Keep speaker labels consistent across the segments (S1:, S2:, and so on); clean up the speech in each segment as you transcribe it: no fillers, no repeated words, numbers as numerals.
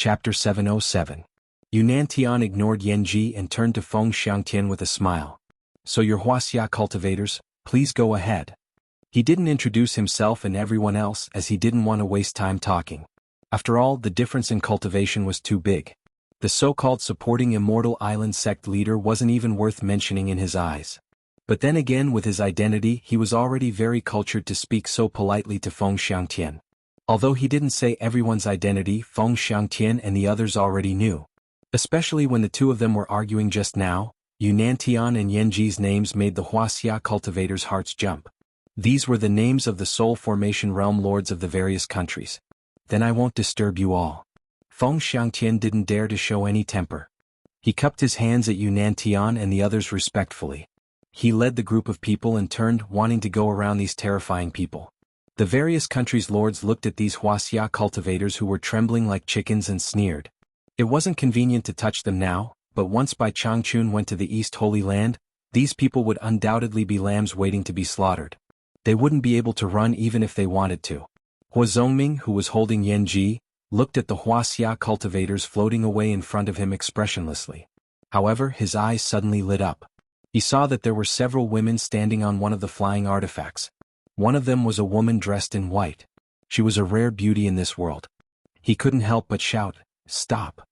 S1: Chapter 707. Yunantian ignored Yanji and turned to Feng Xiangtian with a smile. So your wuxia cultivators, please go ahead. He didn't introduce himself and everyone else as he didn't want to waste time talking. After all, the difference in cultivation was too big. The so-called supporting Immortal Island sect leader wasn't even worth mentioning in his eyes. But then again, with his identity, he was already very cultured to speak so politely to Feng Xiangtian. Although he didn't say everyone's identity, Feng Xiangtian and the others already knew. Especially when the two of them were arguing just now, Yunantian and Yanji's names made the wuxia cultivators' hearts jump. These were the names of the soul formation realm lords of the various countries. Then I won't disturb you all. Feng Xiangtian didn't dare to show any temper. He cupped his hands at Yunantian and the others respectfully. He led the group of people and turned, wanting to go around these terrifying people. The various countries' lords looked at these wuxia cultivators who were trembling like chickens and sneered. It wasn't convenient to touch them now, but once Bai Changchun went to the East Holy Land, these people would undoubtedly be lambs waiting to be slaughtered. They wouldn't be able to run even if they wanted to. Hua Zongming, who was holding Yanji, looked at the wuxia cultivators floating away in front of him expressionlessly. However, his eyes suddenly lit up. He saw that there were several women standing on one of the flying artifacts. One of them was a woman dressed in white. She was a rare beauty in this world. He couldn't help but shout, "Stop!"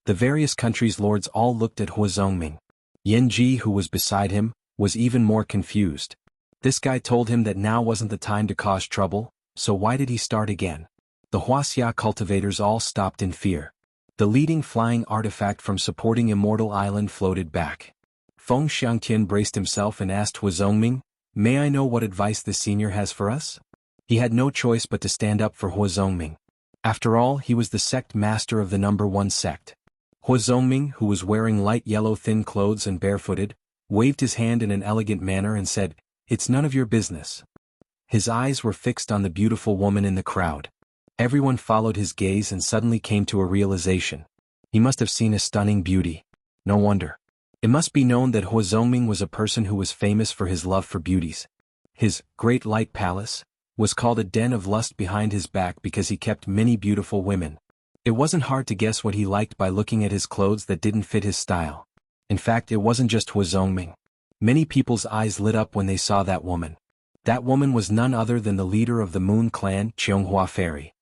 S1: The various countries' lords all looked at Hua Zongming. Yanji, who was beside him, was even more confused. This guy told him that now wasn't the time to cause trouble, so why did he start again? The wuxia cultivators all stopped in fear. The leading flying artifact from supporting Immortal Island floated back. Feng Xiangtian braced himself and asked Hua Zongming, "May I know what advice the senior has for us?" He had no choice but to stand up for Hua Zongming. After all, he was the sect master of the number one sect. Hua Zongming, who was wearing light yellow thin clothes and barefooted, waved his hand in an elegant manner and said, "It's none of your business." His eyes were fixed on the beautiful woman in the crowd. Everyone followed his gaze and suddenly came to a realization. He must have seen a stunning beauty. No wonder. It must be known that Hua Zongming was a person who was famous for his love for beauties. His Great Light Palace was called a den of lust behind his back because he kept many beautiful women. It wasn't hard to guess what he liked by looking at his clothes that didn't fit his style. In fact, it wasn't just Hua Zongming. Many people's eyes lit up when they saw that woman. That woman was none other than the leader of the Moon Clan, Xianghua Fairy.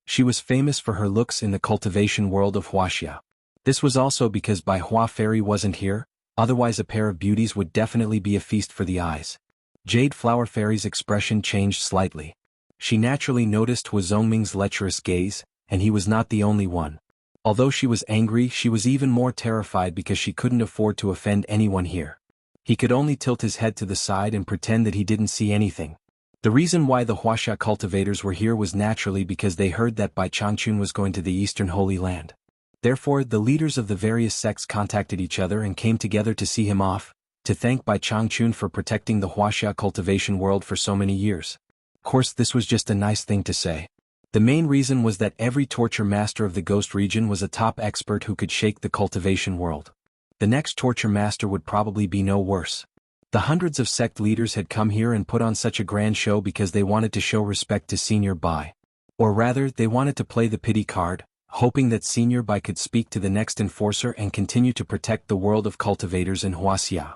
S1: She was famous for her looks in the cultivation world of wuxia. This was also because Bai Hua Fairy wasn't here, otherwise a pair of beauties would definitely be a feast for the eyes. Jade Flower Fairy's expression changed slightly. She naturally noticed Hua Zongming's lecherous gaze, and he was not the only one. Although she was angry, she was even more terrified because she couldn't afford to offend anyone here. He could only tilt his head to the side and pretend that he didn't see anything. The reason why the wuxia cultivators were here was naturally because they heard that Bai Changchun was going to the Eastern Holy Land. Therefore, the leaders of the various sects contacted each other and came together to see him off, to thank Bai Changchun for protecting the wuxia cultivation world for so many years. Of course, this was just a nice thing to say. The main reason was that every torture master of the Ghost region was a top expert who could shake the cultivation world. The next torture master would probably be no worse. The hundreds of sect leaders had come here and put on such a grand show because they wanted to show respect to Senior Bai. Or rather, they wanted to play the pity card, hoping that Senior Bai could speak to the next enforcer and continue to protect the world of cultivators in wuxia.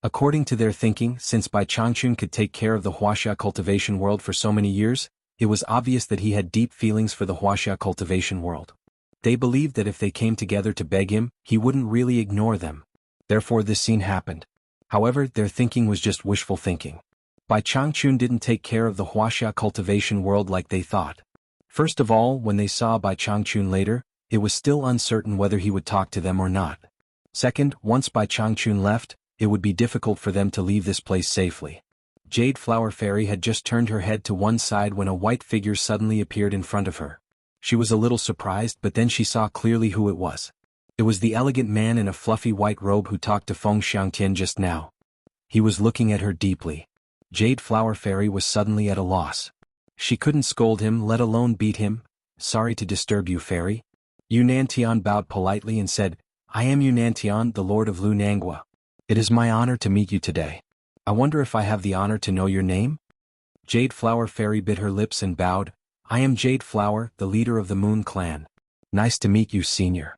S1: According to their thinking, since Bai Changchun could take care of the wuxia cultivation world for so many years, it was obvious that he had deep feelings for the wuxia cultivation world. They believed that if they came together to beg him, he wouldn't really ignore them. Therefore this scene happened. However, their thinking was just wishful thinking. Bai Changchun didn't take care of the wuxia cultivation world like they thought. First of all, when they saw Bai Changchun later, it was still uncertain whether he would talk to them or not. Second, once Bai Changchun left, it would be difficult for them to leave this place safely. Jade Flower Fairy had just turned her head to one side when a white figure suddenly appeared in front of her. She was a little surprised, but then she saw clearly who it was. It was the elegant man in a fluffy white robe who talked to Feng Xiangtian just now. He was looking at her deeply. Jade Flower Fairy was suddenly at a loss. She couldn't scold him, let alone beat him. "Sorry to disturb you, Fairy." Yunantian bowed politely and said, "I am Yunantian, the Lord of Lunangua. It is my honor to meet you today. I wonder if I have the honor to know your name?" Jade Flower Fairy bit her lips and bowed. "I am Jade Flower, the leader of the Moon Clan." Nice to meet you, senior.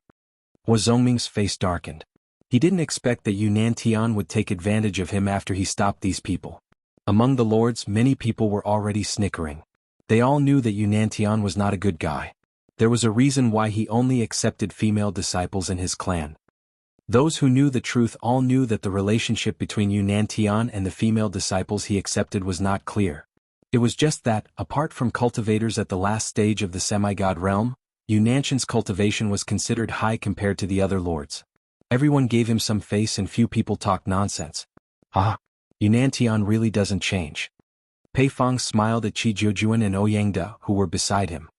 S1: Hua Zongming's face darkened. He didn't expect that Yunnan Tian would take advantage of him after he stopped these people. Among the lords, many people were already snickering. They all knew that Yunnan Tian was not a good guy. There was a reason why he only accepted female disciples in his clan. Those who knew the truth all knew that the relationship between Yunnan Tian and the female disciples he accepted was not clear. It was just that, apart from cultivators at the last stage of the semi-god realm, Yunanshan's cultivation was considered high compared to the other lords. Everyone gave him some face and few people talked nonsense. Yunnan Tian really doesn't change. Pei Fong smiled at Qi Jiujuan and Ouyangda, who were beside him.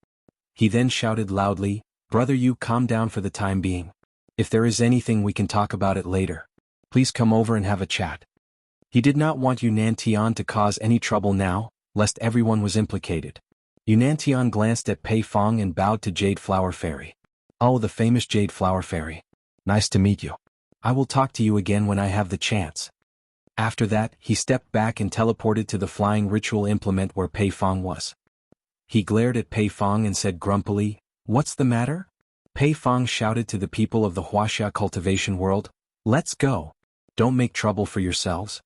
S1: He then shouted loudly, "Brother, you calm down for the time being. If there is anything, we can talk about it later. Please come over and have a chat." He did not want Yunnan Tian to cause any trouble now, lest everyone was implicated. Yunnan Tian glanced at Pei Fong and bowed to Jade Flower Fairy. "Oh, the famous Jade Flower Fairy. Nice to meet you. I will talk to you again when I have the chance." After that, he stepped back and teleported to the flying ritual implement where Pei Fong was. He glared at Pei Fong and said grumpily, "What's the matter?" Pei Fong shouted to the people of the wuxia cultivation world, "Let's go. Don't make trouble for yourselves."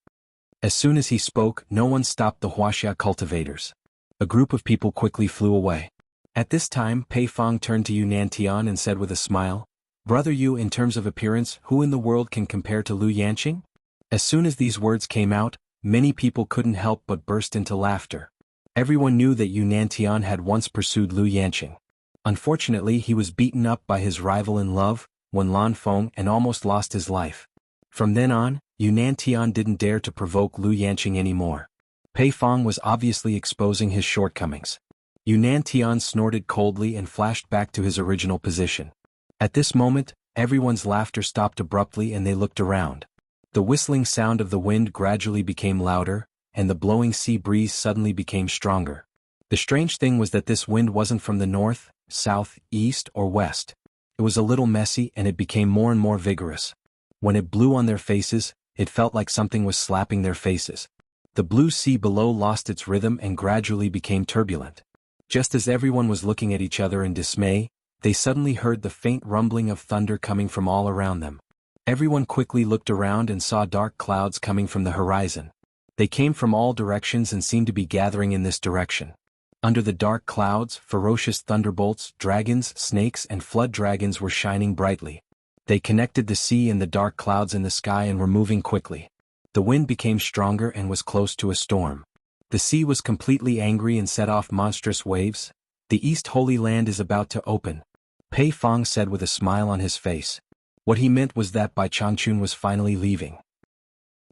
S1: As soon as he spoke, no one stopped the wuxia cultivators. A group of people quickly flew away. At this time, Pei Fong turned to Yunnan Tian and said with a smile, "Brother, you, in terms of appearance, who in the world can compare to Lu Yanqing?" As soon as these words came out, many people couldn't help but burst into laughter. Everyone knew that Yunnan Tian had once pursued Lu Yanqing. Unfortunately, he was beaten up by his rival in love, Wen Lanfeng, and almost lost his life. From then on, Yunnan Tian didn't dare to provoke Lu Yanqing anymore. Pei Fong was obviously exposing his shortcomings. Yunnan Tian snorted coldly and flashed back to his original position. At this moment, everyone's laughter stopped abruptly and they looked around. The whistling sound of the wind gradually became louder, and the blowing sea breeze suddenly became stronger. The strange thing was that this wind wasn't from the north, south, east, or west. It was a little messy and it became more and more vigorous. When it blew on their faces, it felt like something was slapping their faces. The blue sea below lost its rhythm and gradually became turbulent. Just as everyone was looking at each other in dismay, they suddenly heard the faint rumbling of thunder coming from all around them. Everyone quickly looked around and saw dark clouds coming from the horizon. They came from all directions and seemed to be gathering in this direction. Under the dark clouds, ferocious thunderbolts, dragons, snakes, and flood dragons were shining brightly. They connected the sea and the dark clouds in the sky and were moving quickly. The wind became stronger and was close to a storm. The sea was completely angry and set off monstrous waves. "The East Holy Land is about to open," Pei Fong said with a smile on his face. What he meant was that Bai Changchun was finally leaving.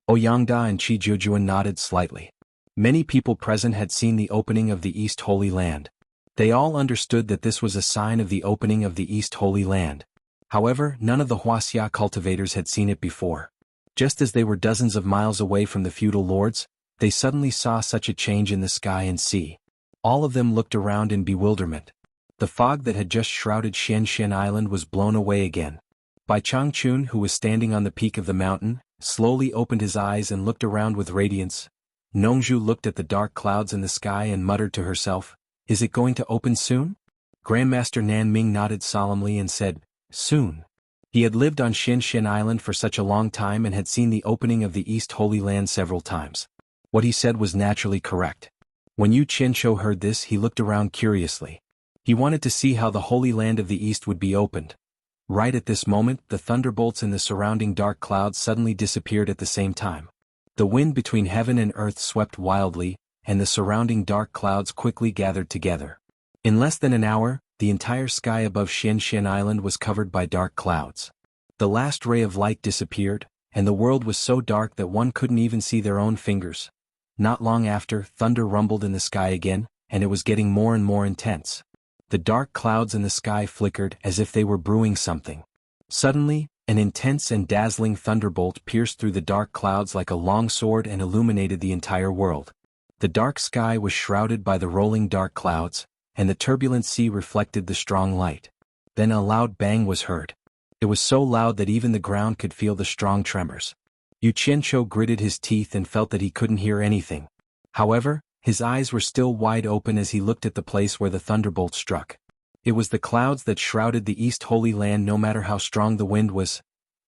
S1: Ouyangda and Qi Jiujuan nodded slightly. Many people present had seen the opening of the East Holy Land. They all understood that this was a sign of the opening of the East Holy Land. However, none of the wuxia cultivators had seen it before. Just as they were dozens of miles away from the feudal lords, they suddenly saw such a change in the sky and sea. All of them looked around in bewilderment. The fog that had just shrouded Xianxia Island was blown away again. Bai Changchun, who was standing on the peak of the mountain, slowly opened his eyes and looked around with radiance. Nongzhu looked at the dark clouds in the sky and muttered to herself, "Is it going to open soon?" Grandmaster Nan Ming nodded solemnly and said, "Soon." He had lived on Xianxia Island for such a long time and had seen the opening of the East Holy Land several times. What he said was naturally correct. When Yu Qianshou heard this, he looked around curiously. He wanted to see how the Holy Land of the East would be opened. Right at this moment, the thunderbolts in the surrounding dark clouds suddenly disappeared at the same time. The wind between heaven and earth swept wildly, and the surrounding dark clouds quickly gathered together. In less than an hour, the entire sky above Xianxia Island was covered by dark clouds. The last ray of light disappeared, and the world was so dark that one couldn't even see their own fingers. Not long after, thunder rumbled in the sky again, and it was getting more and more intense. The dark clouds in the sky flickered as if they were brewing something. Suddenly, an intense and dazzling thunderbolt pierced through the dark clouds like a long sword and illuminated the entire world. The dark sky was shrouded by the rolling dark clouds, and the turbulent sea reflected the strong light. Then a loud bang was heard. It was so loud that even the ground could feel the strong tremors. Yu Qianshou gritted his teeth and felt that he couldn't hear anything. However, his eyes were still wide open as he looked at the place where the thunderbolt struck. It was the clouds that shrouded the East Holy Land no matter how strong the wind was.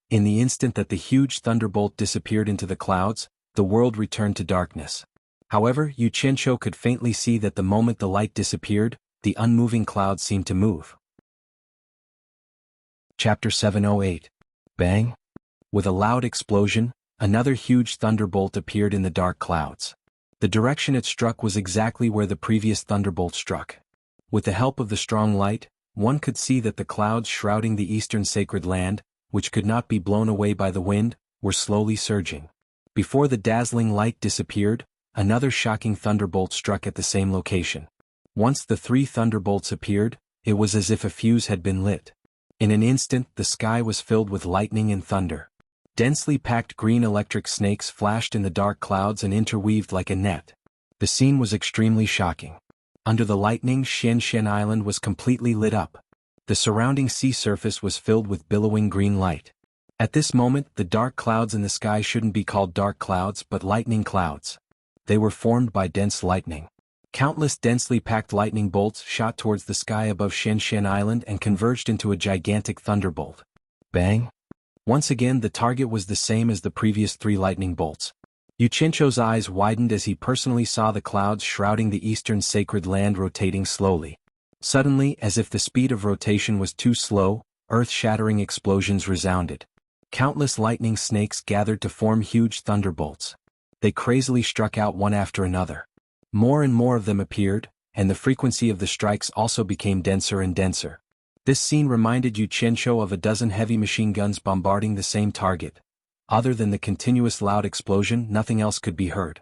S1: In the instant that the huge thunderbolt disappeared into the clouds, the world returned to darkness. However, Xianxia could faintly see that the moment the light disappeared, the unmoving clouds seemed to move. Chapter 708. Bang! With a loud explosion, another huge thunderbolt appeared in the dark clouds. The direction it struck was exactly where the previous thunderbolt struck. With the help of the strong light, one could see that the clouds shrouding the eastern sacred land, which could not be blown away by the wind, were slowly surging. Before the dazzling light disappeared, another shocking thunderbolt struck at the same location. Once the 3 thunderbolts appeared, it was as if a fuse had been lit. In an instant, the sky was filled with lightning and thunder. Densely packed green electric snakes flashed in the dark clouds and interweaved like a net. The scene was extremely shocking. Under the lightning, Xianxia Island was completely lit up. The surrounding sea surface was filled with billowing green light. At this moment, the dark clouds in the sky shouldn't be called dark clouds but lightning clouds. They were formed by dense lightning. Countless densely packed lightning bolts shot towards the sky above Xianxia Island and converged into a gigantic thunderbolt. Bang! Once again, the target was the same as the previous 3 lightning bolts. Xianxia's eyes widened as he personally saw the clouds shrouding the eastern sacred land rotating slowly. Suddenly, as if the speed of rotation was too slow, earth-shattering explosions resounded. Countless lightning snakes gathered to form huge thunderbolts. They crazily struck out one after another. More and more of them appeared, and the frequency of the strikes also became denser and denser. This scene reminded Xianxia of a dozen heavy machine guns bombarding the same target. Other than the continuous loud explosion, nothing else could be heard.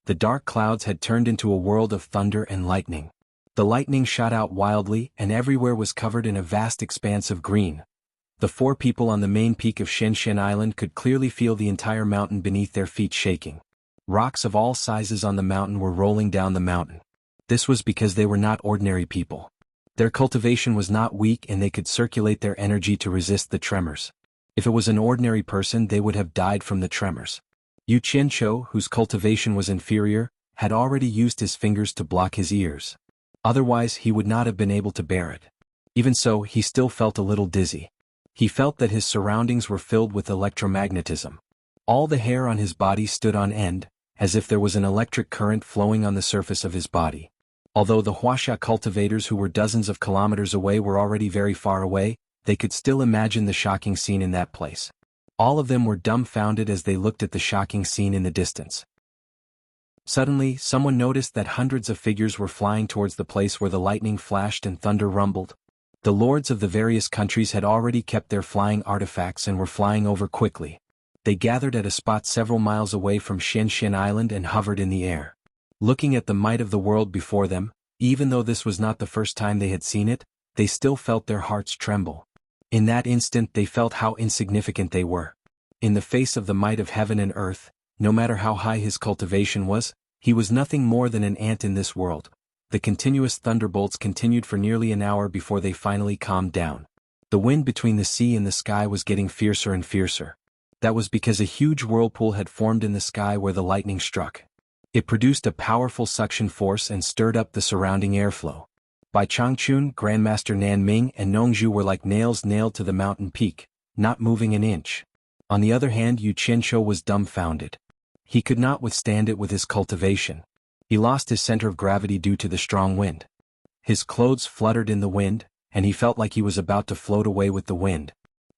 S1: The dark clouds had turned into a world of thunder and lightning. The lightning shot out wildly, and everywhere was covered in a vast expanse of green. The 4 people on the main peak of Xianxia Island could clearly feel the entire mountain beneath their feet shaking. Rocks of all sizes on the mountain were rolling down the mountain. This was because they were not ordinary people. Their cultivation was not weak and they could circulate their energy to resist the tremors. If it was an ordinary person, they would have died from the tremors. Xianxia, whose cultivation was inferior, had already used his fingers to block his ears. Otherwise, he would not have been able to bear it. Even so, he still felt a little dizzy. He felt that his surroundings were filled with electromagnetism. All the hair on his body stood on end, as if there was an electric current flowing on the surface of his body. Although the wuxia cultivators who were dozens of kilometers away were already very far away, they could still imagine the shocking scene in that place. All of them were dumbfounded as they looked at the shocking scene in the distance. Suddenly, someone noticed that hundreds of figures were flying towards the place where the lightning flashed and thunder rumbled. The lords of the various countries had already kept their flying artifacts and were flying over quickly. They gathered at a spot several miles away from Xianxia Island and hovered in the air. Looking at the might of the world before them, even though this was not the first time they had seen it, they still felt their hearts tremble. In that instant they felt how insignificant they were. In the face of the might of heaven and earth, no matter how high his cultivation was, he was nothing more than an ant in this world. The continuous thunderbolts continued for nearly an hour before they finally calmed down. The wind between the sea and the sky was getting fiercer and fiercer. That was because a huge whirlpool had formed in the sky where the lightning struck. It produced a powerful suction force and stirred up the surrounding airflow. Bai Changchun, Grandmaster Nanming and Nongzhu were like nails nailed to the mountain peak, not moving an inch. On the other hand, Xianxia was dumbfounded. He could not withstand it with his cultivation. He lost his center of gravity due to the strong wind. His clothes fluttered in the wind, and he felt like he was about to float away with the wind.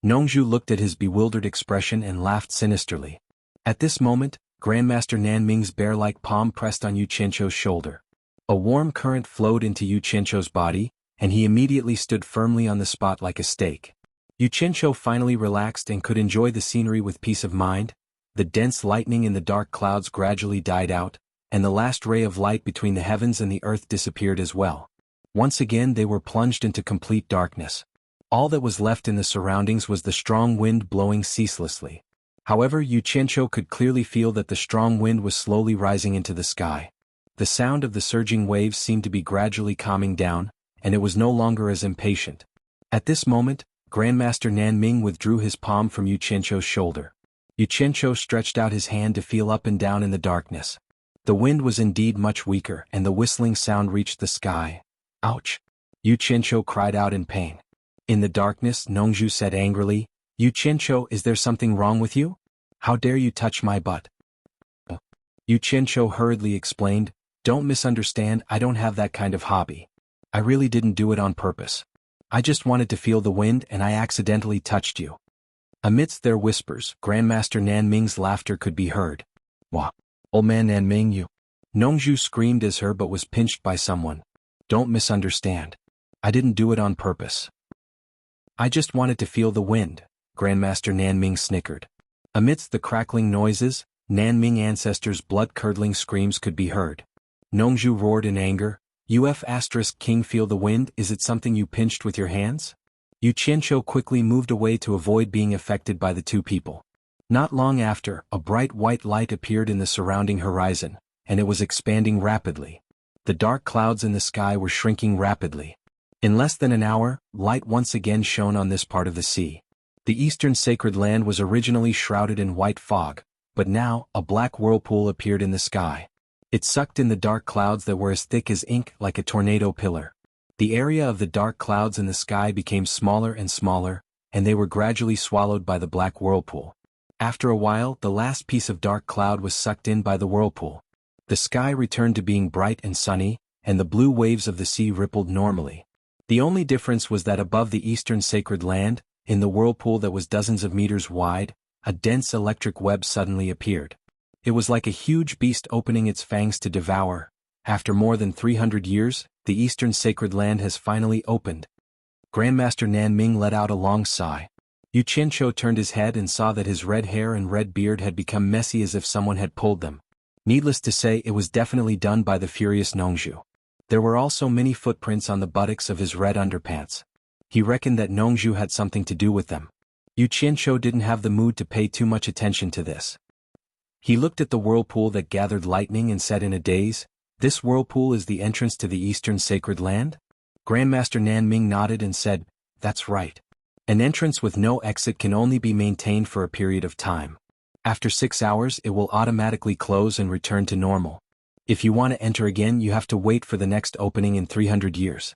S1: Nongzhu looked at his bewildered expression and laughed sinisterly. At this moment, Grandmaster Nanming's bear-like palm pressed on Xianxia's shoulder. A warm current flowed into Xianxia's body, and he immediately stood firmly on the spot like a stake. Xianxia finally relaxed and could enjoy the scenery with peace of mind. The dense lightning in the dark clouds gradually died out, and the last ray of light between the heavens and the earth disappeared as well. Once again they were plunged into complete darkness. All that was left in the surroundings was the strong wind blowing ceaselessly. However, Xianxia could clearly feel that the strong wind was slowly rising into the sky. The sound of the surging waves seemed to be gradually calming down, and it was no longer as impatient. At this moment, Grandmaster Nanming withdrew his palm from Xianxia's shoulder. Xianxia stretched out his hand to feel up and down in the darkness. The wind was indeed much weaker, and the whistling sound reached the sky. Ouch! Yu Qianqiu cried out in pain. In the darkness, Nongzhu said angrily, Yu Qianqiu, is there something wrong with you? How dare you touch my butt? Yu Qianqiu hurriedly explained, don't misunderstand, I don't have that kind of hobby. I really didn't do it on purpose. I just wanted to feel the wind and I accidentally touched you. Amidst their whispers, Grandmaster Nanming's laughter could be heard. Wah! Old man Nanming, you. Nongzhu screamed as her but was pinched by someone. Don't misunderstand. I didn't do it on purpose. I just wanted to feel the wind, Grandmaster Nanming snickered. Amidst the crackling noises, Nanming ancestors' blood-curdling screams could be heard. Nongzhu roared in anger, King feel the wind, is it something you pinched with your hands? Yu Qianqiu quickly moved away to avoid being affected by the two people. Not long after, a bright white light appeared in the surrounding horizon, and it was expanding rapidly. The dark clouds in the sky were shrinking rapidly. In less than an hour, light once again shone on this part of the sea. The eastern sacred land was originally shrouded in white fog, but now, a black whirlpool appeared in the sky. It sucked in the dark clouds that were as thick as ink, like a tornado pillar. The area of the dark clouds in the sky became smaller and smaller, and they were gradually swallowed by the black whirlpool. After a while, the last piece of dark cloud was sucked in by the whirlpool. The sky returned to being bright and sunny, and the blue waves of the sea rippled normally. The only difference was that above the eastern sacred land, in the whirlpool that was dozens of meters wide, a dense electric web suddenly appeared. It was like a huge beast opening its fangs to devour. After more than 300 years, the eastern sacred land has finally opened. Grandmaster Nanming let out a long sigh. Yu Qianqiu turned his head and saw that his red hair and red beard had become messy as if someone had pulled them. Needless to say, it was definitely done by the furious Nongzhu. There were also many footprints on the buttocks of his red underpants. He reckoned that Nongzhu had something to do with them. Yu Qianqiu didn't have the mood to pay too much attention to this. He looked at the whirlpool that gathered lightning and said in a daze, this whirlpool is the entrance to the eastern sacred land? Grandmaster Nanming nodded and said, that's right. An entrance with no exit can only be maintained for a period of time. After 6 hours it will automatically close and return to normal. If you want to enter again you have to wait for the next opening in 300 years.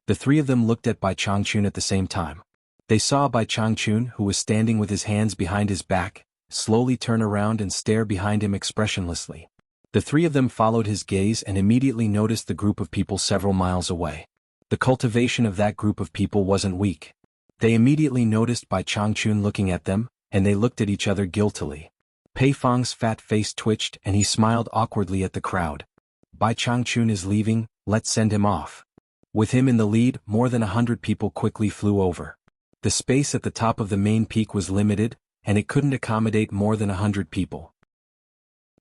S1: The three of them looked at Bai Changchun at the same time. They saw Bai Changchun, who was standing with his hands behind his back, slowly turn around and stare behind him expressionlessly. The three of them followed his gaze and immediately noticed the group of people several miles away. The cultivation of that group of people wasn't weak. They immediately noticed Bai Changchun looking at them, and they looked at each other guiltily. Pei Fang's fat face twitched and he smiled awkwardly at the crowd. Bai Changchun is leaving, let's send him off. With him in the lead, more than 100 people quickly flew over. The space at the top of the main peak was limited, and it couldn't accommodate more than 100 people.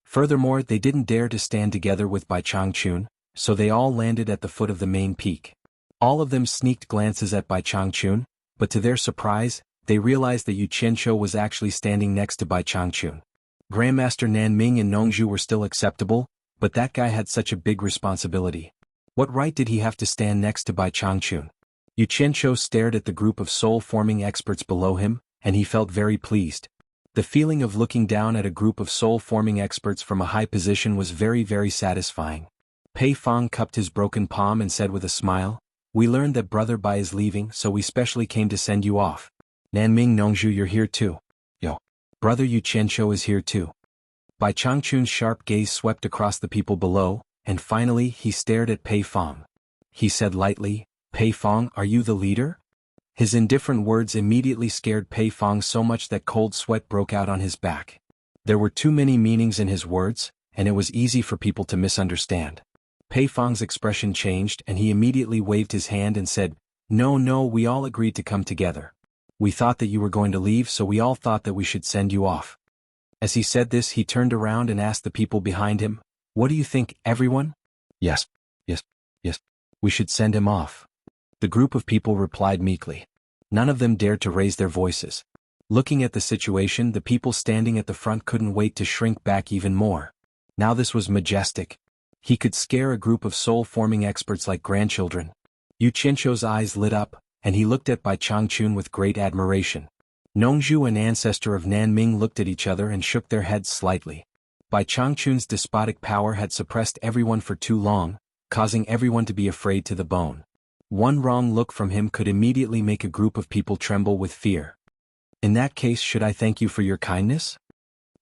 S1: Furthermore, they didn't dare to stand together with Bai Changchun, so they all landed at the foot of the main peak. All of them sneaked glances at Bai Changchun, but to their surprise, they realized that Yu Qianqiu was actually standing next to Bai Changchun. Grandmaster Nanming and Nongzhu were still acceptable, but that guy had such a big responsibility. What right did he have to stand next to Bai Changchun? Yu Qianqiu stared at the group of soul-forming experts below him, and he felt very pleased. The feeling of looking down at a group of soul-forming experts from a high position was very, very satisfying. Pei Fang cupped his broken palm and said with a smile, we learned that Brother Bai is leaving, so we specially came to send you off. Nanming, Nongzhu, you're here too. Yo. Brother Yu Qianqiu is here too. Bai Changchun's sharp gaze swept across the people below, and finally he stared at Pei Fang. He said lightly, Pei Fang, are you the leader? His indifferent words immediately scared Pei Fang so much that cold sweat broke out on his back. There were too many meanings in his words, and it was easy for people to misunderstand. Pei Fang's expression changed and he immediately waved his hand and said, no, we all agreed to come together. We thought that you were going to leave, so we all thought that we should send you off. As he said this, he turned around and asked the people behind him, what do you think, everyone? Yes, we should send him off. The group of people replied meekly. None of them dared to raise their voices. Looking at the situation, the people standing at the front couldn't wait to shrink back even more. Now this was majestic. He could scare a group of soul-forming experts like grandchildren. Yu Qianqiu's eyes lit up, and he looked at Bai Changchun with great admiration. Nongzhu, an ancestor of Nanming, looked at each other and shook their heads slightly. Bai Changchun's despotic power had suppressed everyone for too long, causing everyone to be afraid to the bone. One wrong look from him could immediately make a group of people tremble with fear. In that case, should I thank you for your kindness?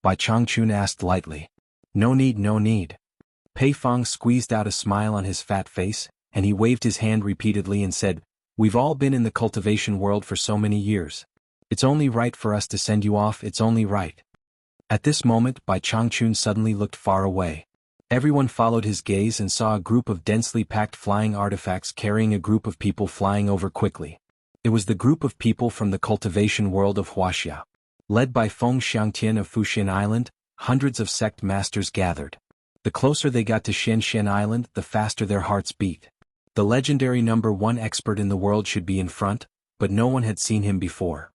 S1: Bai Changchun asked lightly. No need, no need. Pei Fong squeezed out a smile on his fat face, and he waved his hand repeatedly and said, We've all been in the cultivation world for so many years. It's only right for us to send you off, it's only right. At this moment, Bai Changchun suddenly looked far away. Everyone followed his gaze and saw a group of densely packed flying artifacts carrying a group of people flying over quickly. It was the group of people from the cultivation world of Wuxia. Led by Feng Xiangtian of Fuxian Island, hundreds of sect masters gathered. The closer they got to Xianxia Island, the faster their hearts beat. The legendary #1 expert in the world should be in front, but no one had seen him before.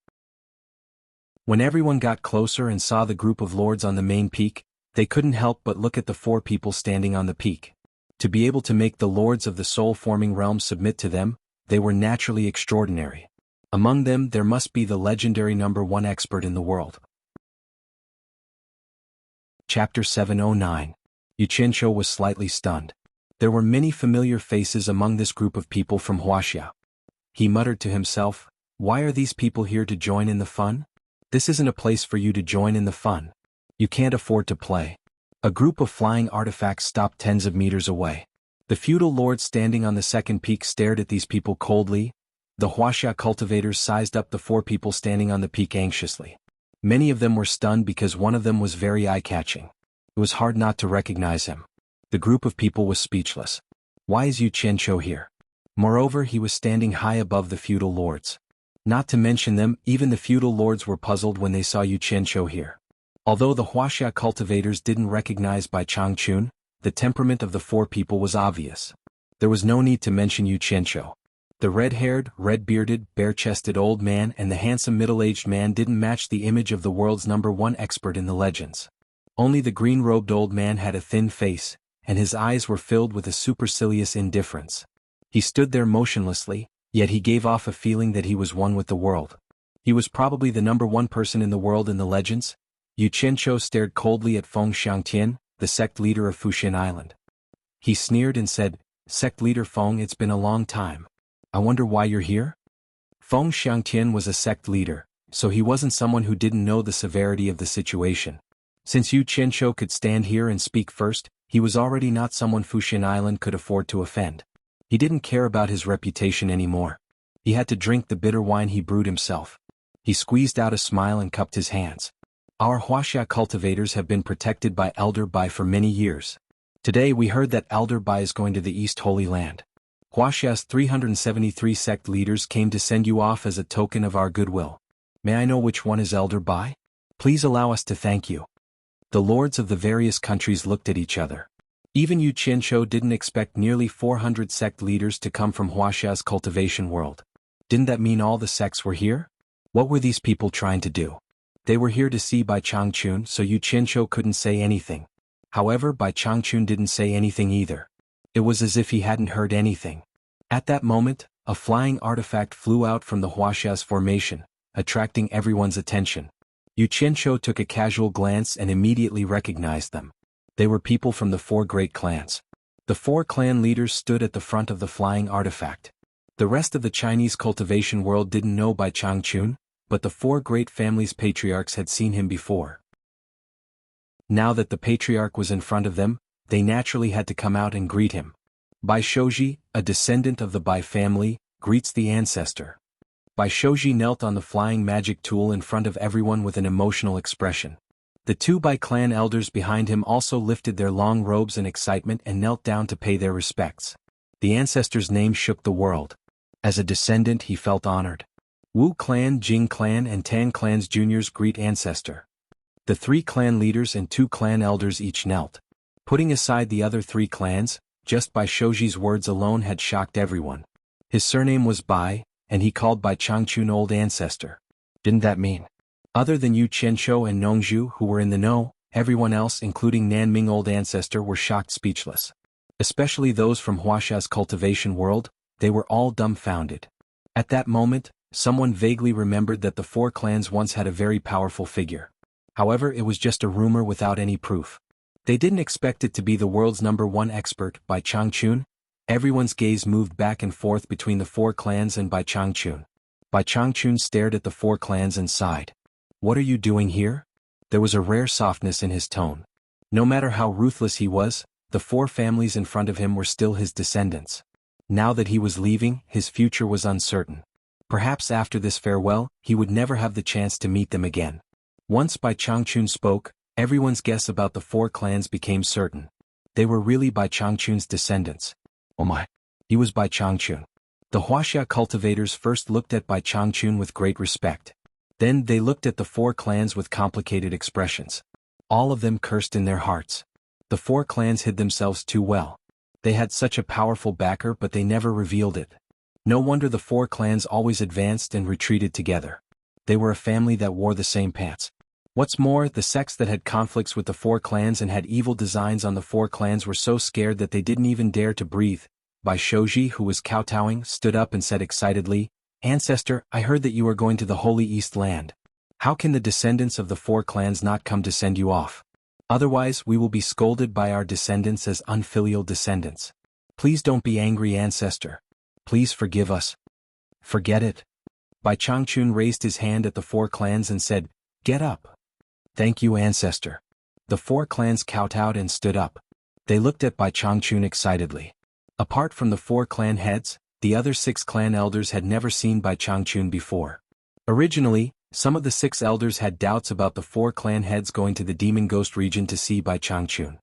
S1: When everyone got closer and saw the group of lords on the main peak, they couldn't help but look at the 4 people standing on the peak. To be able to make the lords of the soul-forming realm submit to them, they were naturally extraordinary. Among them there must be the legendary #1 expert in the world. Chapter 709. Xianxia was slightly stunned. There were many familiar faces among this group of people from Wuxia. He muttered to himself, Why are these people here to join in the fun? This isn't a place for you to join in the fun. You can't afford to play. A group of flying artifacts stopped tens of meters away. The feudal lords standing on the second peak stared at these people coldly. The Wuxia cultivators sized up the 4 people standing on the peak anxiously. Many of them were stunned because one of them was very eye-catching. It was hard not to recognize him. The group of people was speechless. Why is Xianxia here? Moreover, he was standing high above the feudal lords. Not to mention them, even the feudal lords were puzzled when they saw Xianxia here. Although the Wuxia cultivators didn't recognize Bai Changchun, the temperament of the 4 people was obvious. There was no need to mention Xianxia. The red-haired, red-bearded, bare-chested old man and the handsome middle-aged man didn't match the image of the world's #1 expert in the legends. Only the green-robed old man had a thin face, and his eyes were filled with a supercilious indifference. He stood there motionlessly, yet he gave off a feeling that he was one with the world. He was probably the #1 person in the world in the legends. Xianxia stared coldly at Feng Xiangtian, the sect leader of Fuxian Island. He sneered and said, Sect leader Feng, it's been a long time. I wonder why you're here? Feng Xiangtian was a sect leader, so he wasn't someone who didn't know the severity of the situation. Since Xianxia could stand here and speak first, he was already not someone Fuxian Island could afford to offend. He didn't care about his reputation anymore. He had to drink the bitter wine he brewed himself. He squeezed out a smile and cupped his hands. Our Wuxia cultivators have been protected by Elder Bai for many years. Today we heard that Elder Bai is going to the East Holy Land. Wuxia's 373 sect leaders came to send you off as a token of our goodwill. May I know which one is Elder Bai? Please allow us to thank you. The lords of the various countries looked at each other. Even Xianxia didn't expect nearly 400 sect leaders to come from Wuxia's cultivation world. Didn't that mean all the sects were here? What were these people trying to do? They were here to see Bai Changchun, so Xianxia couldn't say anything. However, Bai Changchun didn't say anything either. It was as if he hadn't heard anything. At that moment, a flying artifact flew out from the Wuxia's formation, attracting everyone's attention. Xianxia took a casual glance and immediately recognized them. They were people from the 4 great clans. The 4 clan leaders stood at the front of the flying artifact. The rest of the Chinese cultivation world didn't know Bai Changchun, but the 4 great families' patriarchs had seen him before. Now that the patriarch was in front of them, they naturally had to come out and greet him. Bai Shouji, a descendant of the Bai family, greets the ancestor. Bai Shouji knelt on the flying magic tool in front of everyone with an emotional expression. The 2 Bai clan elders behind him also lifted their long robes in excitement and knelt down to pay their respects. The ancestor's name shook the world. As a descendant, he felt honored. Wu clan, Jing clan and Tan clan's juniors greet ancestor. The 3 clan leaders and 2 clan elders each knelt. Putting aside the other 3 clans, just Bai Shouji's words alone had shocked everyone. His surname was Bai, and he called Bai Changchun old ancestor. Didn't that mean? Other than Xianxia and Nongzhu who were in the know, everyone else including Nanming old ancestor were shocked speechless. Especially those from Wuxia's cultivation world, they were all dumbfounded. At that moment, someone vaguely remembered that the 4 clans once had a very powerful figure. However, it was just a rumor without any proof. They didn't expect it to be the world's #1 expert, Bai Changchun. Everyone's gaze moved back and forth between the four clans and Bai Changchun. Bai Changchun stared at the four clans and sighed. What are you doing here? There was a rare softness in his tone. No matter how ruthless he was, the four families in front of him were still his descendants. Now that he was leaving, his future was uncertain. Perhaps after this farewell, he would never have the chance to meet them again. Once Bai Changchun spoke, everyone's guess about the four clans became certain. They were really Bai Changchun's descendants. Oh my! He was Bai Changchun. The wuxia cultivators first looked at Bai Changchun with great respect. Then they looked at the four clans with complicated expressions. All of them cursed in their hearts. The four clans hid themselves too well. They had such a powerful backer, but they never revealed it. No wonder the four clans always advanced and retreated together. They were a family that wore the same pants. What's more, the sects that had conflicts with the four clans and had evil designs on the four clans were so scared that they didn't even dare to breathe. Bai Shoji, who was kowtowing, stood up and said excitedly, "Ancestor, I heard that you are going to the Holy East Land. How can the descendants of the four clans not come to send you off? Otherwise we will be scolded by our descendants as unfilial descendants. Please don't be angry, Ancestor. Please forgive us." "Forget it." Bai Changchun raised his hand at the four clans and said, "Get up." "Thank you, Ancestor." The four clans kowtowed and stood up. They looked at Bai Changchun excitedly. Apart from the four clan heads, the other 6 clan elders had never seen Bai Changchun before. Originally, some of the 6 elders had doubts about the 4 clan heads going to the Demon Ghost region to see Bai Changchun.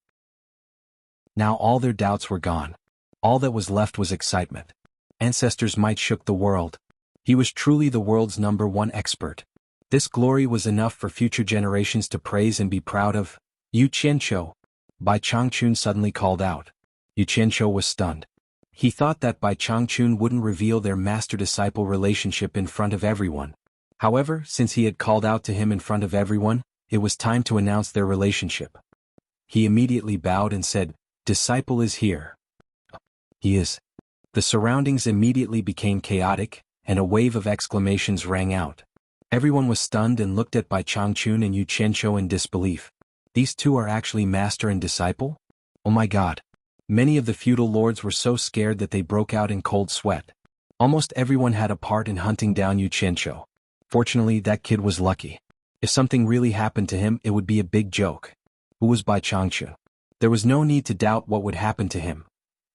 S1: Now all their doubts were gone. All that was left was excitement. Ancestor's might shook the world. He was truly the world's #1 expert. This glory was enough for future generations to praise and be proud of. "Yu Qianqiu!" Bai Changchun suddenly called out. Yu Qianqiu was stunned. He thought that Bai Changchun wouldn't reveal their master-disciple relationship in front of everyone. However, since he had called out to him in front of everyone, it was time to announce their relationship. He immediately bowed and said, "Disciple is here." "He is." The surroundings immediately became chaotic, and a wave of exclamations rang out. Everyone was stunned and looked at Bai Changchun and Yu Qianqiu in disbelief. These two are actually master and disciple? Oh my god. Many of the feudal lords were so scared that they broke out in cold sweat. Almost everyone had a part in hunting down Yu Qianqiu. Fortunately, that kid was lucky. If something really happened to him, it would be a big joke. Who was Bai Changchun? There was no need to doubt what would happen to him.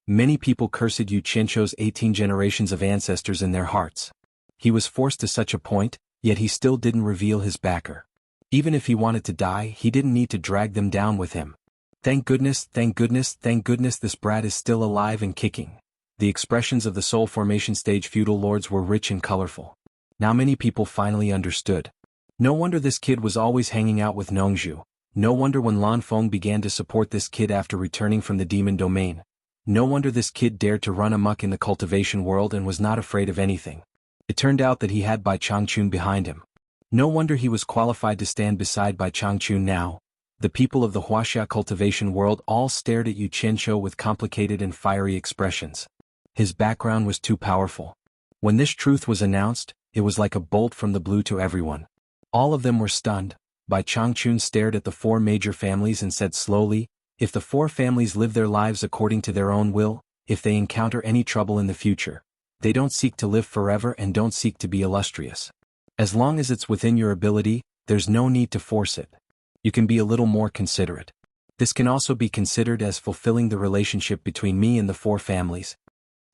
S1: Many people cursed Yu Qianqiu's 18 generations of ancestors in their hearts. He was forced to such a point, yet he still didn't reveal his backer. Even if he wanted to die, he didn't need to drag them down with him. Thank goodness, thank goodness, thank goodness this brat is still alive and kicking. The expressions of the soul formation stage feudal lords were rich and colorful. Now many people finally understood. No wonder this kid was always hanging out with Nongzhu. No wonder when Lan Feng began to support this kid after returning from the demon domain. No wonder this kid dared to run amok in the cultivation world and was not afraid of anything. It turned out that he had Bai Changchun behind him. No wonder he was qualified to stand beside Bai Changchun now. The people of the wuxia cultivation world all stared at Yu Qianqiu with complicated and fiery expressions. His background was too powerful. When this truth was announced, it was like a bolt from the blue to everyone. All of them were stunned. Bai Changchun stared at the 4 major families and said slowly, "If the 4 families live their lives according to their own will, if they encounter any trouble in the future, they don't seek to live forever and don't seek to be illustrious. As long as it's within your ability, there's no need to force it. You can be a little more considerate. This can also be considered as fulfilling the relationship between me and the 4 families."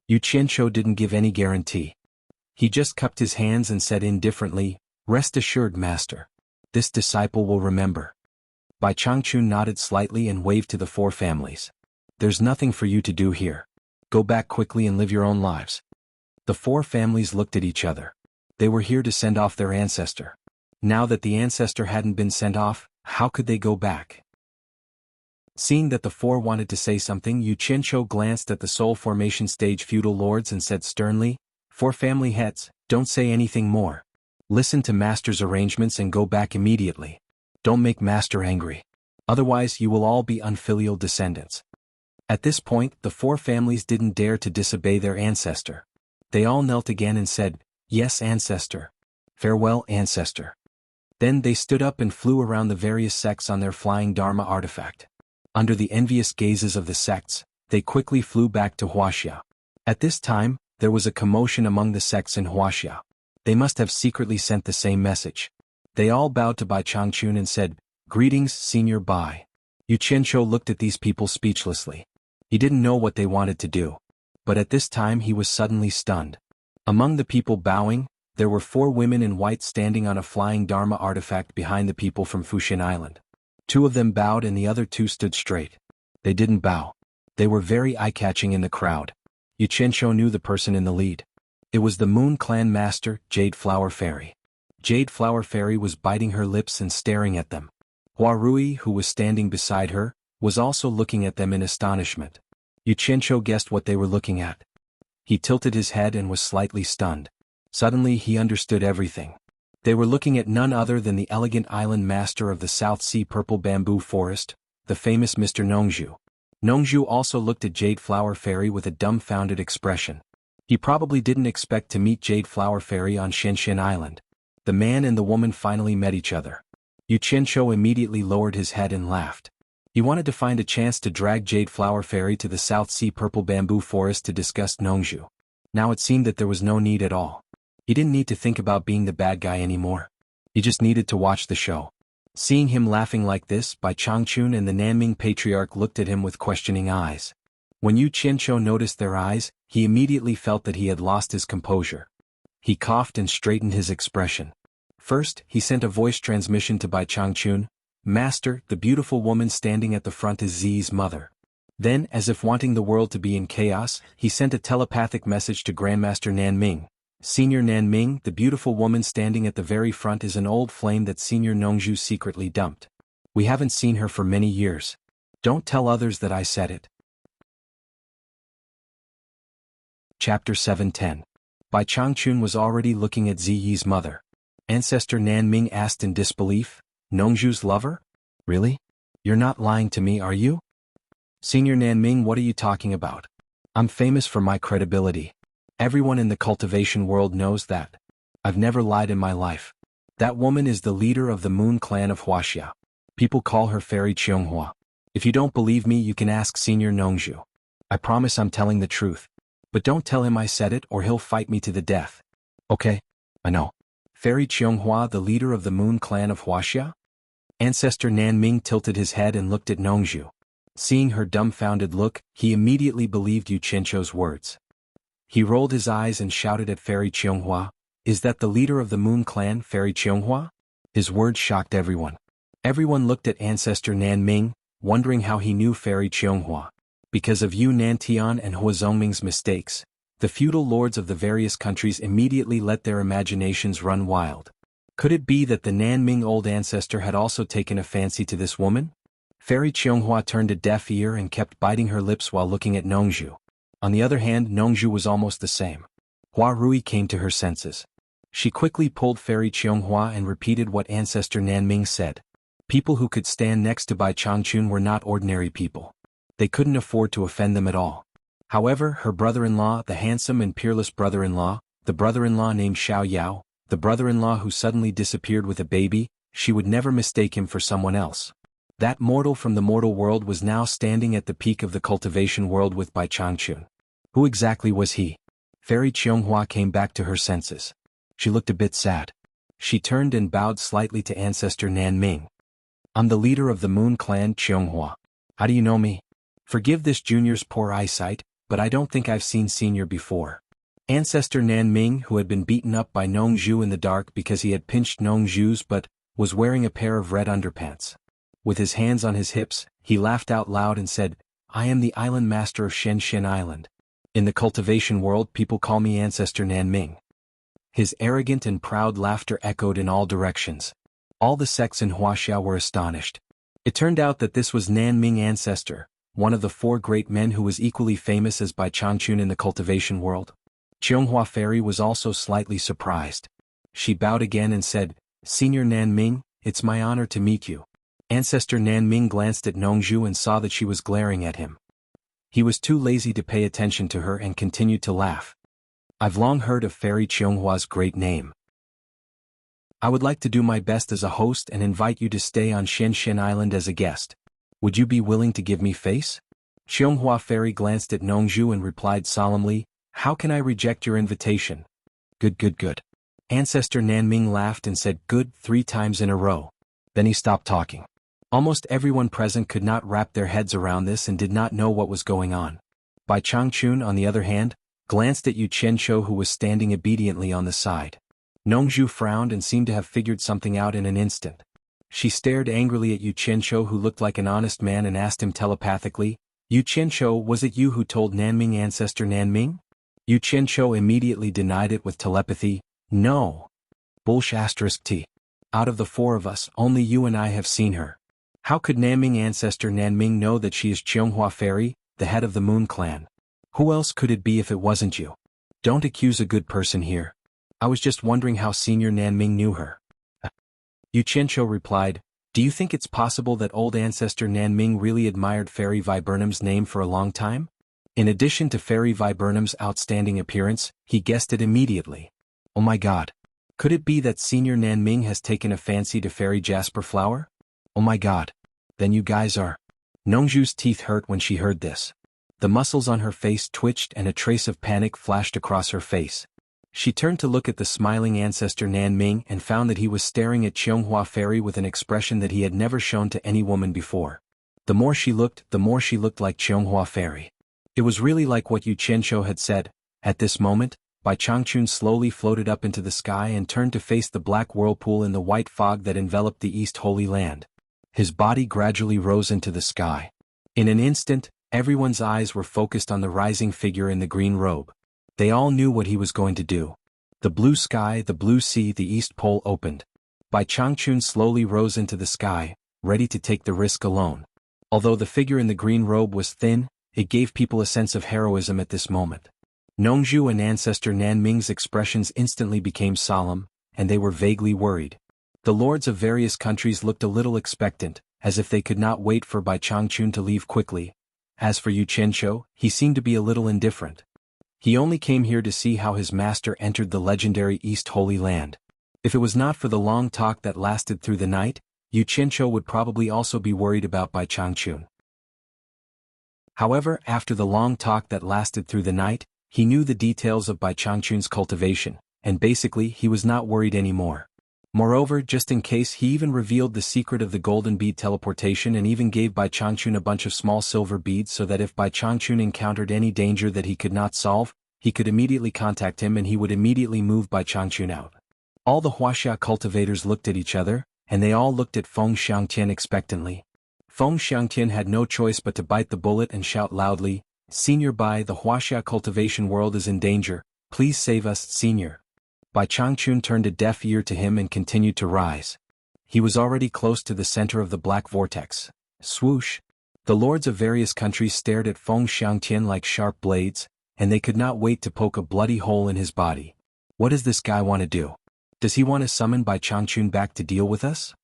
S1: Yu Qianqiu didn't give any guarantee. He just cupped his hands and said indifferently, "Rest assured, Master. This disciple will remember." Bai Changchun nodded slightly and waved to the 4 families. "There's nothing for you to do here. Go back quickly and live your own lives." The 4 families looked at each other. They were here to send off their ancestor. Now that the ancestor hadn't been sent off, how could they go back? Seeing that the 4 wanted to say something, Yu Qianqiu glanced at the soul formation stage feudal lords and said sternly, "4 family heads, don't say anything more. Listen to Master's arrangements and go back immediately. Don't make Master angry. Otherwise you will all be unfilial descendants." At this point, the 4 families didn't dare to disobey their ancestor. They all knelt again and said, "Yes, Ancestor. Farewell, Ancestor." Then they stood up and flew around the various sects on their flying Dharma artifact. Under the envious gazes of the sects, they quickly flew back to wuxia. At this time, there was a commotion among the sects in Huaxia. They must have secretly sent the same message. They all bowed to Bai Changchun and said, "Greetings, Senior Bai." Yu Qianzhou looked at these people speechlessly. He didn't know what they wanted to do. But at this time he was suddenly stunned. Among the people bowing, there were 4 women in white standing on a flying Dharma artifact behind the people from Fuxian Island. 2 of them bowed and the other 2 stood straight. They didn't bow. They were very eye-catching in the crowd. Yu Qianzhou knew the person in the lead. It was the Moon Clan master, Jade Flower Fairy. Jade Flower Fairy was biting her lips and staring at them. Hua Rui, who was standing beside her, was also looking at them in astonishment. Yu Qianzhou guessed what they were looking at. He tilted his head and was slightly stunned. Suddenly he understood everything. They were looking at none other than the elegant island master of the South Sea Purple Bamboo Forest, the famous Mr. Nongzhu. Nongzhu also looked at Jade Flower Fairy with a dumbfounded expression. He probably didn't expect to meet Jade Flower Fairy on Xianxia Island. The man and the woman finally met each other. Yu Qianzhou immediately lowered his head and laughed. He wanted to find a chance to drag Jade Flower Fairy to the South Sea Purple Bamboo Forest to discuss Nongzhu. Now it seemed that there was no need at all. He didn't need to think about being the bad guy anymore. He just needed to watch the show. Seeing him laughing like this, Bai Changchun and the Nanming Patriarch looked at him with questioning eyes. When Yu Qianzhou noticed their eyes, he immediately felt that he had lost his composure. He coughed and straightened his expression. First, he sent a voice transmission to Bai Changchun. "Master, the beautiful woman standing at the front is Zi's mother." Then, as if wanting the world to be in chaos, he sent a telepathic message to Grandmaster Nanming. "Senior Nanming, the beautiful woman standing at the very front is an old flame that Senior Nongzhu secretly dumped. We haven't seen her for many years. Don't tell others that I said it." Chapter 710. Bai Changchun was already looking at Ziyi's mother. Ancestor Nanming asked in disbelief, "Nongzhu's lover? Really? You're not lying to me, are you?" "Senior Nanming, what are you talking about? I'm famous for my credibility. Everyone in the cultivation world knows that. I've never lied in my life. That woman is the leader of the Moon Clan of Huaxia. People call her Fairy xuanhuan. If you don't believe me, you can ask Senior Nongzhu. I promise I'm telling the truth. But don't tell him I said it or he'll fight me to the death." "Okay, I know. Fairy xuanhuan, the leader of the Moon Clan of Huaxia?" Ancestor Nanming tilted his head and looked at Nongzhu. Seeing her dumbfounded look, he immediately believed Yu Qianzhou's words. He rolled his eyes and shouted at Fairy xuanhuan, "Is that the leader of the Moon Clan, Fairy xuanhuan?" His words shocked everyone. Everyone looked at Ancestor Nanming, wondering how he knew Fairy xuanhuan. Because of Yu Nantian and Hua Zongming's mistakes, the feudal lords of the various countries immediately let their imaginations run wild. Could it be that the Nanming old ancestor had also taken a fancy to this woman? Fairy xuanhuan turned a deaf ear and kept biting her lips while looking at Nongzhu. On the other hand, Nongzhu was almost the same. Hua Rui came to her senses. She quickly pulled Fairy xuanhuan and repeated what Ancestor Nanming said. People who could stand next to Bai Changchun were not ordinary people. They couldn't afford to offend them at all. However, her brother-in-law, the handsome and peerless brother-in-law, the brother-in-law named Xiao Yao, the brother-in-law who suddenly disappeared with a baby, she would never mistake him for someone else. That mortal from the mortal world was now standing at the peak of the cultivation world with Bai Changchun. Who exactly was he? Fairy xuanhuan came back to her senses. She looked a bit sad. She turned and bowed slightly to Ancestor Nanming. "I'm the leader of the Moon Clan, Xuanhuan. How do you know me? Forgive this junior's poor eyesight, but I don't think I've seen Senior before." Ancestor Nanming, who had been beaten up by Nongzhu in the dark because he had pinched Nongzhu's butt, was wearing a pair of red underpants. With his hands on his hips, he laughed out loud and said, "I am the island master of Xianxia Island. In the cultivation world, people call me Ancestor Nanming." His arrogant and proud laughter echoed in all directions. All the sects in Huaxia were astonished. It turned out that this was Nanming Ancestor, one of the 4 great men who was equally famous as Bai Changchun in the cultivation world. Xuanhua Fairy was also slightly surprised. She bowed again and said, "Senior Nanming, it's my honor to meet you." Ancestor Nanming glanced at Nongzhu and saw that she was glaring at him. He was too lazy to pay attention to her and continued to laugh. "I've long heard of Fairy Xuanhua's great name. I would like to do my best as a host and invite you to stay on Xianxia Island as a guest. Would you be willing to give me face?" Xuanhua Fairy glanced at Nongzhu and replied solemnly, How can I reject your invitation? Good, good, good. Ancestor Nanming laughed and said good 3 times in a row. Then he stopped talking. Almost everyone present could not wrap their heads around this and did not know what was going on. Bai Changchun, on the other hand, glanced at Yu Qianzhou, who was standing obediently on the side. Nongzhu frowned and seemed to have figured something out in an instant. She stared angrily at Yu Qianzhou, who looked like an honest man, and asked him telepathically, Yu Qianzhou, was it you who told Nanming ancestor Nanming? Yu Qianzhou immediately denied it with telepathy. No. Bullsh*t. Out of the 4 of us, only you and I have seen her. How could Nanming ancestor Nanming know that she is Xianghua Fairy, the head of the Moon Clan? Who else could it be if it wasn't you? Don't accuse a good person here. I was just wondering how Senior Nanming knew her. Yu Qianzhou replied, do you think it's possible that old ancestor Nanming really admired Fairy Viburnum's name for a long time? In addition to Fairy Viburnum's outstanding appearance, he guessed it immediately. Oh my god. Could it be that Senior Nanming has taken a fancy to Fairy Jasper Flower? Oh my god. Then you guys are. Nongzhu's teeth hurt when she heard this. The muscles on her face twitched and a trace of panic flashed across her face. She turned to look at the smiling ancestor Nanming and found that he was staring at Xianghua Fairy with an expression that he had never shown to any woman before. The more she looked like Xianghua Fairy. It was really like what Yu Qianzhou had said. At this moment, Bai Changchun slowly floated up into the sky and turned to face the black whirlpool in the white fog that enveloped the East Holy Land. His body gradually rose into the sky. In an instant, everyone's eyes were focused on the rising figure in the green robe. They all knew what he was going to do. The blue sky, the blue sea, the East Pole opened. Bai Changchun slowly rose into the sky, ready to take the risk alone. Although the figure in the green robe was thin, it gave people a sense of heroism at this moment. Nongzhu and ancestor Nanming's expressions instantly became solemn, and they were vaguely worried. The lords of various countries looked a little expectant, as if they could not wait for Bai Changchun to leave quickly. As for Yu Qianzhou, he seemed to be a little indifferent. He only came here to see how his master entered the legendary East Holy Land. If it was not for the long talk that lasted through the night, Yu Qianzhou would probably also be worried about Bai Changchun. However, after the long talk that lasted through the night, he knew the details of Bai Changchun's cultivation, and basically he was not worried anymore. Moreover, just in case, he even revealed the secret of the golden bead teleportation and even gave Bai Changchun a bunch of small silver beads so that if Bai Changchun encountered any danger that he could not solve, he could immediately contact him and he would immediately move Bai Changchun out. All the wuxia cultivators looked at each other, and they all looked at Feng Xiangtian expectantly. Feng Xiangtian had no choice but to bite the bullet and shout loudly, Senior Bai, the wuxia cultivation world is in danger, please save us, Senior. Bai Changchun turned a deaf ear to him and continued to rise. He was already close to the center of the black vortex. Swoosh! The lords of various countries stared at Feng Xiangtian like sharp blades, and they could not wait to poke a bloody hole in his body. What does this guy want to do? Does he want to summon Bai Changchun back to deal with us?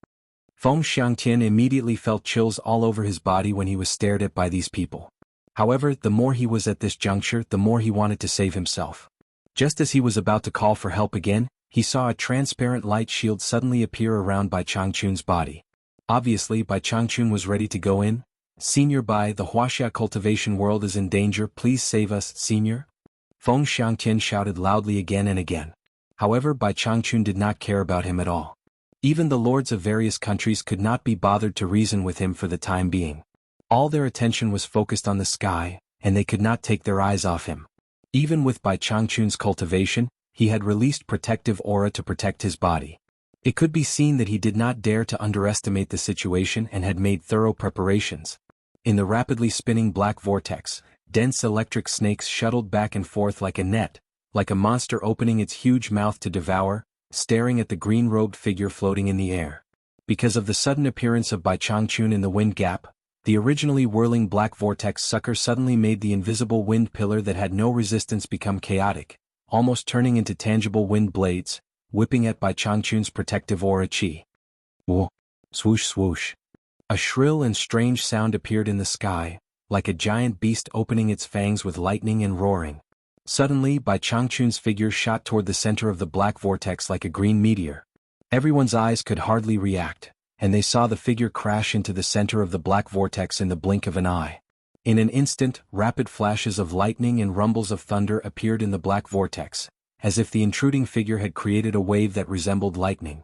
S1: Feng Xiangtian immediately felt chills all over his body when he was stared at by these people. However, the more he was at this juncture, the more he wanted to save himself. Just as he was about to call for help again, he saw a transparent light shield suddenly appear around Bai Changchun's body. Obviously, Bai Changchun was ready to go in. Senior Bai, the wuxia cultivation world is in danger, please save us, Senior. Feng Xiangtian shouted loudly again and again. However, Bai Changchun did not care about him at all. Even the lords of various countries could not be bothered to reason with him for the time being. All their attention was focused on the sky, and they could not take their eyes off him. Even with Bai Changchun's cultivation, he had released protective aura to protect his body. It could be seen that he did not dare to underestimate the situation and had made thorough preparations. In the rapidly spinning black vortex, dense electric snakes shuttled back and forth like a net, like a monster opening its huge mouth to devour, staring at the green-robed figure floating in the air. Because of the sudden appearance of Bai Changchun in the wind gap, the originally whirling black vortex sucker suddenly made the invisible wind pillar that had no resistance become chaotic, almost turning into tangible wind blades, whipping at Bai Changchun's protective aura chi. Whoa! Swoosh swoosh. A shrill and strange sound appeared in the sky, like a giant beast opening its fangs with lightning and roaring. Suddenly, Bai Changchun's figure shot toward the center of the black vortex like a green meteor. Everyone's eyes could hardly react, and they saw the figure crash into the center of the black vortex in the blink of an eye. In an instant, rapid flashes of lightning and rumbles of thunder appeared in the black vortex, as if the intruding figure had created a wave that resembled lightning.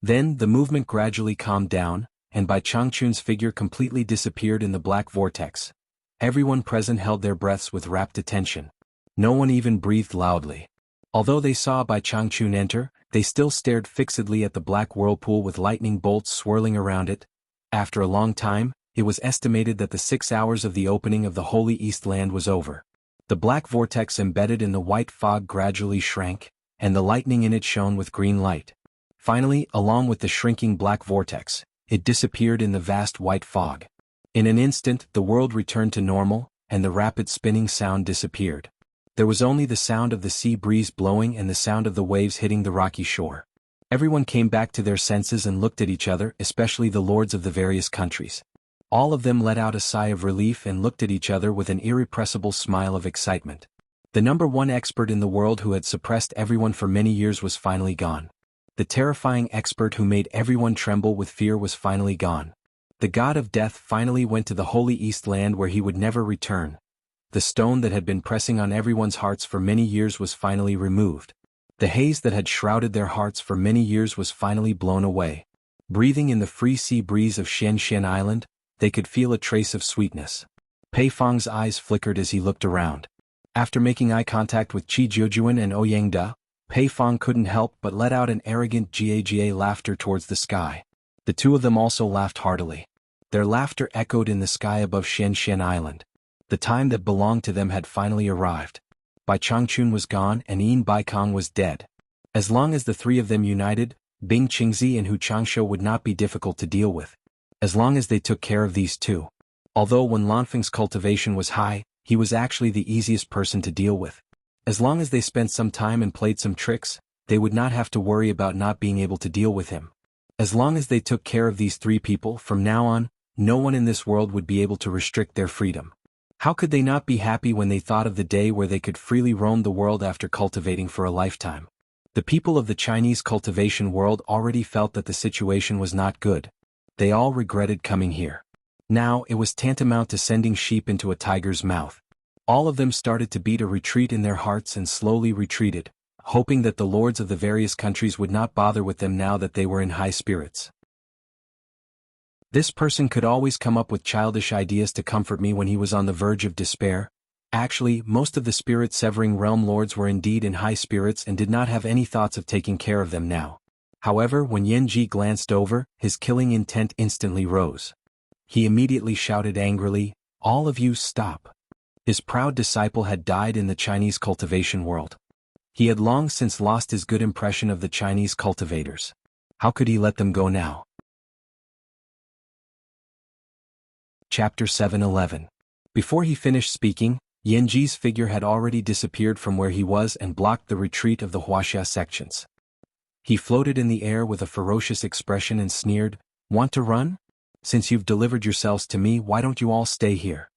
S1: Then, the movement gradually calmed down, and Bai Changchun's figure completely disappeared in the black vortex. Everyone present held their breaths with rapt attention. No one even breathed loudly. Although they saw Bai Changchun enter, they still stared fixedly at the black whirlpool with lightning bolts swirling around it. After a long time, it was estimated that the 6 hours of the opening of the Holy East Land was over. The black vortex embedded in the white fog gradually shrank, and the lightning in it shone with green light. Finally, along with the shrinking black vortex, it disappeared in the vast white fog. In an instant, the world returned to normal, and the rapid spinning sound disappeared. There was only the sound of the sea breeze blowing and the sound of the waves hitting the rocky shore. Everyone came back to their senses and looked at each other, especially the lords of the various countries. All of them let out a sigh of relief and looked at each other with an irrepressible smile of excitement. The #1 expert in the world who had suppressed everyone for many years was finally gone. The terrifying expert who made everyone tremble with fear was finally gone. The god of death finally went to the Holy East Land where he would never return. The stone that had been pressing on everyone's hearts for many years was finally removed. The haze that had shrouded their hearts for many years was finally blown away. Breathing in the free sea breeze of Xianxia Island, they could feel a trace of sweetness. Pei Fang's eyes flickered as he looked around. After making eye contact with Qi Jiujuan and Ouyangda, Pei Fang couldn't help but let out an arrogant ga laughter towards the sky. The two of them also laughed heartily. Their laughter echoed in the sky above Xianxia Island. The time that belonged to them had finally arrived. Bai Changchun was gone and Yin Baikong was dead. As long as the three of them united, Bing Qingzi and Hu Changsha would not be difficult to deal with. As long as they took care of these two. Although when Lanfeng's cultivation was high, he was actually the easiest person to deal with. As long as they spent some time and played some tricks, they would not have to worry about not being able to deal with him. As long as they took care of these three people, from now on, no one in this world would be able to restrict their freedom. How could they not be happy when they thought of the day where they could freely roam the world after cultivating for a lifetime? The people of the Chinese cultivation world already felt that the situation was not good. They all regretted coming here. Now, it was tantamount to sending sheep into a tiger's mouth. All of them started to beat a retreat in their hearts and slowly retreated, hoping that the lords of the various countries would not bother with them now that they were in high spirits. This person could always come up with childish ideas to comfort me when he was on the verge of despair. Actually, most of the spirit-severing realm lords were indeed in high spirits and did not have any thoughts of taking care of them now. However, when Yanji glanced over, his killing intent instantly rose. He immediately shouted angrily, "All of you stop." His proud disciple had died in the Chinese cultivation world. He had long since lost his good impression of the Chinese cultivators. How could he let them go now? Chapter 7:11. Before he finished speaking, Yanji's figure had already disappeared from where he was and blocked the retreat of the wuxia sections. He floated in the air with a ferocious expression and sneered, "Want to run? Since you've delivered yourselves to me, why don't you all stay here?"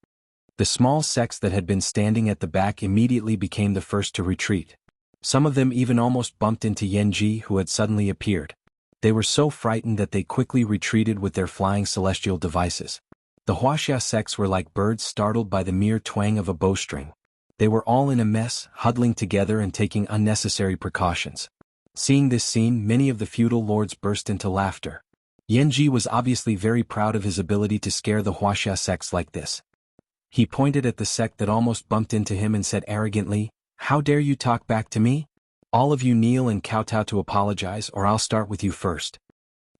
S1: The small sects that had been standing at the back immediately became the first to retreat. Some of them even almost bumped into Yanji, who had suddenly appeared. They were so frightened that they quickly retreated with their flying celestial devices. The wuxia sects were like birds startled by the mere twang of a bowstring. They were all in a mess, huddling together and taking unnecessary precautions. Seeing this scene, many of the feudal lords burst into laughter. Yanji was obviously very proud of his ability to scare the wuxia sects like this. He pointed at the sect that almost bumped into him and said arrogantly, "How dare you talk back to me? All of you kneel and kowtow to apologize, or I'll start with you first."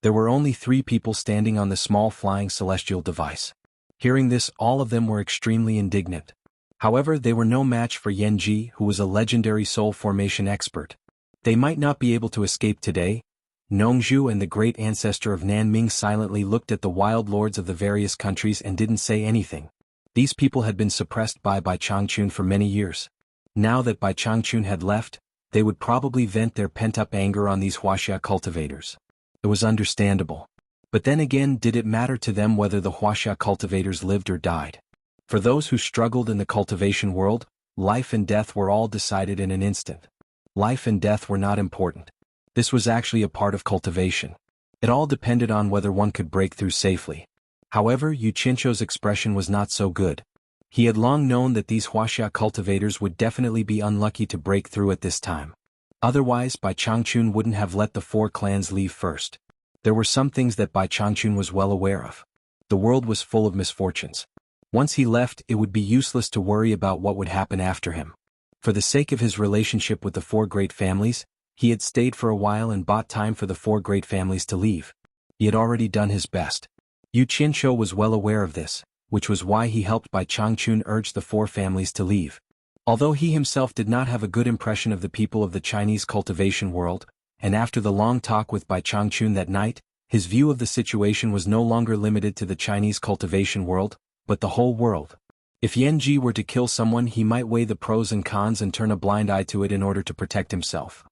S1: There were only 3 people standing on the small flying celestial device. Hearing this, all of them were extremely indignant. However, they were no match for Yanji, who was a legendary soul formation expert. They might not be able to escape today. Nongzhu and the great ancestor of Nanming silently looked at the wild lords of the various countries and didn't say anything. These people had been suppressed by Bai Changchun for many years. Now that Bai Changchun had left, they would probably vent their pent-up anger on these wuxia cultivators. It was understandable. But then again, did it matter to them whether the wuxia cultivators lived or died? For those who struggled in the cultivation world, life and death were all decided in an instant. Life and death were not important. This was actually a part of cultivation. It all depended on whether one could break through safely. However, Xianxia's expression was not so good. He had long known that these wuxia cultivators would definitely be unlucky to break through at this time. Otherwise, Bai Changchun wouldn't have let the 4 clans leave first. There were some things that Bai Changchun was well aware of. The world was full of misfortunes. Once he left, it would be useless to worry about what would happen after him. For the sake of his relationship with the 4 great families, he had stayed for a while and bought time for the 4 great families to leave. He had already done his best. Xianxia was well aware of this, which was why he helped Bai Changchun urge the 4 families to leave. Although he himself did not have a good impression of the people of the Chinese cultivation world, and after the long talk with Bai Changchun that night, his view of the situation was no longer limited to the Chinese cultivation world, but the whole world. If Yanji were to kill someone, he might weigh the pros and cons and turn a blind eye to it in order to protect himself.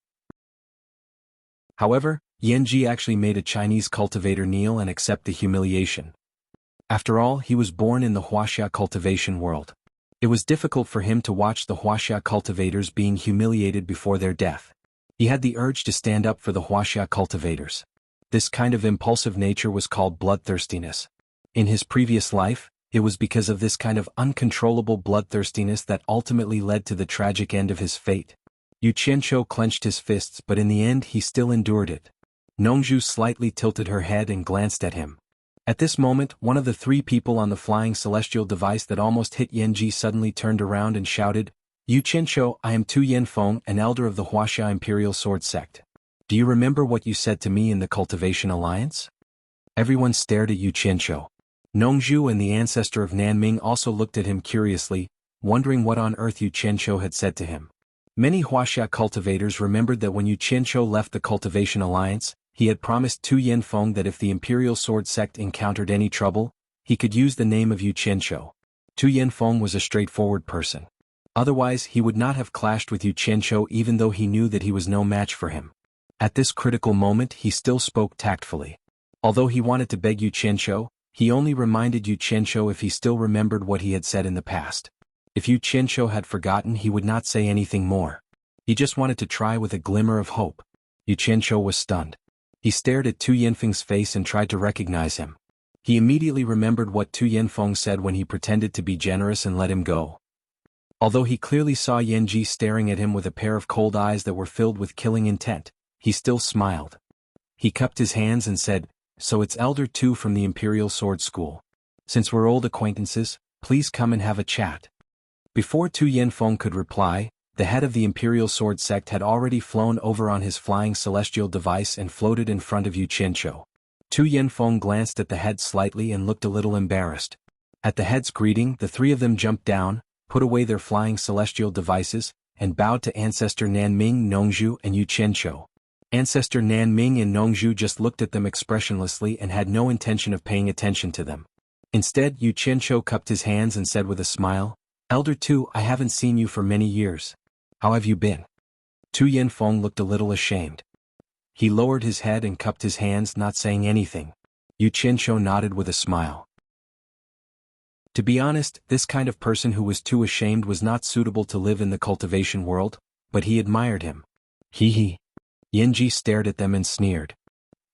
S1: However, Yanji actually made a Chinese cultivator kneel and accept the humiliation. After all, he was born in the wuxia cultivation world. It was difficult for him to watch the wuxia cultivators being humiliated before their death. He had the urge to stand up for the wuxia cultivators. This kind of impulsive nature was called bloodthirstiness. In his previous life, it was because of this kind of uncontrollable bloodthirstiness that ultimately led to the tragic end of his fate. Xianxia clenched his fists, but in the end he still endured it. Nongzhu slightly tilted her head and glanced at him. At this moment, one of the 3 people on the flying celestial device that almost hit Yanji suddenly turned around and shouted, "Xianxia, I am Tu Yanfeng, an elder of the Wuxia Imperial Sword Sect. Do you remember what you said to me in the Cultivation Alliance?" Everyone stared at Xianxia. Nongzhu and the ancestor of Nanming also looked at him curiously, wondering what on earth Xianxia had said to him. Many wuxia cultivators remembered that when Xianxia left the Cultivation Alliance, he had promised Tu Yanfeng that if the Imperial Sword Sect encountered any trouble, he could use the name of Xianxia. Tu Yanfeng was a straightforward person. Otherwise, he would not have clashed with Xianxia even though he knew that he was no match for him. At this critical moment, he still spoke tactfully. Although he wanted to beg Xianxia, he only reminded Xianxia if he still remembered what he had said in the past. If Xianxia had forgotten, he would not say anything more. He just wanted to try with a glimmer of hope. Xianxia was stunned. He stared at Tu Yanfeng's face and tried to recognize him. He immediately remembered what Tu Yanfeng said when he pretended to be generous and let him go. Although he clearly saw Yanji staring at him with a pair of cold eyes that were filled with killing intent, he still smiled. He cupped his hands and said, "So it's Elder Tu from the Imperial Sword School. Since we're old acquaintances, please come and have a chat." Before Tu Yanfeng could reply, the head of the Imperial Sword Sect had already flown over on his flying celestial device and floated in front of Xianxia. Tu Yanfeng glanced at the head slightly and looked a little embarrassed. At the head's greeting, the 3 of them jumped down, put away their flying celestial devices, and bowed to Ancestor Nanming, Nongzhu, and Xianxia. Ancestor Nanming and Nongzhu just looked at them expressionlessly and had no intention of paying attention to them. Instead, Xianxia cupped his hands and said with a smile, "Elder Tu, I haven't seen you for many years. How have you been?" Tu Yanfeng looked a little ashamed. He lowered his head and cupped his hands, not saying anything. Xianxia nodded with a smile. To be honest, this kind of person who was too ashamed was not suitable to live in the cultivation world, but he admired him. Hee. Yanji stared at them and sneered.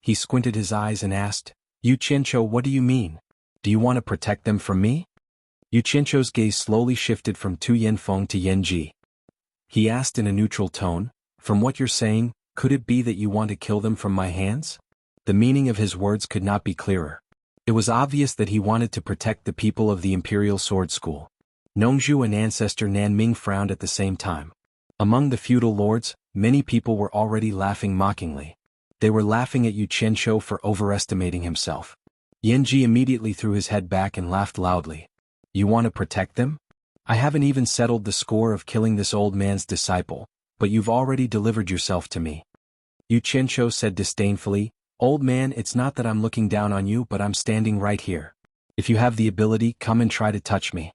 S1: He squinted his eyes and asked, "Xianxia, what do you mean? Do you want to protect them from me?" Xianxia's gaze slowly shifted from Tu Yanfeng to Yanji. He asked in a neutral tone, "From what you're saying, could it be that you want to kill them from my hands?" The meaning of his words could not be clearer. It was obvious that he wanted to protect the people of the Imperial Sword School. Nongzhu and Ancestor Nanming frowned at the same time. Among the feudal lords, many people were already laughing mockingly. They were laughing at Xianxia for overestimating himself. Yanji immediately threw his head back and laughed loudly. "You want to protect them? I haven't even settled the score of killing this old man's disciple, but you've already delivered yourself to me." Xianxia said disdainfully, "Old man, it's not that I'm looking down on you, but I'm standing right here. If you have the ability, come and try to touch me."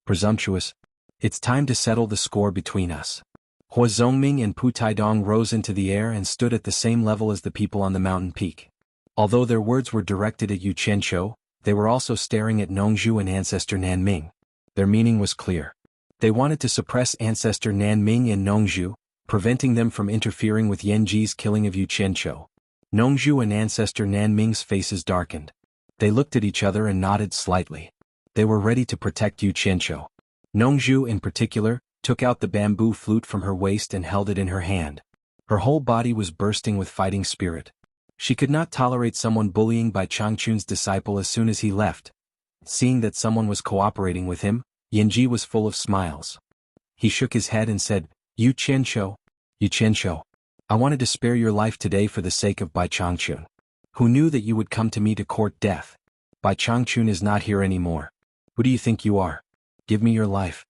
S1: Presumptuous. It's time to settle the score between us. Hua Zongming and Pu Taidong rose into the air and stood at the same level as the people on the mountain peak. Although their words were directed at Xianxia, they were also staring at Nongzhu and Ancestor Nanming. Their meaning was clear. They wanted to suppress Ancestor Nanming and Nongzhu, preventing them from interfering with Yanji's killing of Xianxia. Nongzhu and Ancestor Nanming's faces darkened. They looked at each other and nodded slightly. They were ready to protect Yu Qianzhou. Nongzhu, in particular, took out the bamboo flute from her waist and held it in her hand. Her whole body was bursting with fighting spirit. She could not tolerate someone bullying by Changchun's disciple as soon as he left. Seeing that someone was cooperating with him, Yanji was full of smiles. He shook his head and said, Yu Qianzhou, I wanted to spare your life today for the sake of Bai Changchun. Who knew that you would come to me to court death? Bai Changchun is not here anymore. Who do you think you are? Give me your life.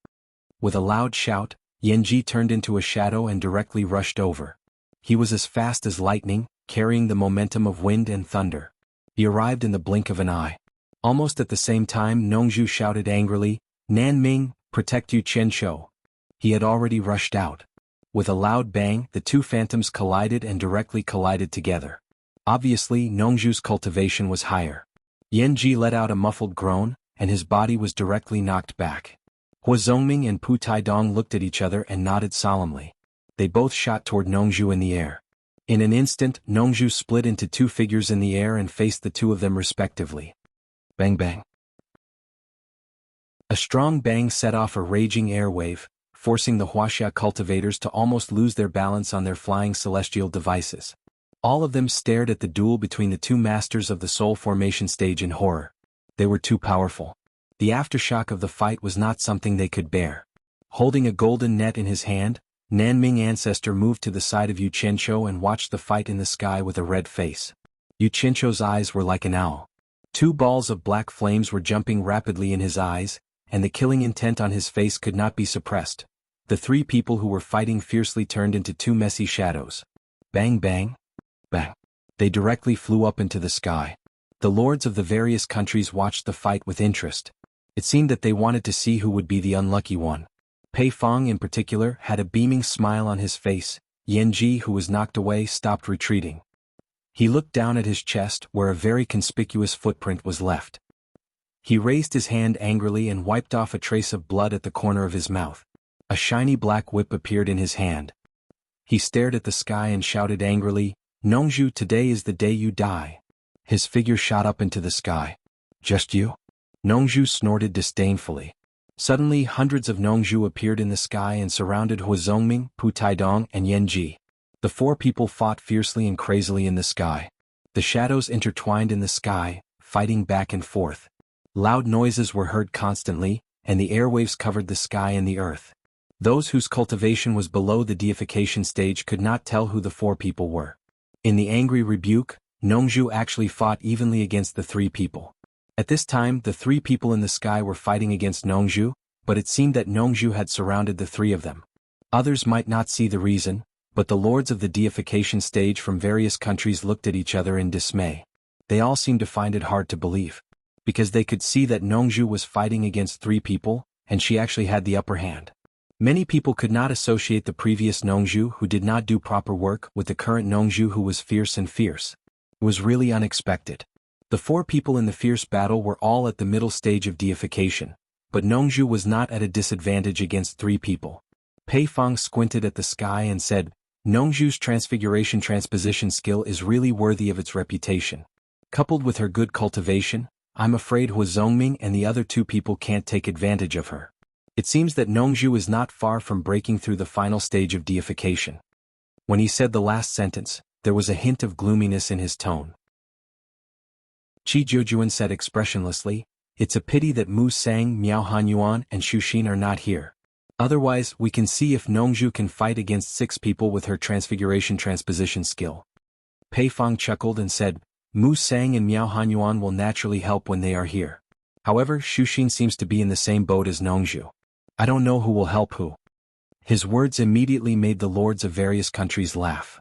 S1: With a loud shout, Yanji turned into a shadow and directly rushed over. He was as fast as lightning, carrying the momentum of wind and thunder. He arrived in the blink of an eye. Almost at the same time, Nongzhu shouted angrily, Nanming, protect Yu Qianzhou. He had already rushed out. With a loud bang, the two phantoms collided and directly collided together. Obviously, Nongzhu's cultivation was higher. Yanji let out a muffled groan, and his body was directly knocked back. Hua Zongming and Pu Taidong looked at each other and nodded solemnly. They both shot toward Nongzhu in the air. In an instant, Nongzhu split into two figures in the air and faced the two of them respectively. Bang bang. A strong bang set off a raging airwave, forcing the wuxia cultivators to almost lose their balance on their flying celestial devices. All of them stared at the duel between the two masters of the soul formation stage in horror. They were too powerful. The aftershock of the fight was not something they could bear. Holding a golden net in his hand, Nanming Ancestor moved to the side of Yu Qianzhou and watched the fight in the sky with a red face. Yu Qianzhou's eyes were like an owl. Two balls of black flames were jumping rapidly in his eyes, and the killing intent on his face could not be suppressed. The three people who were fighting fiercely turned into two messy shadows. Bang bang, bang. They directly flew up into the sky. The lords of the various countries watched the fight with interest. It seemed that they wanted to see who would be the unlucky one. Pei Fong in particular had a beaming smile on his face. Yanji, who was knocked away, stopped retreating. He looked down at his chest where a very conspicuous footprint was left. He raised his hand angrily and wiped off a trace of blood at the corner of his mouth. A shiny black whip appeared in his hand. He stared at the sky and shouted angrily, Nongzhu, today is the day you die. His figure shot up into the sky. Just you? Nongzhu snorted disdainfully. Suddenly hundreds of Nongzhu appeared in the sky and surrounded Hua Zongming, Pu Taidong, and Yanji. The four people fought fiercely and crazily in the sky. The shadows intertwined in the sky, fighting back and forth. Loud noises were heard constantly, and the airwaves covered the sky and the earth. Those whose cultivation was below the deification stage could not tell who the four people were. In the angry rebuke, Nongzhu actually fought evenly against the three people. At this time, the three people in the sky were fighting against Nongzhu, but it seemed that Nongzhu had surrounded the three of them. Others might not see the reason, but the lords of the deification stage from various countries looked at each other in dismay. They all seemed to find it hard to believe. Because they could see that Nongzhu was fighting against three people, and she actually had the upper hand. Many people could not associate the previous Nongzhu who did not do proper work with the current Nongzhu who was fierce and fierce. It was really unexpected. The four people in the fierce battle were all at the middle stage of deification, but Nongzhu was not at a disadvantage against three people. Pei Fong squinted at the sky and said, Nongzhu's transfiguration transposition skill is really worthy of its reputation. Coupled with her good cultivation, I'm afraid Hua Zongming and the other two people can't take advantage of her. It seems that Nongzhu is not far from breaking through the final stage of deification. When he said the last sentence, there was a hint of gloominess in his tone. Qi Zhujuan said expressionlessly, It's a pity that Mu Sang, Miao Hanyuan, and Xu Xin are not here. Otherwise, we can see if Nongzhu can fight against six people with her transfiguration transposition skill. Pei Fong chuckled and said, Mu Sang and Miao Hanyuan will naturally help when they are here. However, Xu Xin seems to be in the same boat as Nongzhu. I don't know who will help who. His words immediately made the lords of various countries laugh.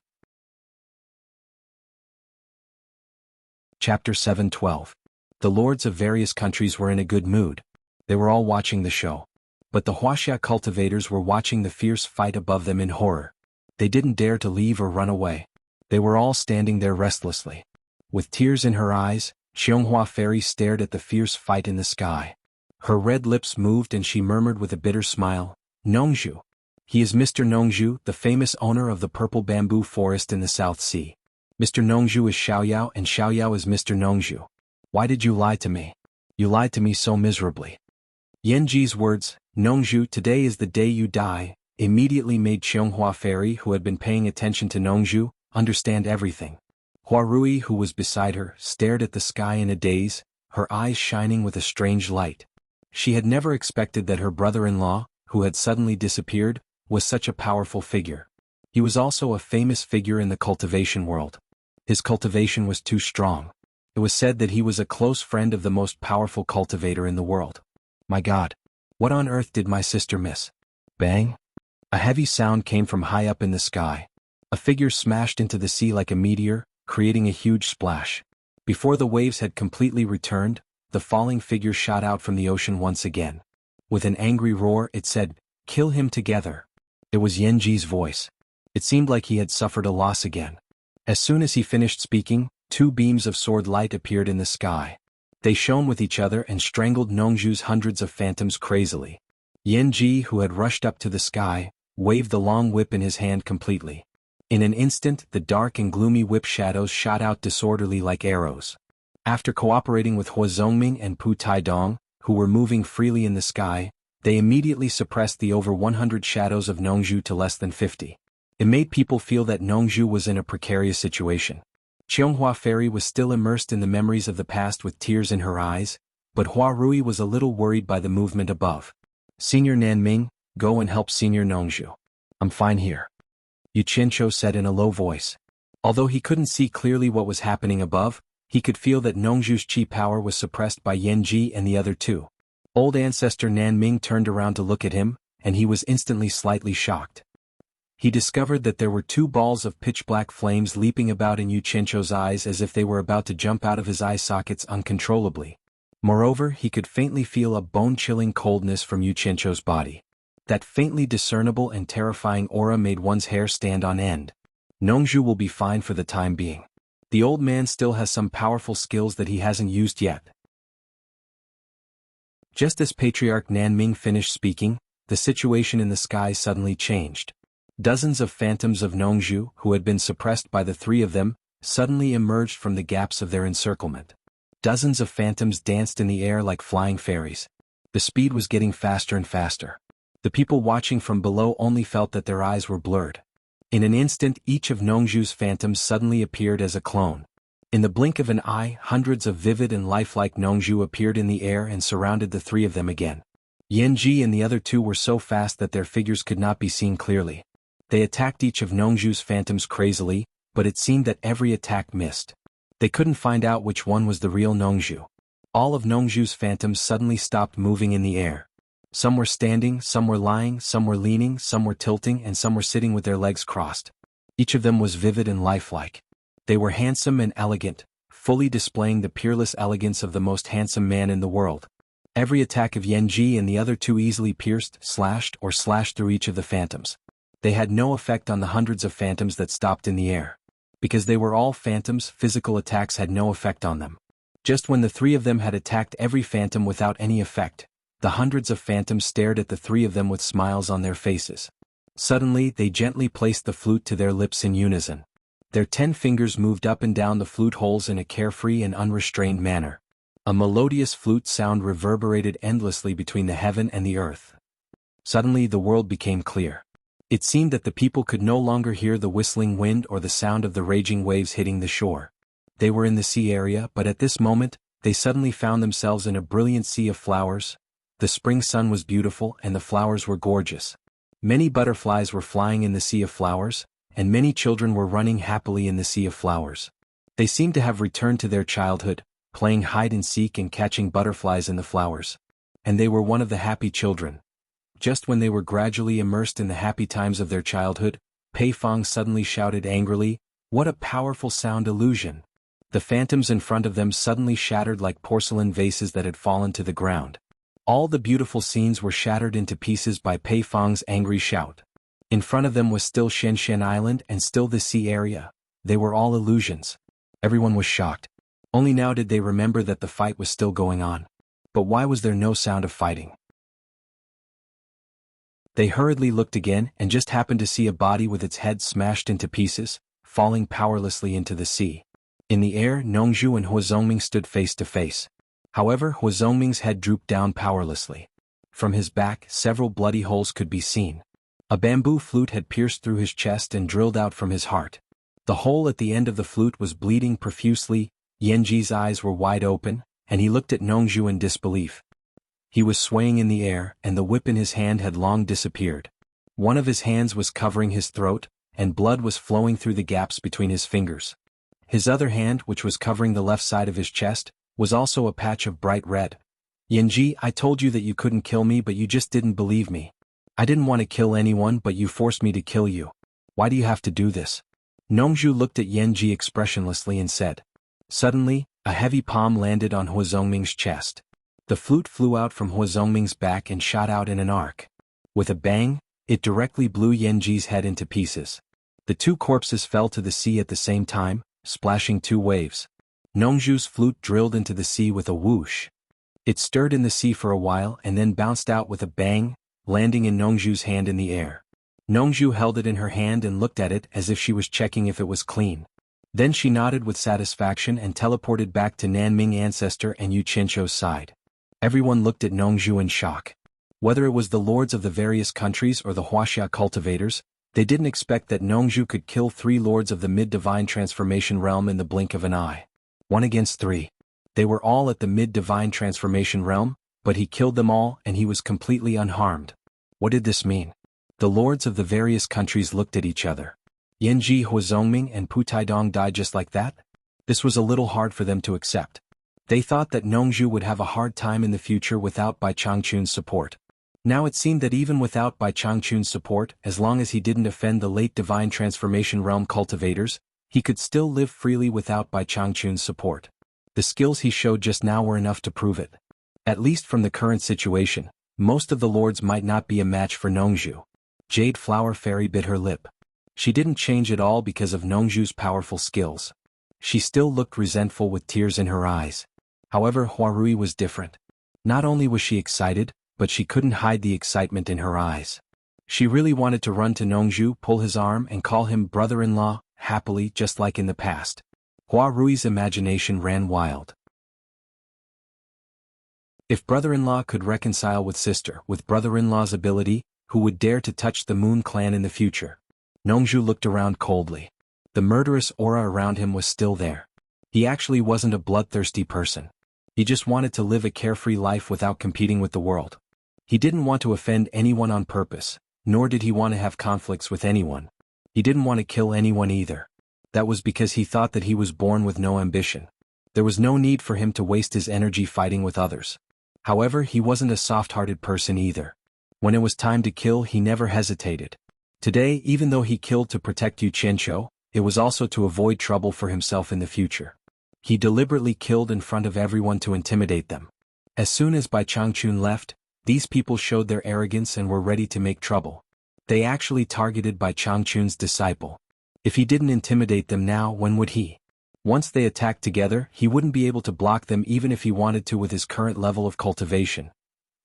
S1: Chapter 7:12. The lords of various countries were in a good mood. They were all watching the show. But the wuxia cultivators were watching the fierce fight above them in horror. They didn't dare to leave or run away. They were all standing there restlessly. With tears in her eyes, Xianghua Fairy stared at the fierce fight in the sky. Her red lips moved and she murmured with a bitter smile, Nongzhu. He is Mr. Nongzhu, the famous owner of the purple bamboo forest in the South Sea. Mr. Nongzhu is Xiaoyao and Xiaoyao is Mr. Nongzhu. Why did you lie to me? You lied to me so miserably. Yanji's words, Nongzhu, today is the day you die, immediately made Xianghua Fairy, who had been paying attention to Nongzhu, understand everything. Huarui, who was beside her, stared at the sky in a daze, her eyes shining with a strange light. She had never expected that her brother-in-law, who had suddenly disappeared, was such a powerful figure. He was also a famous figure in the cultivation world. His cultivation was too strong. It was said that he was a close friend of the most powerful cultivator in the world. My God! What on earth did my sister miss? Bang! A heavy sound came from high up in the sky. A figure smashed into the sea like a meteor, creating a huge splash. Before the waves had completely returned, the falling figure shot out from the ocean once again. With an angry roar, it said, "Kill him together." It was Yanji's voice. It seemed like he had suffered a loss again. As soon as he finished speaking, 2 beams of sword light appeared in the sky. They shone with each other and strangled Nongzhu's hundreds of phantoms crazily. Yanji, who had rushed up to the sky, waved the long whip in his hand completely. In an instant, the dark and gloomy whip shadows shot out disorderly like arrows. After cooperating with Hua Zongming and Pu Taidong, who were moving freely in the sky, they immediately suppressed the over 100 shadows of Nongzhu to less than 50. It made people feel that Nongzhu was in a precarious situation. Xianghua Fairy was still immersed in the memories of the past with tears in her eyes, but Huarui was a little worried by the movement above. Senior Nanming, go and help Senior Nongzhu. I'm fine here. Yuqiancho said in a low voice. Although he couldn't see clearly what was happening above, he could feel that Nongzhu's chi power was suppressed by Yanji and the other 2. Old ancestor Nanming turned around to look at him, and he was instantly slightly shocked. He discovered that there were 2 balls of pitch-black flames leaping about in Yuqiancho's eyes as if they were about to jump out of his eye sockets uncontrollably. Moreover, he could faintly feel a bone-chilling coldness from Yuqiancho's body. That faintly discernible and terrifying aura made one's hair stand on end. Nongzhu will be fine for the time being. The old man still has some powerful skills that he hasn't used yet. Just as Patriarch Nanming finished speaking, the situation in the sky suddenly changed. Dozens of phantoms of Nongzhu, who had been suppressed by the 3 of them, suddenly emerged from the gaps of their encirclement. Dozens of phantoms danced in the air like flying fairies. The speed was getting faster and faster. The people watching from below only felt that their eyes were blurred. In an instant, each of Nongzhu's phantoms suddenly appeared as a clone. In the blink of an eye, hundreds of vivid and lifelike Nongzhu appeared in the air and surrounded the 3 of them again. Yanji and the other 2 were so fast that their figures could not be seen clearly. They attacked each of Nongzhu's phantoms crazily, but it seemed that every attack missed. They couldn't find out which one was the real Nongzhu. All of Nongzhu's phantoms suddenly stopped moving in the air. Some were standing, some were lying, some were leaning, some were tilting, and some were sitting with their legs crossed. Each of them was vivid and lifelike. They were handsome and elegant, fully displaying the peerless elegance of the most handsome man in the world. Every attack of Yanji and the other 2 easily pierced, slashed through each of the phantoms. They had no effect on the hundreds of phantoms that stopped in the air. Because they were all phantoms, physical attacks had no effect on them. Just when the 3 of them had attacked every phantom without any effect, the hundreds of phantoms stared at the 3 of them with smiles on their faces. Suddenly, they gently placed the flute to their lips in unison. Their 10 fingers moved up and down the flute holes in a carefree and unrestrained manner. A melodious flute sound reverberated endlessly between the heaven and the earth. Suddenly the world became clear. It seemed that the people could no longer hear the whistling wind or the sound of the raging waves hitting the shore. They were in the sea area, but at this moment, they suddenly found themselves in a brilliant sea of flowers. The spring sun was beautiful and the flowers were gorgeous. Many butterflies were flying in the sea of flowers, and many children were running happily in the sea of flowers. They seemed to have returned to their childhood, playing hide and seek and catching butterflies in the flowers. And they were one of the happy children. Just when they were gradually immersed in the happy times of their childhood, Pei Fong suddenly shouted angrily, "What a powerful sound illusion!" The phantoms in front of them suddenly shattered like porcelain vases that had fallen to the ground. All the beautiful scenes were shattered into pieces by Pei Fong's angry shout. In front of them was still Xianxia Island and still the sea area. They were all illusions. Everyone was shocked. Only now did they remember that the fight was still going on. But why was there no sound of fighting? They hurriedly looked again and just happened to see a body with its head smashed into pieces, falling powerlessly into the sea. In the air, Nongzhu and Huazongming stood face to face. However, Huazongming's head drooped down powerlessly. From his back, several bloody holes could be seen. A bamboo flute had pierced through his chest and drilled out from his heart. The hole at the end of the flute was bleeding profusely. Yanji's eyes were wide open, and he looked at Nongzhu in disbelief. He was swaying in the air, and the whip in his hand had long disappeared. One of his hands was covering his throat, and blood was flowing through the gaps between his fingers. His other hand, which was covering the left side of his chest, was also a patch of bright red. Yanji, I told you that you couldn't kill me, but you just didn't believe me. I didn't want to kill anyone, but you forced me to kill you. Why do you have to do this? Nongzhu looked at Yanji expressionlessly and said. Suddenly, a heavy palm landed on Huazongming's chest. The flute flew out from Huazongming's back and shot out in an arc. With a bang, it directly blew Yanji's head into pieces. The two corpses fell to the sea at the same time, splashing two waves. Nongzhu's flute drilled into the sea with a whoosh. It stirred in the sea for a while and then bounced out with a bang, landing in Nongzhu's hand in the air. Nongzhu held it in her hand and looked at it as if she was checking if it was clean. Then she nodded with satisfaction and teleported back to Nanming Ancestor and Yu Qianzhou's side. Everyone looked at Nongzhu in shock. Whether it was the lords of the various countries or the wuxia cultivators, they didn't expect that Nongzhu could kill 3 lords of the mid-divine transformation realm in the blink of an eye. 1 against 3. They were all at the mid-divine transformation realm, but he killed them all and he was completely unharmed. What did this mean? The lords of the various countries looked at each other. Yanji, Huazongming and Putaidong died just like that? This was a little hard for them to accept. They thought that Nongzhu would have a hard time in the future without Bai Changchun's support. Now it seemed that even without Bai Changchun's support, as long as he didn't offend the late divine transformation realm cultivators, he could still live freely without Bai Changchun's support. The skills he showed just now were enough to prove it. At least from the current situation, most of the lords might not be a match for Nongzhu. Jade Flower Fairy bit her lip. She didn't change at all because of Nongzhu's powerful skills. She still looked resentful with tears in her eyes. However, Huarui was different. Not only was she excited, but she couldn't hide the excitement in her eyes. She really wanted to run to Nongzhu, pull his arm and call him brother-in-law, happily just like in the past. Huarui's imagination ran wild. If brother-in-law could reconcile with sister with brother-in-law's ability, who would dare to touch the Moon Clan in the future? Nongzhu looked around coldly. The murderous aura around him was still there. He actually wasn't a bloodthirsty person. He just wanted to live a carefree life without competing with the world. He didn't want to offend anyone on purpose, nor did he want to have conflicts with anyone. He didn't want to kill anyone either. That was because he thought that he was born with no ambition. There was no need for him to waste his energy fighting with others. However, he wasn't a soft-hearted person either. When it was time to kill, he never hesitated. Today, even though he killed to protect Yu Qianzhou, it was also to avoid trouble for himself in the future. He deliberately killed in front of everyone to intimidate them. As soon as Bai Changchun left, these people showed their arrogance and were ready to make trouble. They actually targeted Bai Changchun's disciple. If he didn't intimidate them now, when would he? Once they attacked together, he wouldn't be able to block them even if he wanted to with his current level of cultivation.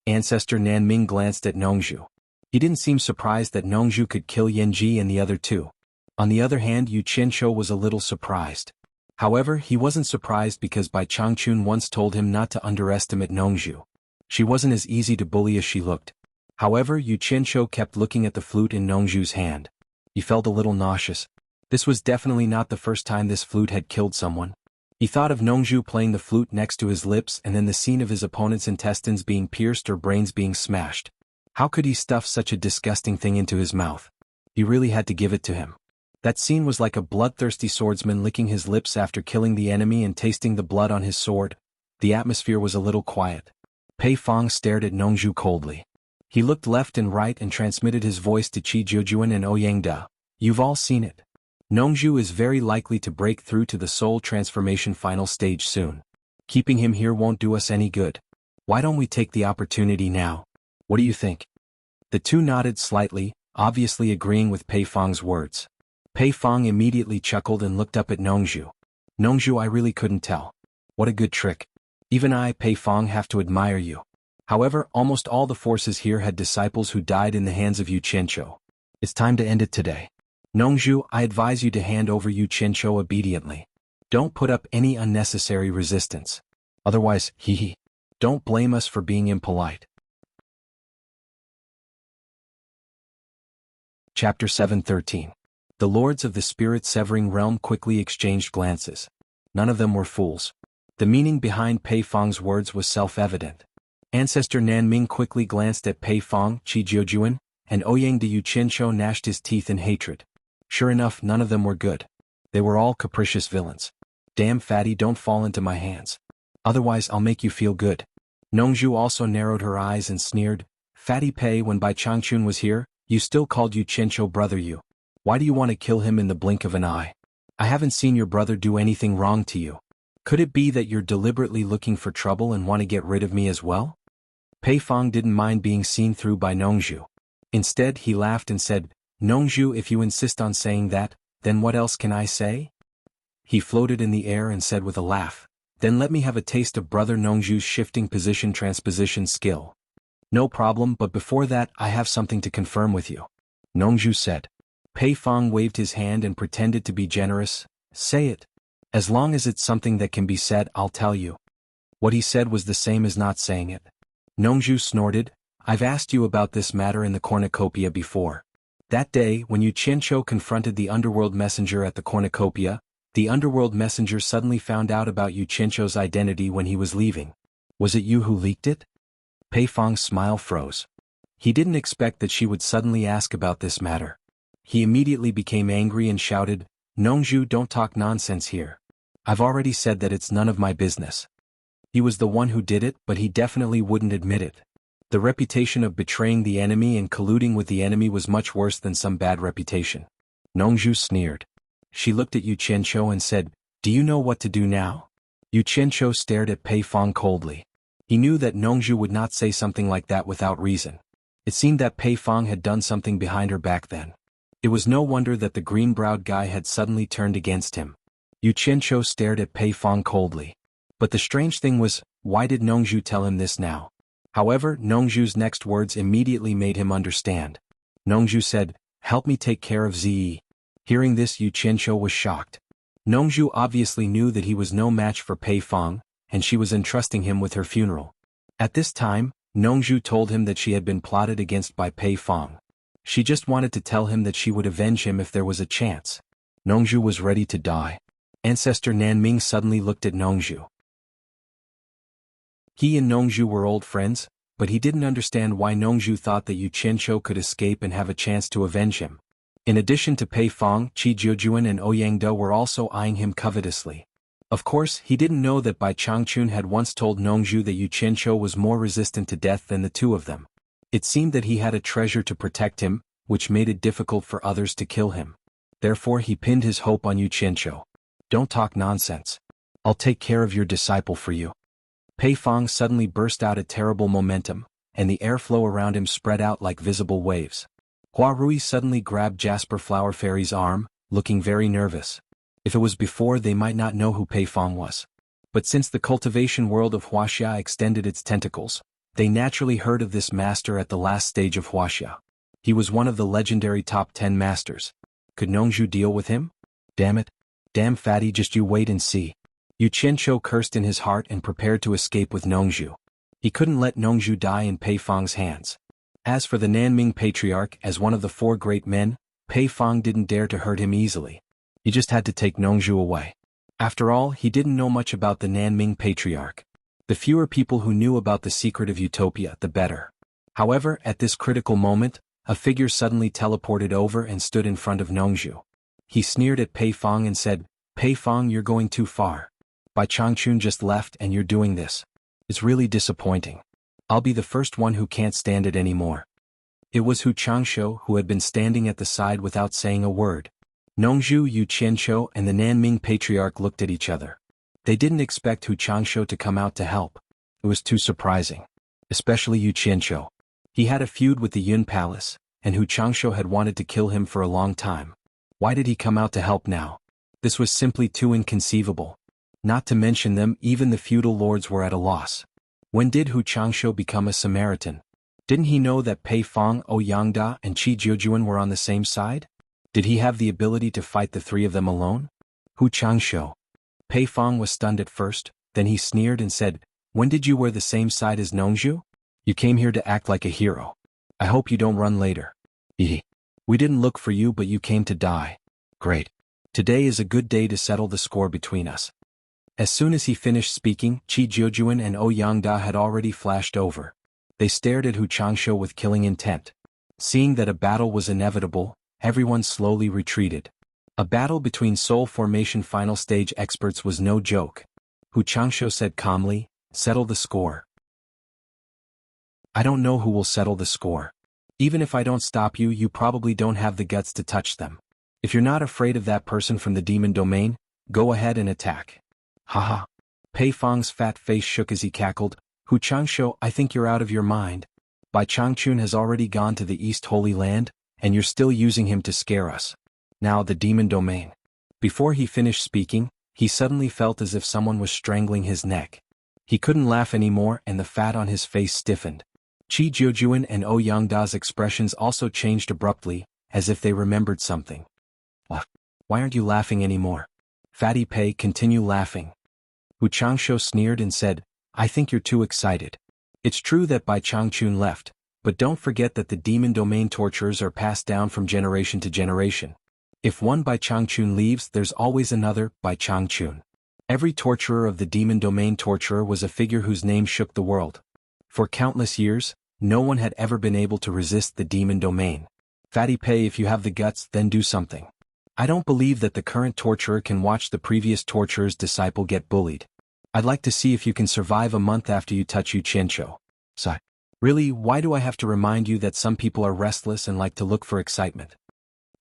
S1: Ancestor Nanming glanced at Nongzhu. He didn't seem surprised that Nongzhu could kill Yanji and the other two. On the other hand, Yu Qianzhou was a little surprised. However, he wasn't surprised because Bai Changchun once told him not to underestimate Nongzhu. She wasn't as easy to bully as she looked. However, Yu Qianzhou kept looking at the flute in Nongzhu's hand. He felt a little nauseous. This was definitely not the first time this flute had killed someone. He thought of Nongzhu playing the flute next to his lips and then the scene of his opponent's intestines being pierced or brains being smashed. How could he stuff such a disgusting thing into his mouth? He really had to give it to him. That scene was like a bloodthirsty swordsman licking his lips after killing the enemy and tasting the blood on his sword. The atmosphere was a little quiet. Pei Fong stared at Nongzhu coldly. He looked left and right and transmitted his voice to Qi Zhujuan and Ouyangda. You've all seen it. Nongzhu is very likely to break through to the soul transformation final stage soon. Keeping him here won't do us any good. Why don't we take the opportunity now? What do you think? The two nodded slightly, obviously agreeing with Pei Fong's words. Pei Fong immediately chuckled and looked up at Nongzhu. Nongzhu, I really couldn't tell. What a good trick. Even I, Pei Fong, have to admire you. However, almost all the forces here had disciples who died in the hands of Yu Qianzhou. It's time to end it today. Nongzhu, I advise you to hand over Yu Qianzhou obediently. Don't put up any unnecessary resistance. Otherwise, don't blame us for being impolite. Chapter 7:13. The lords of the spirit-severing realm quickly exchanged glances. None of them were fools. The meaning behind Pei Fong's words was self-evident. Ancestor Nanming quickly glanced at Pei Fong, Qi Jiujuan, and Ouyang de Yuqinshu gnashed his teeth in hatred. Sure enough, none of them were good. They were all capricious villains. Damn fatty, don't fall into my hands. Otherwise I'll make you feel good. Nongzhu also narrowed her eyes and sneered, Fatty Pei, when Bai Changchun was here, you still called Yuqinshu brother you. Why do you want to kill him in the blink of an eye? I haven't seen your brother do anything wrong to you. Could it be that you're deliberately looking for trouble and want to get rid of me as well? Pei Fong didn't mind being seen through by Nongzhu. Instead, he laughed and said, Nongzhu, if you insist on saying that, then what else can I say? He floated in the air and said with a laugh, then let me have a taste of brother Nongzhu's shifting position transposition skill. No problem, but before that I have something to confirm with you. Nongzhu said. Pei Fong waved his hand and pretended to be generous. Say it. As long as it's something that can be said, I'll tell you. What he said was the same as not saying it. Nongzhu snorted, I've asked you about this matter in the cornucopia before. That day, when Yuqinshu confronted the underworld messenger at the cornucopia, the underworld messenger suddenly found out about Yuqinshu's identity when he was leaving. Was it you who leaked it? Pei Fong's smile froze. He didn't expect that she would suddenly ask about this matter. He immediately became angry and shouted, Nongzhu, don't talk nonsense here. I've already said that it's none of my business. He was the one who did it, but he definitely wouldn't admit it. The reputation of betraying the enemy and colluding with the enemy was much worse than some bad reputation. Nongzhu sneered. She looked at Yuqinshu and said, Do you know what to do now? Yuqinshu stared at Pei Fong coldly. He knew that Nongzhu would not say something like that without reason. It seemed that Pei Fong had done something behind her back then. It was no wonder that the green-browed guy had suddenly turned against him. Yuqinshu stared at Pei Fong coldly. But the strange thing was, why did Nongzhu tell him this now? However, Nongzhu's next words immediately made him understand. Nongzhu said, Help me take care of Zi. Hearing this, Yuqinshu was shocked. Nongzhu obviously knew that he was no match for Pei Fong, and she was entrusting him with her funeral. At this time, Nongzhu told him that she had been plotted against by Pei Fong. She just wanted to tell him that she would avenge him if there was a chance. Nongzhu was ready to die. Ancestor Nanming suddenly looked at Nongzhu. He and Nongzhu were old friends, but he didn't understand why Nongzhu thought that Yuqinshu could escape and have a chance to avenge him. In addition to Pei Fong, Qi Jiujuan and Ouyang De were also eyeing him covetously. Of course, he didn't know that Bai Changchun had once told Nongzhu that Yuqinshu was more resistant to death than the two of them. It seemed that he had a treasure to protect him, which made it difficult for others to kill him. Therefore he pinned his hope on Yuqinshu. Don't talk nonsense. I'll take care of your disciple for you. Pei Fong suddenly burst out a terrible momentum, and the airflow around him spread out like visible waves. Hua Rui suddenly grabbed Jasper Flower Fairy's arm, looking very nervous. If it was before, they might not know who Pei Fong was. But since the cultivation world of wuxia extended its tentacles, they naturally heard of this master at the last stage of wuxia. He was one of the legendary top 10 masters. Could Nongzhu deal with him? Damn it. Damn fatty, just you wait and see. Yuqinshu cursed in his heart and prepared to escape with Nongzhu. He couldn't let Nongzhu die in Pei Fong's hands. As for the Nanming Patriarch, as one of the 4 great men, Pei Fong didn't dare to hurt him easily. He just had to take Nongzhu away. After all, he didn't know much about the Nanming Patriarch. The fewer people who knew about the secret of Utopia, the better. However, at this critical moment, a figure suddenly teleported over and stood in front of Nongzhu. He sneered at Pei Fong and said, Pei Fong, you're going too far. Bai Changchun just left and you're doing this. It's really disappointing. I'll be the first one who can't stand it anymore. It was Hu Changshu who had been standing at the side without saying a word. Nongzhu, Yuqinshu, and the Nanming Patriarch looked at each other. They didn't expect Hu Changshu to come out to help. It was too surprising. Especially Yuqinshu. He had a feud with the Yun Palace, and Hu Changshu had wanted to kill him for a long time. Why did he come out to help now? This was simply too inconceivable. Not to mention them, even the feudal lords were at a loss. When did Hu Changshu become a Samaritan? Didn't he know that Pei Fong, Ouyang De, and Qi Jiujuan were on the same side? Did he have the ability to fight the 3 of them alone? Hu Changshu. Pei Fong was stunned at first, then he sneered and said, "When did you wear the same side as Nongzhu? You came here to act like a hero. I hope you don't run later." "Hee. We didn't look for you but you came to die." "Great. Today is a good day to settle the score between us." As soon as he finished speaking, Qi Jiujuan and Ouyangda had already flashed over. They stared at Hu Changshu with killing intent. Seeing that a battle was inevitable, everyone slowly retreated. A battle between soul formation final stage experts was no joke. Hu Changshu said calmly, "Settle the score." "I don't know who will settle the score. Even if I don't stop you, you probably don't have the guts to touch them. If you're not afraid of that person from the demon domain, go ahead and attack." "Haha." Pei Fong's fat face shook as he cackled, "Hu Changshu, I think you're out of your mind. Bai Changchun has already gone to the East Holy Land, and you're still using him to scare us. Now the demon domain." Before he finished speaking, he suddenly felt as if someone was strangling his neck. He couldn't laugh anymore and the fat on his face stiffened. Qi Jiujuan and Ouyangda's expressions also changed abruptly, as if they remembered something. Why aren't you laughing anymore? Fatty Pei, continue laughing." Hu Changshu sneered and said, "I think you're too excited. It's true that Bai Changchun left, but don't forget that the demon domain torturers are passed down from generation to generation. If one Bai Changchun leaves, there's always another Bai Changchun. Every torturer of the demon domain torturer was a figure whose name shook the world. For countless years, no one had ever been able to resist the demon domain. Fatty Pei, if you have the guts, then do something. I don't believe that the current torturer can watch the previous torturer's disciple get bullied. I'd like to see if you can survive a month after you touch Yu Qianzhou. Sigh. Really, why do I have to remind you that some people are restless and like to look for excitement?"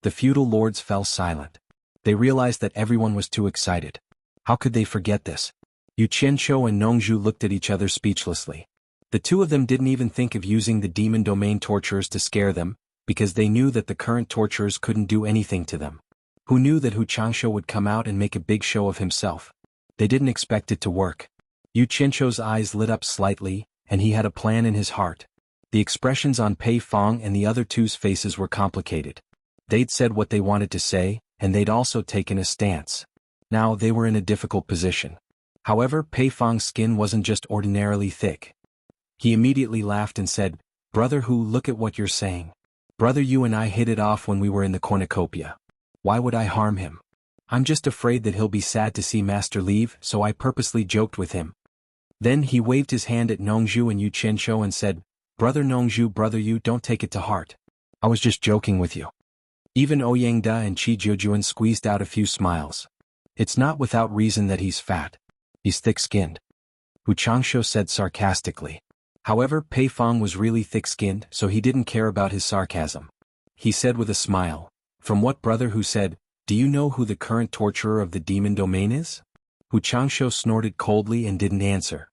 S1: The feudal lords fell silent. They realized that everyone was too excited. How could they forget this? Yu Qianzhou and Nongzhu looked at each other speechlessly. The two of them didn't even think of using the demon domain torturers to scare them, because they knew that the current torturers couldn't do anything to them. Who knew that Hu Changshu would come out and make a big show of himself? They didn't expect it to work. Yu Qianzhou's eyes lit up slightly, and he had a plan in his heart. The expressions on Pei Fong and the other two's faces were complicated. They'd said what they wanted to say, and they'd also taken a stance. Now they were in a difficult position. However, Pei Fong's skin wasn't just ordinarily thick. He immediately laughed and said, "Brother Hu, look at what you're saying. Brother, you and I hit it off when we were in the cornucopia. Why would I harm him? I'm just afraid that he'll be sad to see Master leave, so I purposely joked with him." Then he waved his hand at Nongzhu and Yu Qianzhou and said, "Brother Nongzhu, brother Yu, don't take it to heart. I was just joking with you." Even Ouyangda and Qi Jiujuan squeezed out a few smiles. "It's not without reason that he's fat. He's thick-skinned," Hu Changshu said sarcastically. However, Pei Fong was really thick-skinned, so he didn't care about his sarcasm. He said with a smile, "From what Brother Hu said, do you know who the current torturer of the demon domain is?" Hu Changshu snorted coldly and didn't answer.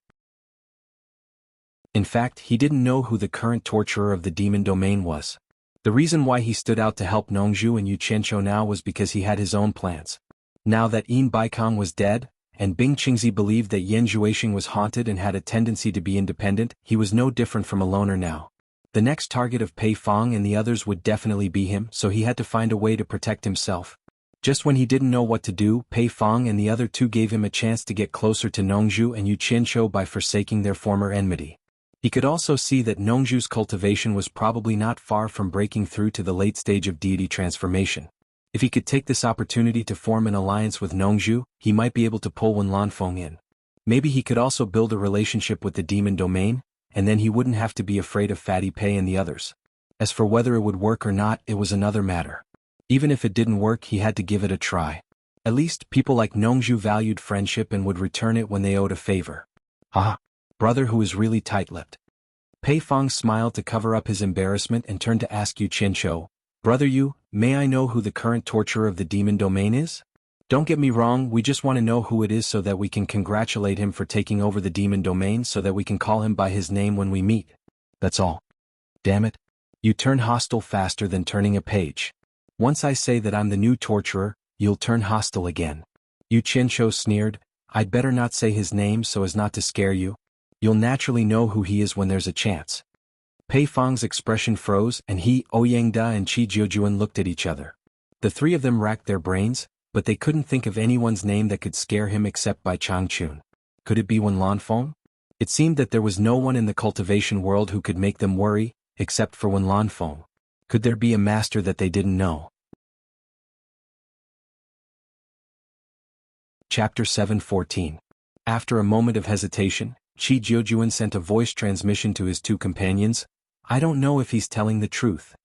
S1: In fact, he didn't know who the current torturer of the demon domain was. The reason why he stood out to help Nongzhu and Yu Qianzhou now was because he had his own plans. Now that Yin Baikong was dead, and Bing Qingzi believed that Yan Zhuixing was haunted and had a tendency to be independent, he was no different from a loner now. The next target of Pei Fong and the others would definitely be him, so he had to find a way to protect himself. Just when he didn't know what to do, Pei Fong and the other two gave him a chance to get closer to Nongzhu and Yu Qianzhou by forsaking their former enmity. He could also see that Nongzhu's cultivation was probably not far from breaking through to the late stage of deity transformation. If he could take this opportunity to form an alliance with Nongzhu, he might be able to pull Wen Lanfeng in. Maybe he could also build a relationship with the demon domain, and then he wouldn't have to be afraid of Fatty Pei and the others. As for whether it would work or not, it was another matter. Even if it didn't work, he had to give it a try. At least, people like Nongzhu valued friendship and would return it when they owed a favor. Brother Hu is really tight-lipped. Pei Fong smiled to cover up his embarrassment and turned to ask Yu Qianzhou, "Brother Yu, may I know who the current torturer of the demon domain is? Don't get me wrong, we just want to know who it is so that we can congratulate him for taking over the demon domain so that we can call him by his name when we meet. That's all." Damn it. You turn hostile faster than turning a page. Once I say that I'm the new torturer, you'll turn hostile again. Yu Qianzhou sneered, "I'd better not say his name so as not to scare you. You'll naturally know who he is when there's a chance." Pei Fong's expression froze and he, Ouyangda and Qi Jiujuan looked at each other. The three of them racked their brains, but they couldn't think of anyone's name that could scare him except Bai Changchun. Could it be Wen Lanfeng? It seemed that there was no one in the cultivation world who could make them worry, except for Wen Lanfeng. Could there be a master that they didn't know? Chapter 7:14. After a moment of hesitation, Qi Jiujuan sent a voice transmission to his two companions. I don't know if he's telling the truth.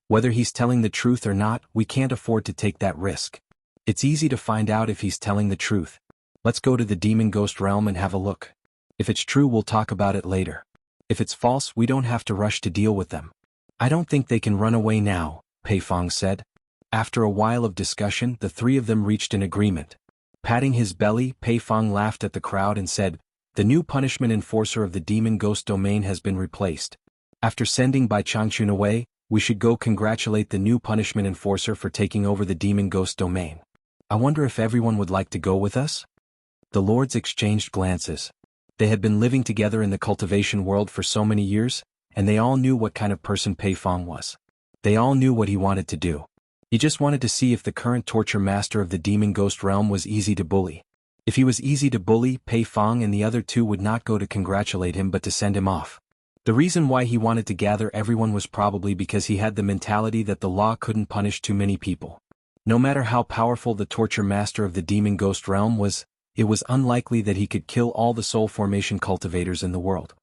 S1: Whether he's telling the truth or not, we can't afford to take that risk. It's easy to find out if he's telling the truth. Let's go to the demon ghost realm and have a look. If it's true, we'll talk about it later. If it's false, we don't have to rush to deal with them. I don't think they can run away now, Pei Fong said. After a while of discussion, the three of them reached an agreement. Patting his belly, Pei Fong laughed at the crowd and said, the new punishment enforcer of the demon ghost domain has been replaced. After sending Bai Changchun away, we should go congratulate the new punishment enforcer for taking over the demon ghost domain. I wonder if everyone would like to go with us? The lords exchanged glances. They had been living together in the cultivation world for so many years, and they all knew what kind of person Pei Fong was. They all knew what he wanted to do. He just wanted to see if the current torture master of the demon ghost realm was easy to bully. If he was easy to bully, Pei Fong and the other two would not go to congratulate him but to send him off. The reason why he wanted to gather everyone was probably because he had the mentality that the law couldn't punish too many people. No matter how powerful the torture master of the demon ghost realm was, it was unlikely that he could kill all the soul formation cultivators in the world.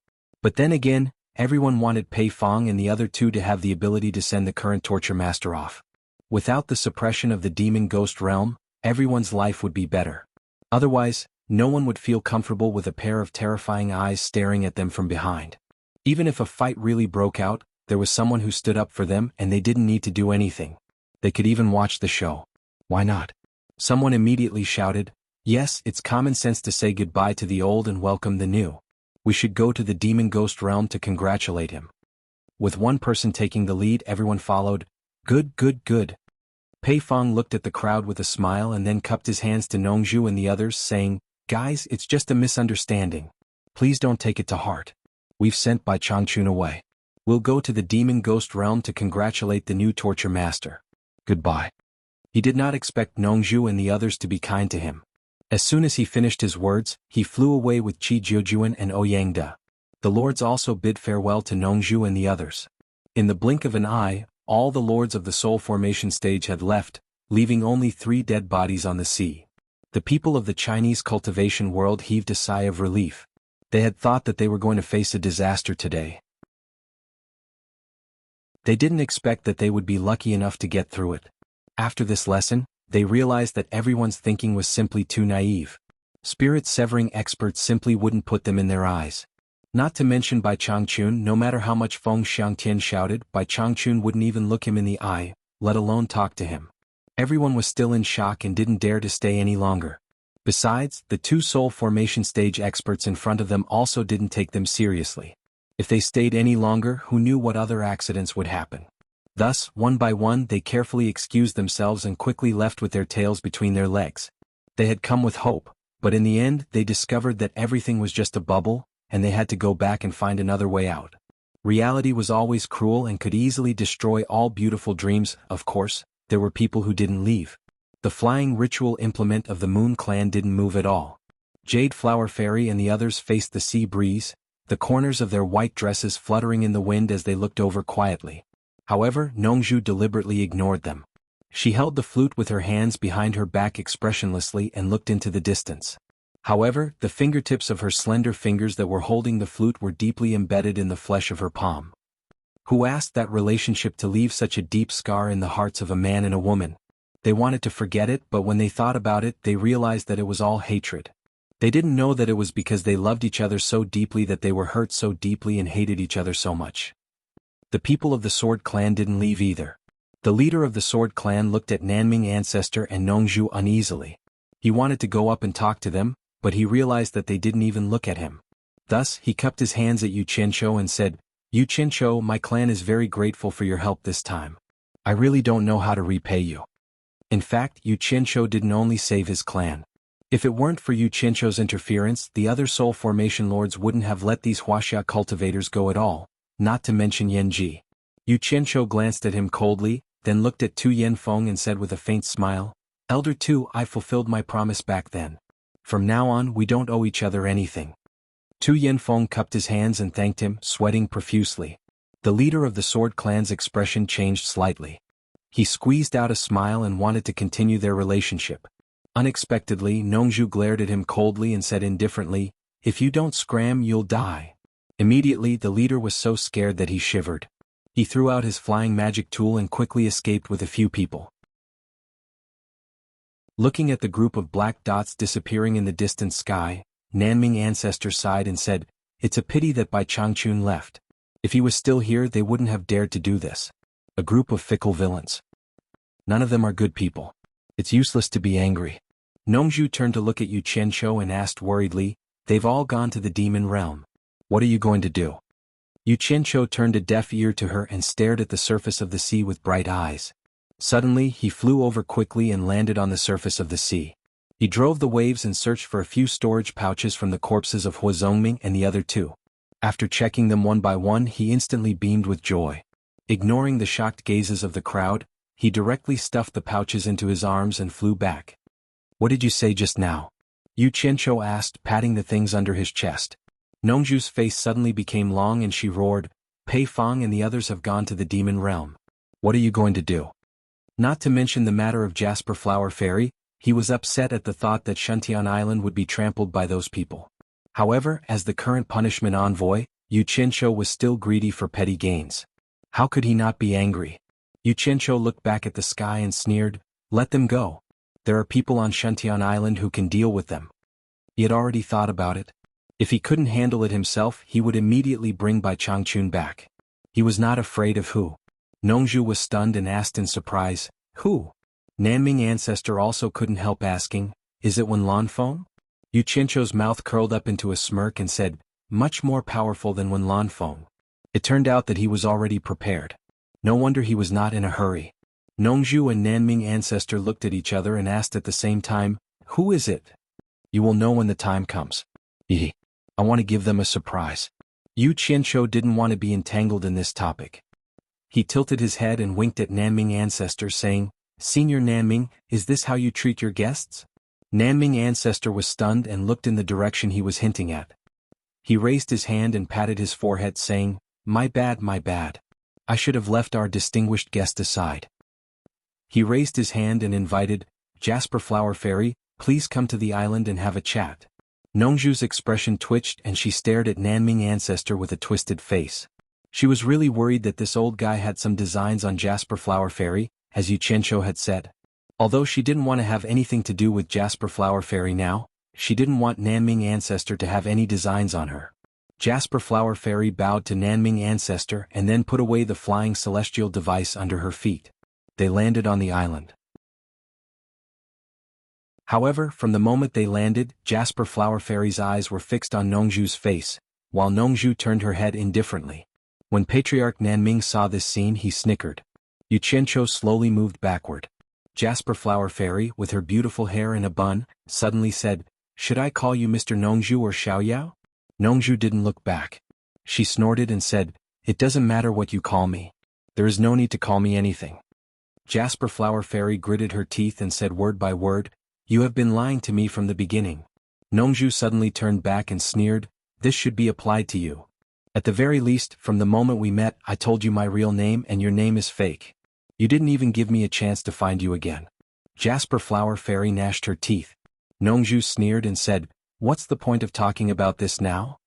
S1: But then again, everyone wanted Pei Fong and the other two to have the ability to send the current torture master off. Without the suppression of the demon ghost realm, everyone's life would be better. Otherwise, no one would feel comfortable with a pair of terrifying eyes staring at them from behind. Even if a fight really broke out, there was someone who stood up for them and they didn't need to do anything. They could even watch the show. Why not? Someone immediately shouted, yes, it's common sense to say goodbye to the old and welcome the new. We should go to the demon ghost realm to congratulate him. With one person taking the lead, everyone followed. Good, good, good. Pei Fong looked at the crowd with a smile and then cupped his hands to Nongzhu and the others, saying, guys, it's just a misunderstanding. Please don't take it to heart. We've sent Bai Changchun away. We'll go to the demon ghost realm to congratulate the new torture master. Goodbye. He did not expect Nongzhu and the others to be kind to him. As soon as he finished his words, he flew away with Qi Jiujuan and Ouyangda. The lords also bid farewell to Nongzhu and the others. In the blink of an eye, all the lords of the soul formation stage had left, leaving only 3 dead bodies on the sea. The people of the Chinese cultivation world heaved a sigh of relief. They had thought that they were going to face a disaster today. They didn't expect that they would be lucky enough to get through it. After this lesson, they realized that everyone's thinking was simply too naive. Spirit-severing experts simply wouldn't put them in their eyes. Not to mention Bai Changchun, no matter how much Feng Xiangtian shouted, Bai Changchun wouldn't even look him in the eye, let alone talk to him. Everyone was still in shock and didn't dare to stay any longer. Besides, the 2 soul formation stage experts in front of them also didn't take them seriously. If they stayed any longer, who knew what other accidents would happen? Thus, one by one, they carefully excused themselves and quickly left with their tails between their legs. They had come with hope, but in the end, they discovered that everything was just a bubble, and they had to go back and find another way out. Reality was always cruel and could easily destroy all beautiful dreams. Of course, there were people who didn't leave. The flying ritual implement of the Moon Clan didn't move at all. Jade Flower Fairy and the others faced the sea breeze, the corners of their white dresses fluttering in the wind as they looked over quietly. However, Nongzhu deliberately ignored them. She held the flute with her hands behind her back expressionlessly and looked into the distance. However, the fingertips of her slender fingers that were holding the flute were deeply embedded in the flesh of her palm. Who asked that relationship to leave such a deep scar in the hearts of a man and a woman? They wanted to forget it, but when they thought about it, they realized that it was all hatred. They didn't know that it was because they loved each other so deeply that they were hurt so deeply and hated each other so much. The people of the Sword Clan didn't leave either. The leader of the Sword Clan looked at Nanming Ancestor and Nongzhu uneasily. He wanted to go up and talk to them, but he realized that they didn't even look at him. Thus, he cupped his hands at Yu Qianzhou and said, Yu Qianzhou, my clan is very grateful for your help this time. I really don't know how to repay you. In fact, Yu Qianzhou didn't only save his clan. If it weren't for Yu Qianzhou's interference, the other soul formation lords wouldn't have let these wuxia cultivators go at all, not to mention Yanji. Yu Qianzhou glanced at him coldly, then looked at Tu Yanfeng and said with a faint smile, Elder 2, I fulfilled my promise back then. From now on we don't owe each other anything. Tu Yanfeng cupped his hands and thanked him, sweating profusely. The leader of the Sword Clan's expression changed slightly. He squeezed out a smile and wanted to continue their relationship. Unexpectedly, Nongzhu glared at him coldly and said indifferently, "If you don't scram, you'll die." Immediately, the leader was so scared that he shivered. He threw out his flying magic tool and quickly escaped with a few people. Looking at the group of black dots disappearing in the distant sky, Nanming Ancestor sighed and said, "It's a pity that Bai Changchun left. If he was still here, they wouldn't have dared to do this. A group of fickle villains. None of them are good people. It's useless to be angry." Nongzhu turned to look at Yu Qianzhou and asked worriedly, "They've all gone to the demon realm. What are you going to do?" Yu Qianzhou turned a deaf ear to her and stared at the surface of the sea with bright eyes. Suddenly, he flew over quickly and landed on the surface of the sea. He drove the waves and searched for a few storage pouches from the corpses of Hua Zongming and the other two. After checking them one by one, he instantly beamed with joy. Ignoring the shocked gazes of the crowd, he directly stuffed the pouches into his arms and flew back. "What did you say just now?" Yu Qianzhou asked, patting the things under his chest. Nongzhu's face suddenly became long and she roared, "Pei Fang and the others have gone to the demon realm. What are you going to do?" Not to mention the matter of Jasper Flower Fairy, he was upset at the thought that Shuntian Island would be trampled by those people. However, as the current punishment envoy, Yu Qianzhou was still greedy for petty gains. How could he not be angry? Yu Qianzhou looked back at the sky and sneered, "Let them go. There are people on Shuntian Island who can deal with them." He had already thought about it. If he couldn't handle it himself, he would immediately bring Bai Changchun back. He was not afraid of who. Nongzhu was stunned and asked in surprise, "Who?" Nanming Ancestor also couldn't help asking, "Is it Wen Lanfeng?" Yu Qianzhou's mouth curled up into a smirk and said, "Much more powerful than Wen Lanfeng." It turned out that he was already prepared. No wonder he was not in a hurry. Nongzhu and Nanming Ancestor looked at each other and asked at the same time, "Who is it?" "You will know when the time comes." I want to give them a surprise. Yu Qianzhou didn't want to be entangled in this topic. He tilted his head and winked at Nanming Ancestor saying, "Senior Nanming, is this how you treat your guests?" Nanming Ancestor was stunned and looked in the direction he was hinting at. He raised his hand and patted his forehead saying, my bad. I should have left our distinguished guest aside." He raised his hand and invited, "Jasper Flower Fairy, please come to the island and have a chat." Nongzhu's expression twitched and she stared at Nanming Ancestor with a twisted face. She was really worried that this old guy had some designs on Jasper Flower Fairy, as Yu Qianzhou had said. Although she didn't want to have anything to do with Jasper Flower Fairy now, she didn't want Nanming Ancestor to have any designs on her. Jasper Flower Fairy bowed to Nanming Ancestor and then put away the flying celestial device under her feet. They landed on the island. However, from the moment they landed, Jasper Flower Fairy's eyes were fixed on Nongzhu's face, while Nongzhu turned her head indifferently. When Patriarch Nanming saw this scene, he snickered. Yu Qianzhou slowly moved backward. Jasper Flower Fairy, with her beautiful hair in a bun, suddenly said, "Should I call you Mr. Nongzhu or Xiaoyao?" Nongzhu didn't look back. She snorted and said, "It doesn't matter what you call me. There is no need to call me anything." Jasper Flower Fairy gritted her teeth and said word by word, "You have been lying to me from the beginning." Nongzhu suddenly turned back and sneered, "This should be applied to you. At the very least, from the moment we met, I told you my real name and your name is fake. You didn't even give me a chance to find you again." Jasper Flower Fairy gnashed her teeth. Nongzhu sneered and said, "What's the point of talking about this now?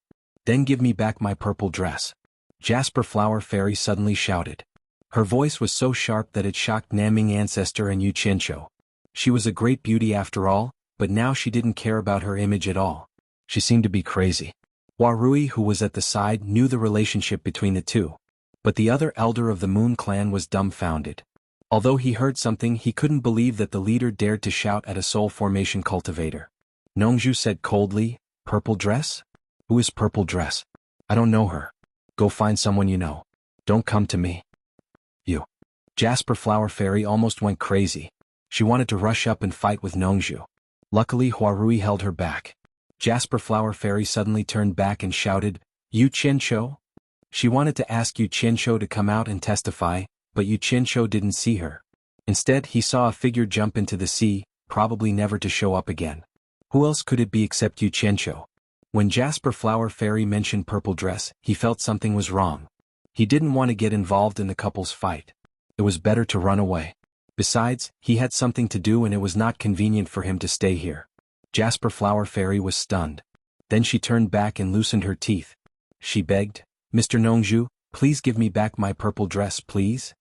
S1: Then give me back my purple dress." Jasper Flower Fairy suddenly shouted. Her voice was so sharp that it shocked Nanming Ancestor and Yu Qianzhou. She was a great beauty after all, but now she didn't care about her image at all. She seemed to be crazy. Huarui, who was at the side, knew the relationship between the two. But the other elder of the Moon Clan was dumbfounded. Although he heard something, he couldn't believe that the leader dared to shout at a soul formation cultivator. Nongzhu said coldly, "Purple dress? Who is Purple Dress? I don't know her. Go find someone you know. Don't come to me." You. Jasper Flower Fairy almost went crazy. She wanted to rush up and fight with Nongzhu. Luckily, Huarui held her back. Jasper Flower Fairy suddenly turned back and shouted, "Yu Qianzhou?" She wanted to ask Yu Qianzhou to come out and testify, but Yu Qianzhou didn't see her. Instead, he saw a figure jump into the sea, probably never to show up again. Who else could it be except Xianxia? When Jasper Flower Fairy mentioned purple dress, he felt something was wrong. He didn't want to get involved in the couple's fight. It was better to run away. Besides, he had something to do and it was not convenient for him to stay here. Jasper Flower Fairy was stunned. Then she turned back and loosened her teeth. She begged, "Mr. Nongzhu, please give me back my purple dress, please."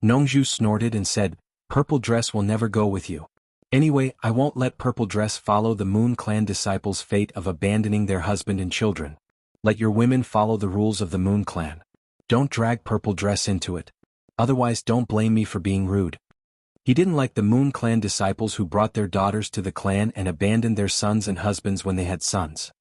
S1: Nongzhu snorted and said, "Purple dress will never go with you. Anyway, I won't let purple dress follow the Moon Clan disciples' fate of abandoning their husband and children. Let your women follow the rules of the Moon Clan. Don't drag purple dress into it. Otherwise don't blame me for being rude." He didn't like the Moon Clan disciples who brought their daughters to the clan and abandoned their sons and husbands when they had sons.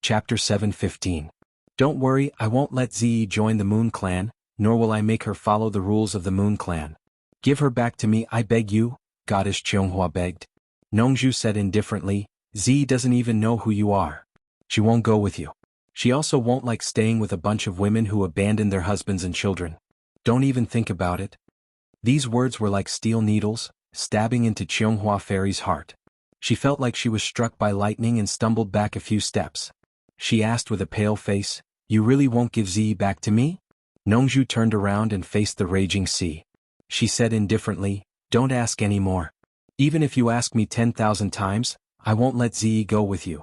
S1: Chapter 7:15. Don't worry, I won't let Ziyi join the Moon Clan, nor will I make her follow the rules of the Moon Clan. Give her back to me, I beg you, Goddess Xuanhuan begged. Nongzhu said indifferently, Ziyi doesn't even know who you are. She won't go with you. She also won't like staying with a bunch of women who abandoned their husbands and children. Don't even think about it. These words were like steel needles, stabbing into Xuanhuan Fairy's heart. She felt like she was struck by lightning and stumbled back a few steps. She asked with a pale face, "You really won't give Ziyi back to me?" Nongzhu turned around and faced the raging sea. She said indifferently, "Don't ask any more. Even if you ask me 10,000 times, I won't let Ziyi go with you."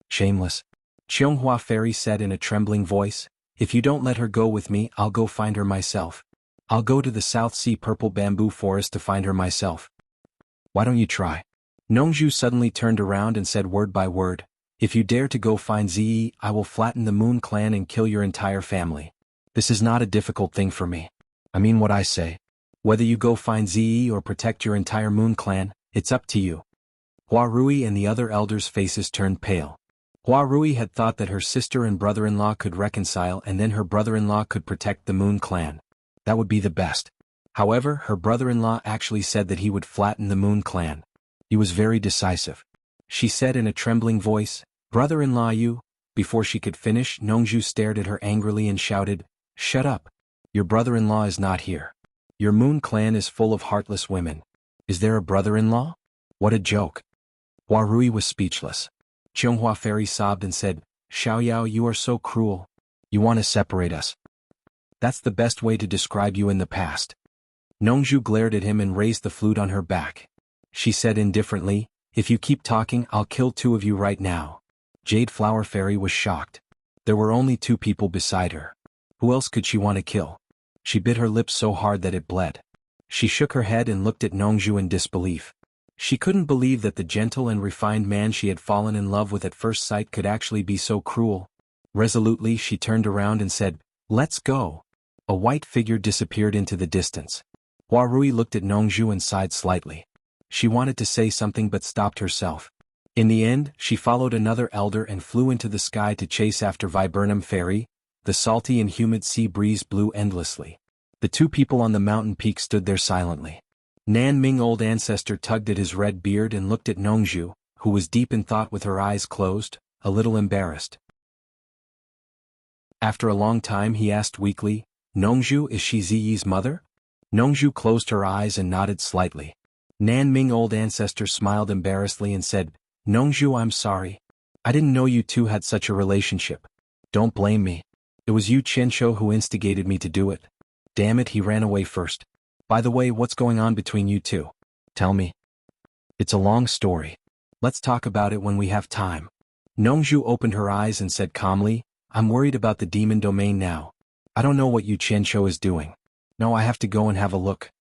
S1: Shameless. Xuanhuan Fairy said in a trembling voice, "If you don't let her go with me, I'll go find her myself. I'll go to the South Sea Purple Bamboo Forest to find her myself." "Why don't you try?" Nongzhu suddenly turned around and said word by word, "If you dare to go find Ziyi, I will flatten the Moon Clan and kill your entire family. This is not a difficult thing for me. I mean what I say. Whether you go find Ziyi or protect your entire Moon Clan, it's up to you." Hua Rui and the other elders' faces turned pale. Hua Rui had thought that her sister and brother-in-law could reconcile and then her brother-in-law could protect the Moon Clan. That would be the best. However, her brother-in-law actually said that he would flatten the Moon Clan. He was very decisive. She said in a trembling voice, "Brother-in-law you?" Before she could finish, Nongzhu stared at her angrily and shouted, "Shut up. Your brother-in-law is not here. Your Moon Clan is full of heartless women. Is there a brother-in-law? What a joke." Hua Rui was speechless. Xuanhuan Fairy sobbed and said, "Xiaoyao, you are so cruel. You want to separate us. That's the best way to describe you in the past." Nongzhu glared at him and raised the flute on her back. She said indifferently, "If you keep talking, I'll kill two of you right now." Jade Flower Fairy was shocked. There were only two people beside her. Who else could she want to kill? She bit her lips so hard that it bled. She shook her head and looked at Nongzhu in disbelief. She couldn't believe that the gentle and refined man she had fallen in love with at first sight could actually be so cruel. Resolutely she turned around and said, "Let's go." A white figure disappeared into the distance. Hua Rui looked at Nongzhu and sighed slightly. She wanted to say something but stopped herself. In the end, she followed another elder and flew into the sky to chase after Viburnum Fairy. The salty and humid sea breeze blew endlessly. The two people on the mountain peak stood there silently. Nan Ming Old Ancestor tugged at his red beard and looked at Nongzhu, who was deep in thought with her eyes closed, a little embarrassed. After a long time he asked weakly, "Nongzhu, is she Ziyi's mother?" Nongzhu closed her eyes and nodded slightly. Nan Ming Old Ancestor smiled embarrassedly and said, "Nongzhu, I'm sorry. I didn't know you two had such a relationship. Don't blame me. It was you Xianxia who instigated me to do it. Damn it, he ran away first. By the way, what's going on between you two? Tell me." "It's a long story. Let's talk about it when we have time." Nongzhu opened her eyes and said calmly, "I'm worried about the demon domain now. I don't know what Yu Qianshou is doing. No, I have to go and have a look."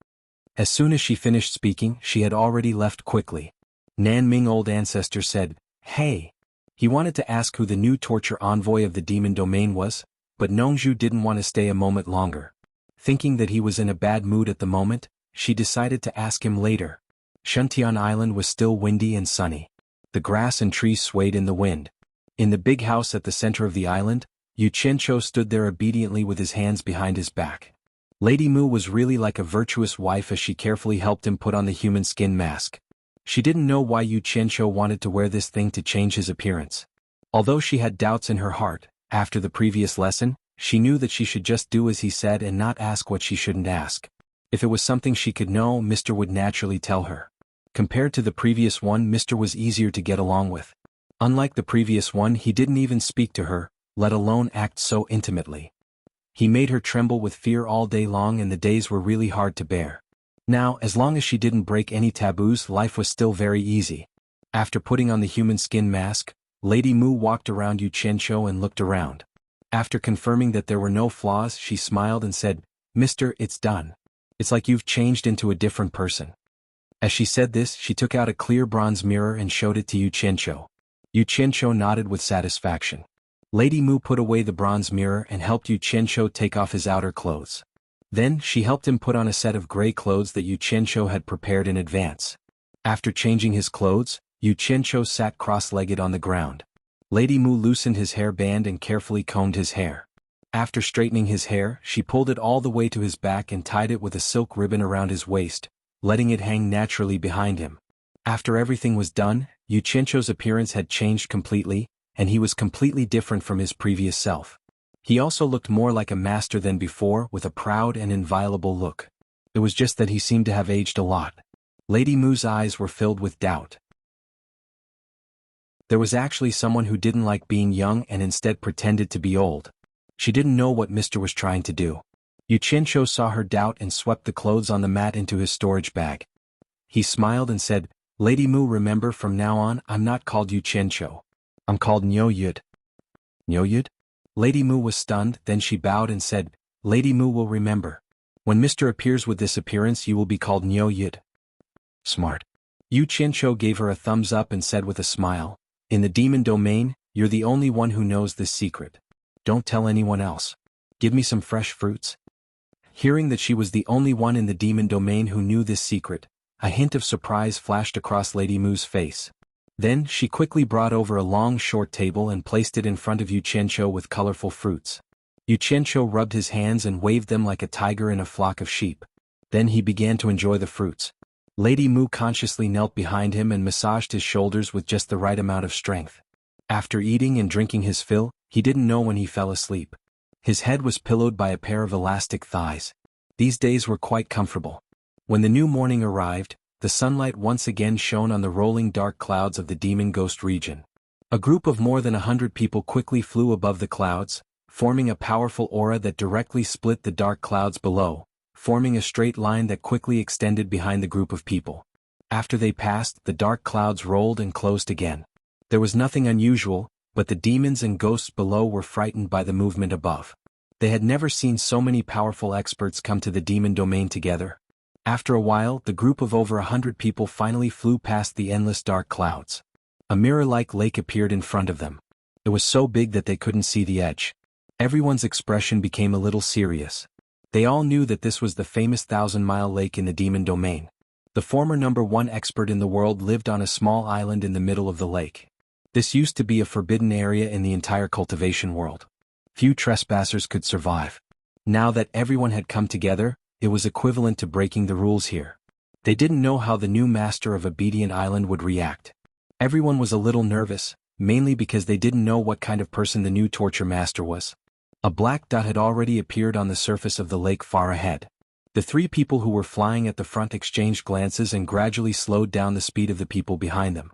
S1: As soon as she finished speaking, she had already left quickly. Nan Ming Old Ancestor said, "Hey." He wanted to ask who the new torture envoy of the demon domain was, but Nongzhu didn't want to stay a moment longer. Thinking that he was in a bad mood at the moment, she decided to ask him later. Shuntian Island was still windy and sunny. The grass and trees swayed in the wind. In the big house at the center of the island, Yu Qianshou stood there obediently with his hands behind his back. Lady Mu was really like a virtuous wife as she carefully helped him put on the human skin mask. She didn't know why Yu Qianshou wanted to wear this thing to change his appearance. Although she had doubts in her heart, after the previous lesson, She knew that she should just do as he said and not ask what she shouldn't ask. If it was something she could know, Mr. would naturally tell her. Compared to the previous one, Mr. was easier to get along with. Unlike the previous one, he didn't even speak to her, let alone act so intimately. He made her tremble with fear all day long, and the days were really hard to bear. Now, as long as she didn't break any taboos, life was still very easy. After putting on the human skin mask, Lady Mu walked around Xianxia and looked around. After confirming that there were no flaws, she smiled and said, "Mister, it's done. It's like you've changed into a different person." As she said this, she took out a clear bronze mirror and showed it to Xianxia. Xianxia nodded with satisfaction. Lady Mu put away the bronze mirror and helped Xianxia take off his outer clothes. Then, she helped him put on a set of gray clothes that Xianxia had prepared in advance. After changing his clothes, Xianxia sat cross-legged on the ground. Lady Mu loosened his hairband and carefully combed his hair. After straightening his hair, she pulled it all the way to his back and tied it with a silk ribbon around his waist, letting it hang naturally behind him. After everything was done, Xianxia's appearance had changed completely, and he was completely different from his previous self. He also looked more like a master than before, with a proud and inviolable look. It was just that he seemed to have aged a lot. Lady Mu's eyes were filled with doubt. There was actually someone who didn't like being young and instead pretended to be old. She didn't know what Mr. was trying to do. Xianxia saw her doubt and swept the clothes on the mat into his storage bag. He smiled and said, "Lady Mu, remember, from now on, I'm not called Xianxia. I'm called Nyoyud." Nyoyud? Lady Mu was stunned, then she bowed and said, "Lady Mu will remember. When Mr. appears with this appearance, you will be called Nyoyud." Smart. Xianxia gave her a thumbs up and said with a smile, "In the demon domain, you're the only one who knows this secret. Don't tell anyone else. Give me some fresh fruits." Hearing that she was the only one in the demon domain who knew this secret, a hint of surprise flashed across Lady Mu's face. Then, she quickly brought over a long short table and placed it in front of Xianxia with colorful fruits. Xianxia rubbed his hands and waved them like a tiger in a flock of sheep. Then he began to enjoy the fruits. Lady Mu consciously knelt behind him and massaged his shoulders with just the right amount of strength. After eating and drinking his fill, he didn't know when he fell asleep. His head was pillowed by a pair of elastic thighs. These days were quite comfortable. When the new morning arrived, the sunlight once again shone on the rolling dark clouds of the demon ghost region. A group of more than 100 people quickly flew above the clouds, forming a powerful aura that directly split the dark clouds below, forming a straight line that quickly extended behind the group of people. After they passed, the dark clouds rolled and closed again. There was nothing unusual, but the demons and ghosts below were frightened by the movement above. They had never seen so many powerful experts come to the demon domain together. After a while, the group of over 100 people finally flew past the endless dark clouds. A mirror-like lake appeared in front of them. It was so big that they couldn't see the edge. Everyone's expression became a little serious. They all knew that this was the famous 1,000-mile lake in the demon domain. The former #1 expert in the world lived on a small island in the middle of the lake. This used to be a forbidden area in the entire cultivation world. Few trespassers could survive. Now that everyone had come together, it was equivalent to breaking the rules here. They didn't know how the new master of Obedient Island would react. Everyone was a little nervous, mainly because they didn't know what kind of person the new torture master was. A black dot had already appeared on the surface of the lake far ahead. The 3 people who were flying at the front exchanged glances and gradually slowed down the speed of the people behind them.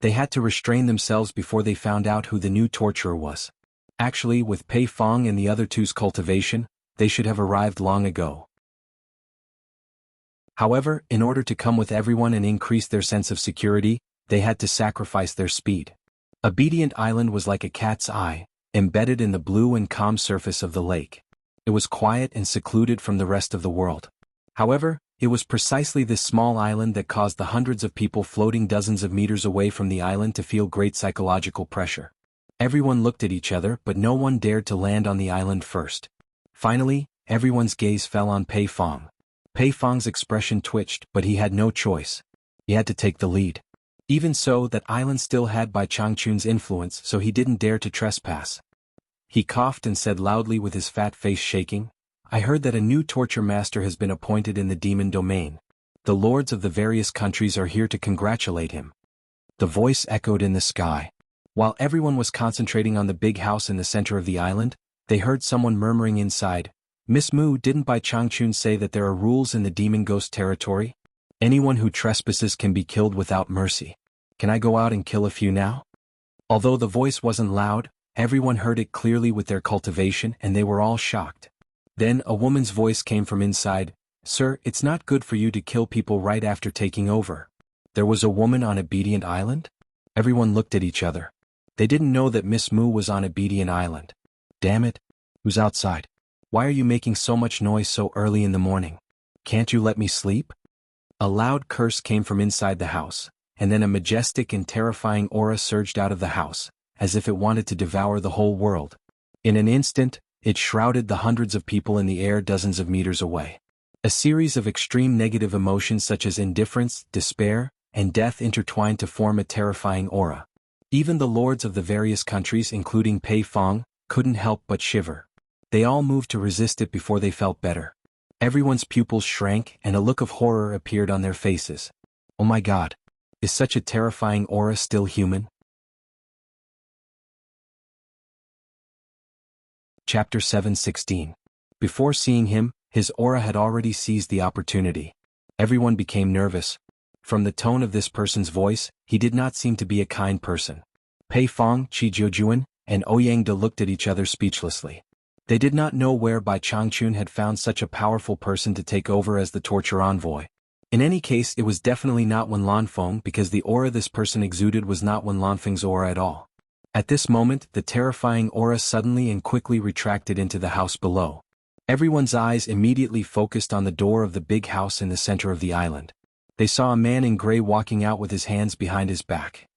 S1: They had to restrain themselves before they found out who the new torturer was. Actually, with Pei Fong and the other two's cultivation, they should have arrived long ago. However, in order to come with everyone and increase their sense of security, they had to sacrifice their speed. Obedient Island was like a cat's eye, embedded in the blue and calm surface of the lake. It was quiet and secluded from the rest of the world. However, it was precisely this small island that caused the hundreds of people floating dozens of meters away from the island to feel great psychological pressure. Everyone looked at each other, but no one dared to land on the island first. Finally, everyone's gaze fell on Pei Fong. Pei Fong's expression twitched, but he had no choice. He had to take the lead. Even so, that island still had Bai Changchun's influence, so he didn't dare to trespass. He coughed and said loudly with his fat face shaking, "I heard that a new torture master has been appointed in the demon domain. The lords of the various countries are here to congratulate him." The voice echoed in the sky. While everyone was concentrating on the big house in the center of the island, They heard someone murmuring inside, "Miss Mu, didn't Bai Changchun say that there are rules in the demon ghost territory? Anyone who trespasses can be killed without mercy. Can I go out and kill a few now?" Although the voice wasn't loud, everyone heard it clearly with their cultivation and they were all shocked. Then a woman's voice came from inside, "Sir, it's not good for you to kill people right after taking over." There was a woman on Obedient Island? Everyone looked at each other. They didn't know that Miss Mu was on Obedient Island. Damn it. Who's outside? Why are you making so much noise so early in the morning? Can't you let me sleep? A loud curse came from inside the house, and then a majestic and terrifying aura surged out of the house, as if it wanted to devour the whole world. In an instant, it shrouded the hundreds of people in the air dozens of meters away. A series of extreme negative emotions such as indifference, despair, and death intertwined to form a terrifying aura. Even the lords of the various countries, including Pei Fong, couldn't help but shiver. They all moved to resist it before they felt better. Everyone's pupils shrank and a look of horror appeared on their faces. Oh my God! Is such a terrifying aura still human? Chapter 7:16. Before seeing him, his aura had already seized the opportunity. Everyone became nervous. From the tone of this person's voice, he did not seem to be a kind person. Pei Fong, Qi Jiujuan, and Ouyang De looked at each other speechlessly. They did not know where Bai Changchun had found such a powerful person to take over as the torture envoy. In any case, it was definitely not Wen Lanfeng because the aura this person exuded was not Wen Lanfeng's aura at all. At this moment, the terrifying aura suddenly and quickly retracted into the house below. Everyone's eyes immediately focused on the door of the big house in the center of the island. They saw a man in gray walking out with his hands behind his back.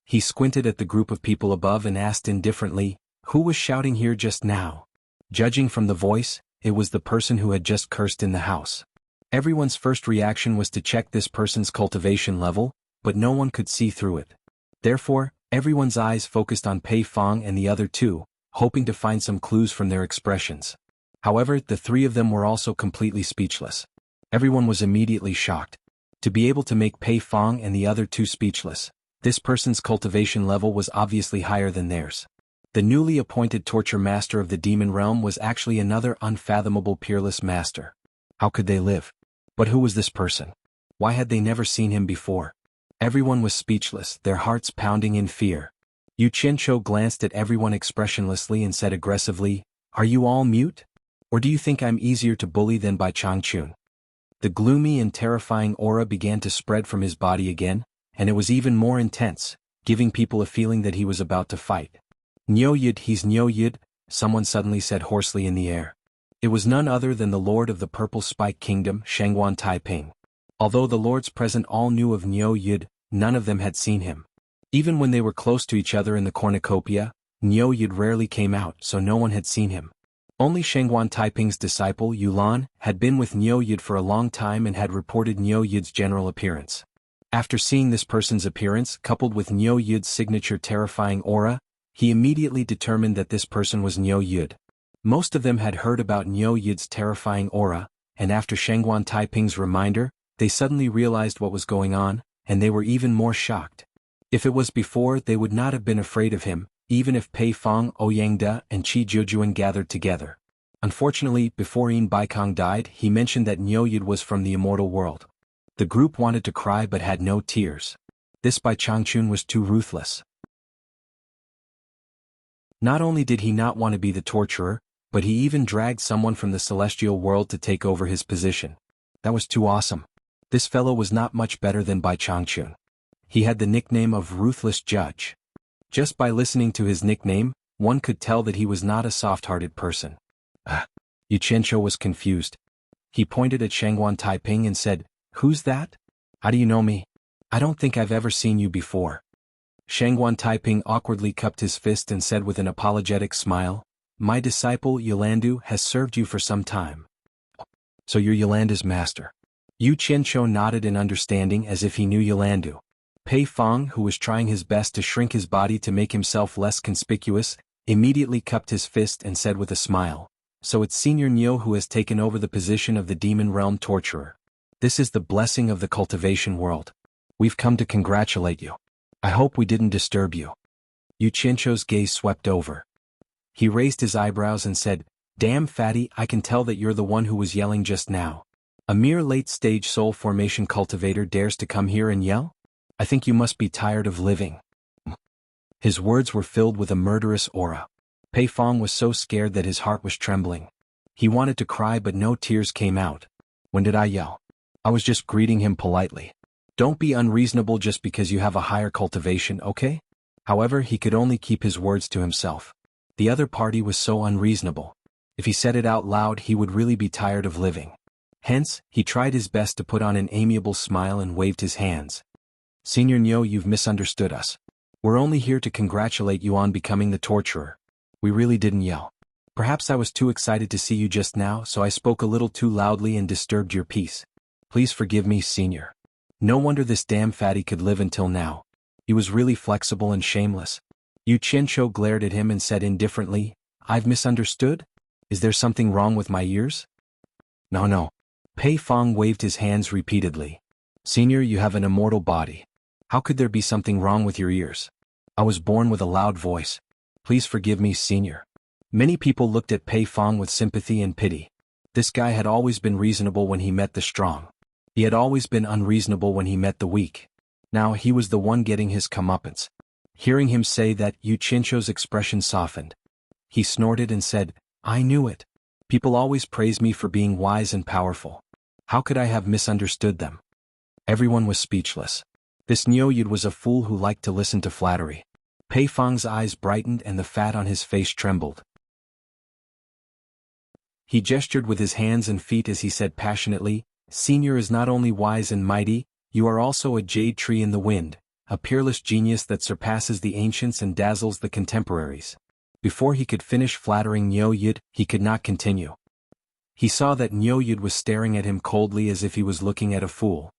S1: He squinted at the group of people above and asked indifferently, "Who was shouting here just now?" Judging from the voice, it was the person who had just cursed in the house. Everyone's first reaction was to check this person's cultivation level, but no one could see through it. Therefore, everyone's eyes focused on Pei Fong and the other two, hoping to find some clues from their expressions. However, the three of them were also completely speechless. Everyone was immediately shocked. To be able to make Pei Fong and the other two speechless, this person's cultivation level was obviously higher than theirs. The newly appointed torture master of the demon realm was actually another unfathomable peerless master. How could they live? But who was this person? Why had they never seen him before? Everyone was speechless, their hearts pounding in fear. Yu Qianzhou glanced at everyone expressionlessly and said aggressively, "Are you all mute? Or do you think I'm easier to bully than Bai Changchun?" The gloomy and terrifying aura began to spread from his body again, and it was even more intense, giving people a feeling that he was about to fight. "Niu Yid, he's Niu Yid," someone suddenly said hoarsely in the air. It was none other than the lord of the Purple Spike Kingdom, Xuanhuan Taiping. Although the lords present all knew of Niu Yid, none of them had seen him. Even when they were close to each other in the cornucopia, Niu Yid rarely came out, so no one had seen him. Only Xuanhuan Taiping's disciple, Yulan, had been with Niu Yid for a long time and had reported Niu Yid's general appearance. After seeing this person's appearance, coupled with Niu Yid's signature terrifying aura, he immediately determined that this person was Niu Yid. Most of them had heard about Niu Yid's terrifying aura, and after Xuanhuan Taiping's reminder, they suddenly realized what was going on, and they were even more shocked. If it was before, they would not have been afraid of him, even if Pei Fong, Ouyang De, and Qi Jiujuan gathered together. Unfortunately, before Yin Baikong died, he mentioned that Niu Yid was from the immortal world. The group wanted to cry but had no tears. This Bai Changchun was too ruthless. Not only did he not want to be the torturer, but he even dragged someone from the celestial world to take over his position. That was too awesome. This fellow was not much better than Bai Changchun. He had the nickname of Ruthless Judge. Just by listening to his nickname, one could tell that he was not a soft-hearted person. Yu Qianzhou was confused. He pointed at Xuanhuan Taiping and said, "Who's that? How do you know me? I don't think I've ever seen you before." Xuanhuan Taiping awkwardly cupped his fist and said with an apologetic smile, "My disciple Yolandu has served you for some time." "So you're Yolanda's master." Yu Qianzhou nodded in understanding as if he knew Yolandu. Pei Fong, who was trying his best to shrink his body to make himself less conspicuous, immediately cupped his fist and said with a smile, "So it's Senior Niu who has taken over the position of the demon realm torturer. This is the blessing of the cultivation world. We've come to congratulate you. I hope we didn't disturb you." Yu Qianzhou's gaze swept over. He raised his eyebrows and said, "Damn fatty, I can tell that you're the one who was yelling just now. A mere late-stage soul formation cultivator dares to come here and yell? I think you must be tired of living." His words were filled with a murderous aura. Pei Fong was so scared that his heart was trembling. He wanted to cry but no tears came out. When did I yell? I was just greeting him politely. Don't be unreasonable just because you have a higher cultivation, okay? However, he could only keep his words to himself. The other party was so unreasonable. If he said it out loud, he would really be tired of living. Hence, he tried his best to put on an amiable smile and waved his hands. "Senior Nyo, you've misunderstood us. We're only here to congratulate you on becoming the torturer. We really didn't yell. Perhaps I was too excited to see you just now, so I spoke a little too loudly and disturbed your peace. Please forgive me, Senior." No wonder this damn fatty could live until now. He was really flexible and shameless. Xianxia glared at him and said indifferently, "I've misunderstood? Is there something wrong with my ears?" No. Pei Fong waved his hands repeatedly. "Senior, you have an immortal body. How could there be something wrong with your ears? I was born with a loud voice. Please forgive me, Senior." Many people looked at Pei Fong with sympathy and pity. This guy had always been reasonable when he met the strong. He had always been unreasonable when he met the weak. Now he was the one getting his comeuppance. Hearing him say that, Xianxia's expression softened. He snorted and said, "I knew it. People always praise me for being wise and powerful. How could I have misunderstood them?" Everyone was speechless. This Nyoyud was a fool who liked to listen to flattery. Pei Fong's eyes brightened and the fat on his face trembled. He gestured with his hands and feet as he said passionately, "Senior is not only wise and mighty, you are also a jade tree in the wind, a peerless genius that surpasses the ancients and dazzles the contemporaries." Before he could finish flattering Nyoyud, he could not continue. He saw that Nyoyud was staring at him coldly as if he was looking at a fool.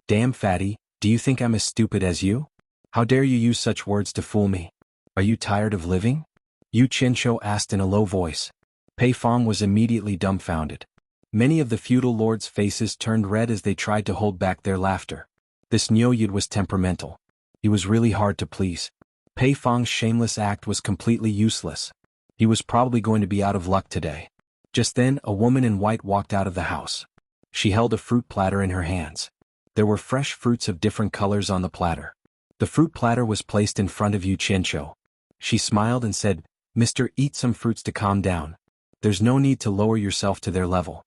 S1: "Damn fatty, do you think I'm as stupid as you? How dare you use such words to fool me? Are you tired of living?" Xianxia asked in a low voice. Pei Fong was immediately dumbfounded. Many of the feudal lords' faces turned red as they tried to hold back their laughter. This Nyoyud was temperamental. He was really hard to please. Pei Fong's shameless act was completely useless. He was probably going to be out of luck today. Just then, a woman in white walked out of the house. She held a fruit platter in her hands. There were fresh fruits of different colors on the platter. The fruit platter was placed in front of Xianxia. She smiled and said, "Mister, eat some fruits to calm down. There's no need to lower yourself to their level."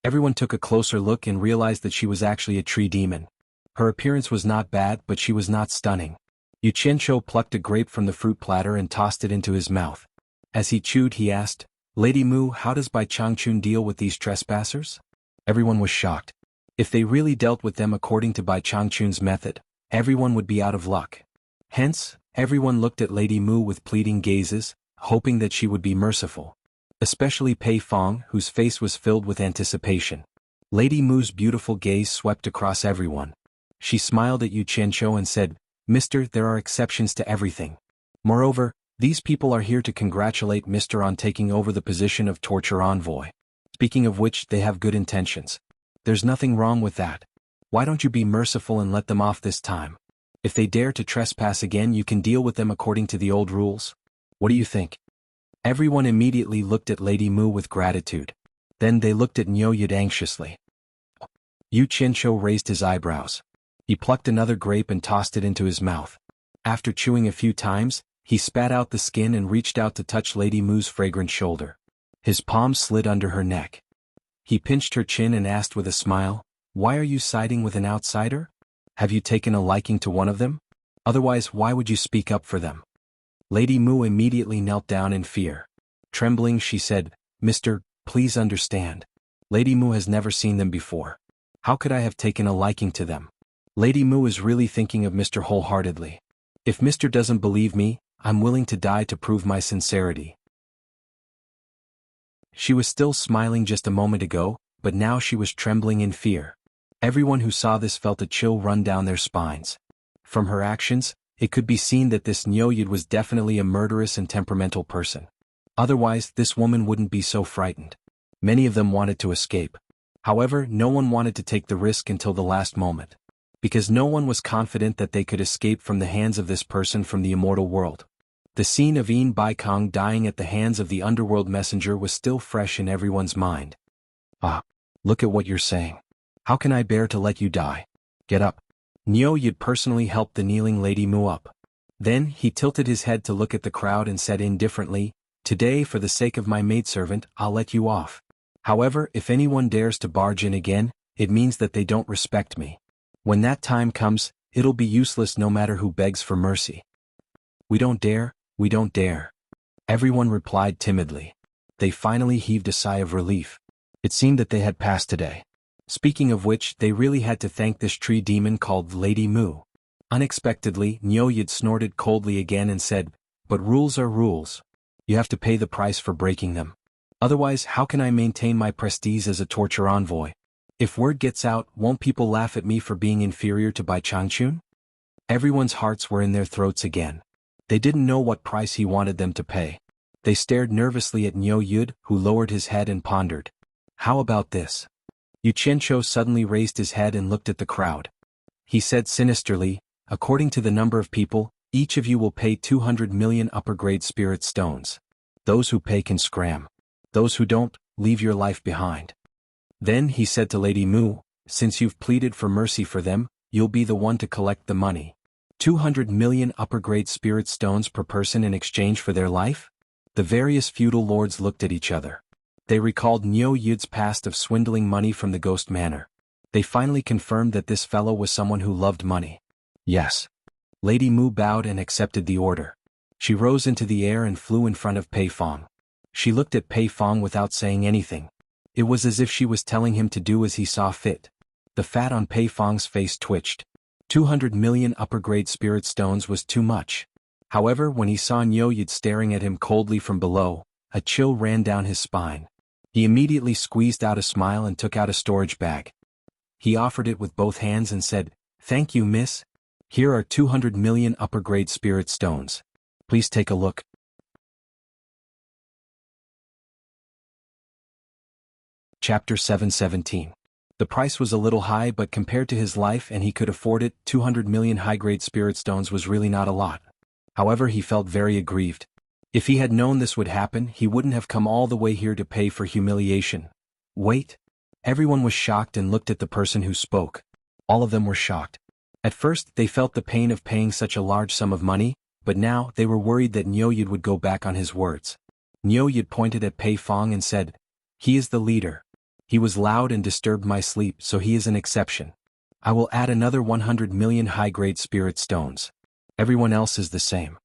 S1: Everyone took a closer look and realized that she was actually a tree demon. Her appearance was not bad, but she was not stunning. Xianxia plucked a grape from the fruit platter and tossed it into his mouth. As he chewed, he asked, "Lady Mu, how does Bai Changchun deal with these trespassers?" Everyone was shocked. If they really dealt with them according to Bai Changchun's method, everyone would be out of luck. Hence, everyone looked at Lady Mu with pleading gazes, hoping that she would be merciful. Especially Pei Fong, whose face was filled with anticipation. Lady Mu's beautiful gaze swept across everyone. She smiled at Xianxia and said, "Mister, there are exceptions to everything. Moreover, these people are here to congratulate Mister on taking over the position of torture envoy. Speaking of which, they have good intentions. There's nothing wrong with that. Why don't you be merciful and let them off this time? If they dare to trespass again, you can deal with them according to the old rules. What do you think?" Everyone immediately looked at Lady Mu with gratitude. Then they looked at Nyoyud anxiously. Xianxia raised his eyebrows. He plucked another grape and tossed it into his mouth. After chewing a few times, he spat out the skin and reached out to touch Lady Mu's fragrant shoulder. His palm slid under her neck. He pinched her chin and asked with a smile, "Why are you siding with an outsider? Have you taken a liking to one of them? Otherwise, why would you speak up for them?" Lady Mu immediately knelt down in fear. Trembling, she said, "Mister, please understand. Lady Mu has never seen them before. How could I have taken a liking to them? Lady Mu is really thinking of Mister wholeheartedly. If Mister doesn't believe me, I'm willing to die to prove my sincerity." She was still smiling just a moment ago, but now she was trembling in fear. Everyone who saw this felt a chill run down their spines. From her actions, it could be seen that this Nyoyud was definitely a murderous and temperamental person. Otherwise, this woman wouldn't be so frightened. Many of them wanted to escape. However, no one wanted to take the risk until the last moment. Because no one was confident that they could escape from the hands of this person from the immortal world. The scene of Yin Baikong dying at the hands of the underworld messenger was still fresh in everyone's mind. Ah, look at what you're saying. How can I bear to let you die? Get up. Niu Yid personally helped the kneeling Lady Mu up. Then he tilted his head to look at the crowd and said indifferently, "Today, for the sake of my maidservant, I'll let you off. However, if anyone dares to barge in again, it means that they don't respect me. When that time comes, it'll be useless no matter who begs for mercy." "We don't dare, we don't dare," everyone replied timidly. They finally heaved a sigh of relief. It seemed that they had passed today. Speaking of which, they really had to thank this tree demon called Lady Mu. Unexpectedly, Niu Yid snorted coldly again and said, "But rules are rules. You have to pay the price for breaking them. Otherwise, how can I maintain my prestige as a torture envoy? If word gets out, won't people laugh at me for being inferior to Bai Changchun?" Everyone's hearts were in their throats again. They didn't know what price he wanted them to pay. They stared nervously at Niu Yid, who lowered his head and pondered. "How about this?" Yu Qianqiu suddenly raised his head and looked at the crowd. He said sinisterly, "According to the number of people, each of you will pay 200 million upper-grade spirit stones. Those who pay can scram. Those who don't, leave your life behind." Then he said to Lady Mu, "Since you've pleaded for mercy for them, you'll be the one to collect the money. 200 million upper-grade spirit stones per person in exchange for their life?" The various feudal lords looked at each other. They recalled Niu Yid's past of swindling money from the Ghost Manor. They finally confirmed that this fellow was someone who loved money. "Yes." Lady Mu bowed and accepted the order. She rose into the air and flew in front of Pei Fong. She looked at Pei Fong without saying anything. It was as if she was telling him to do as he saw fit. The fat on Pei Fong's face twitched. 200 million upper-grade spirit stones was too much. However, when he saw Niu Yid staring at him coldly from below, a chill ran down his spine. He immediately squeezed out a smile and took out a storage bag. He offered it with both hands and said, "Thank you, miss. Here are 200 million upper-grade spirit stones. Please take a look." Chapter 717. The price was a little high, but compared to his life and he could afford it, 200 million high-grade spirit stones was really not a lot. However, he felt very aggrieved. If he had known this would happen, he wouldn't have come all the way here to pay for humiliation. Wait. Everyone was shocked and looked at the person who spoke. All of them were shocked. At first, they felt the pain of paying such a large sum of money, but now they were worried that Niu Yid would go back on his words. Niu Yid pointed at Pei Fong and said, "He is the leader. He was loud and disturbed my sleep, so he is an exception. I will add another 100 million high-grade spirit stones. Everyone else is the same."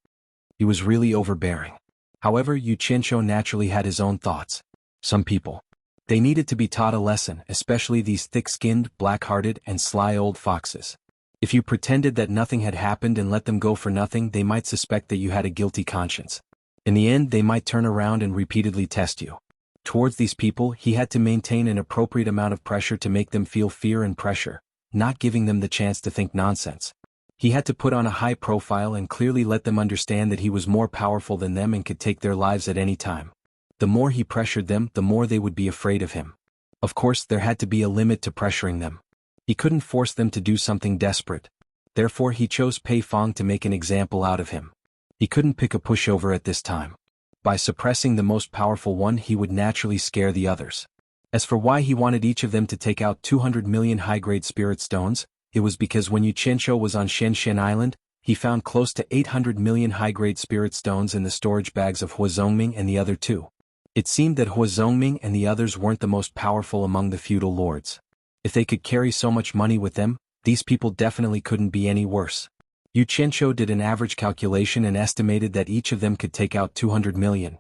S1: He was really overbearing. However, Yu Qianqiu naturally had his own thoughts. Some people. They needed to be taught a lesson, especially these thick-skinned, black-hearted, and sly old foxes. If you pretended that nothing had happened and let them go for nothing, they might suspect that you had a guilty conscience. In the end, they might turn around and repeatedly test you. Towards these people, he had to maintain an appropriate amount of pressure to make them feel fear and pressure, not giving them the chance to think nonsense. He had to put on a high profile and clearly let them understand that he was more powerful than them and could take their lives at any time. The more he pressured them, the more they would be afraid of him. Of course, there had to be a limit to pressuring them. He couldn't force them to do something desperate. Therefore, he chose Pei Fong to make an example out of him. He couldn't pick a pushover at this time. By suppressing the most powerful one, he would naturally scare the others. As for why he wanted each of them to take out 200 million high-grade spirit stones, it was because when Yu Qianqiu was on Xianxia Island, he found close to 800 million high-grade spirit stones in the storage bags of Hua Zongming and the other two. It seemed that Hua Zongming and the others weren't the most powerful among the feudal lords. If they could carry so much money with them, these people definitely couldn't be any worse. Yu Qianqiu did an average calculation and estimated that each of them could take out 200 million.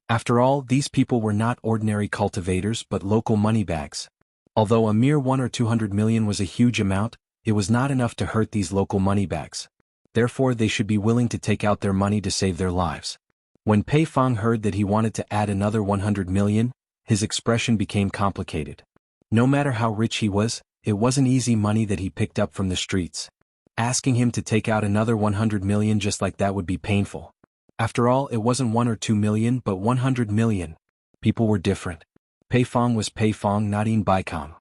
S1: After all, these people were not ordinary cultivators but local moneybags. Although a mere 1 or 200 million was a huge amount, it was not enough to hurt these local moneybags. Therefore, they should be willing to take out their money to save their lives. When Pei Fong heard that he wanted to add another 100 million, his expression became complicated. No matter how rich he was, it wasn't easy money that he picked up from the streets. Asking him to take out another 100 million just like that would be painful. After all, it wasn't 1 or 2 million but 100 million. People were different. Pei Fong was Pei Fong, not Yin Baikong.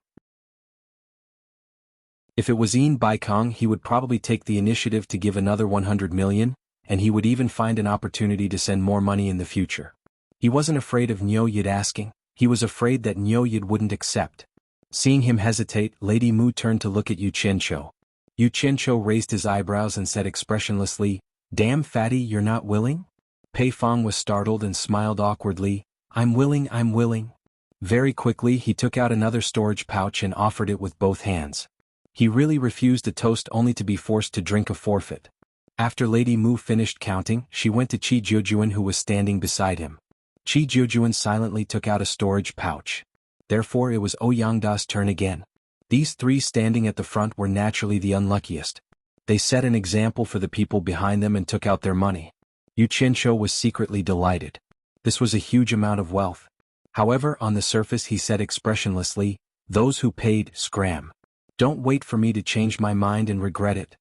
S1: If it was Yin Baikong, he would probably take the initiative to give another 100 million, and he would even find an opportunity to send more money in the future. He wasn't afraid of Niu Yid asking, he was afraid that Niu Yid wouldn't accept. Seeing him hesitate, Lady Mu turned to look at Yu Qianqiu. Yu Qianqiu raised his eyebrows and said expressionlessly, "Damn fatty, you're not willing?" Pei Fong was startled and smiled awkwardly, I'm willing. Very quickly he took out another storage pouch and offered it with both hands. He really refused a toast only to be forced to drink a forfeit. After Lady Mu finished counting, she went to Qi Jiujuan who was standing beside him. Qi Jiujuan silently took out a storage pouch. Therefore it was Ouyangda's turn again. These three standing at the front were naturally the unluckiest. They set an example for the people behind them and took out their money. Yu Qianqiu was secretly delighted. This was a huge amount of wealth. However, on the surface he said expressionlessly, "Those who paid, scram. Don't wait for me to change my mind and regret it."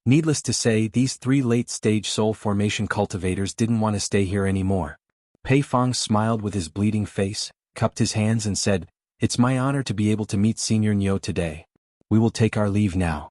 S1: Needless to say, these three late-stage soul formation cultivators didn't want to stay here anymore. Pei Fong smiled with his bleeding face, cupped his hands and said, "It's my honor to be able to meet Senior Niu today. We will take our leave now.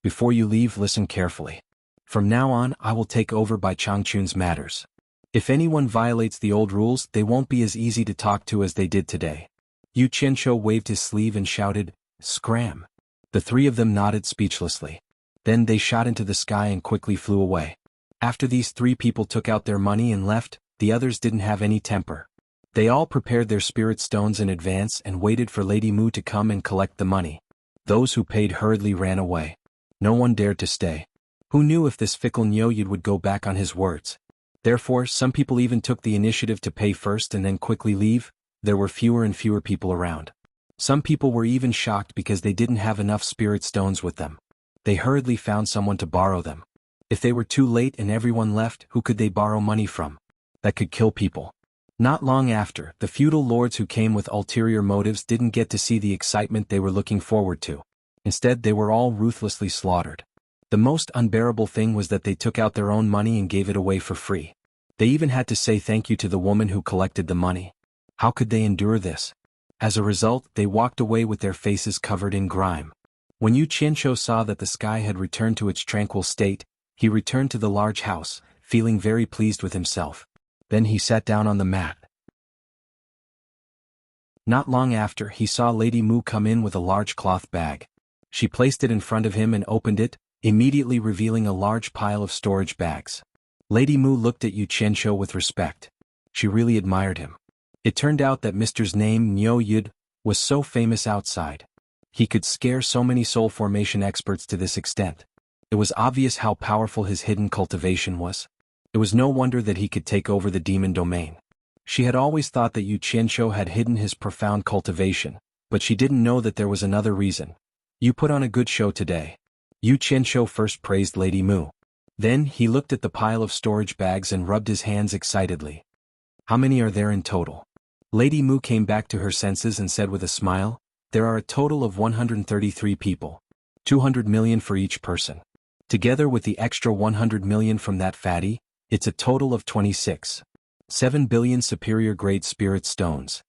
S1: Before you leave, listen carefully. From now on, I will take over by Changchun's matters. If anyone violates the old rules, they won't be as easy to talk to as they did today." Yu Qianqiu waved his sleeve and shouted, "Scram!" The three of them nodded speechlessly. Then they shot into the sky and quickly flew away. After these three people took out their money and left, the others didn't have any temper. They all prepared their spirit stones in advance and waited for Lady Mu to come and collect the money. Those who paid hurriedly ran away. No one dared to stay. Who knew if this fickle Niu Yid would go back on his words? Therefore, some people even took the initiative to pay first and then quickly leave. There were fewer and fewer people around. Some people were even shocked because they didn't have enough spirit stones with them. They hurriedly found someone to borrow them. If they were too late and everyone left, who could they borrow money from? That could kill people. Not long after, the feudal lords who came with ulterior motives didn't get to see the excitement they were looking forward to. Instead, they were all ruthlessly slaughtered. The most unbearable thing was that they took out their own money and gave it away for free. They even had to say thank you to the woman who collected the money. How could they endure this? As a result, they walked away with their faces covered in grime. When Yu Qianqiu saw that the sky had returned to its tranquil state, he returned to the large house, feeling very pleased with himself. Then he sat down on the mat. Not long after, he saw Lady Mu come in with a large cloth bag. She placed it in front of him and opened it, immediately revealing a large pile of storage bags. Lady Mu looked at Yu Qianqiu with respect. She really admired him. It turned out that Mr.'s name, Niu Yid, was so famous outside. He could scare so many soul formation experts to this extent. It was obvious how powerful his hidden cultivation was. It was no wonder that he could take over the demon domain. She had always thought that Yu Qianqiu had hidden his profound cultivation, but she didn't know that there was another reason. "You put on a good show today." Yu Qianqiu first praised Lady Mu. Then he looked at the pile of storage bags and rubbed his hands excitedly. "How many are there in total?" Lady Mu came back to her senses and said with a smile, "There are a total of 133 people. 200 million for each person. Together with the extra 100 million from that fatty, it's a total of 26.7 billion superior grade spirit stones."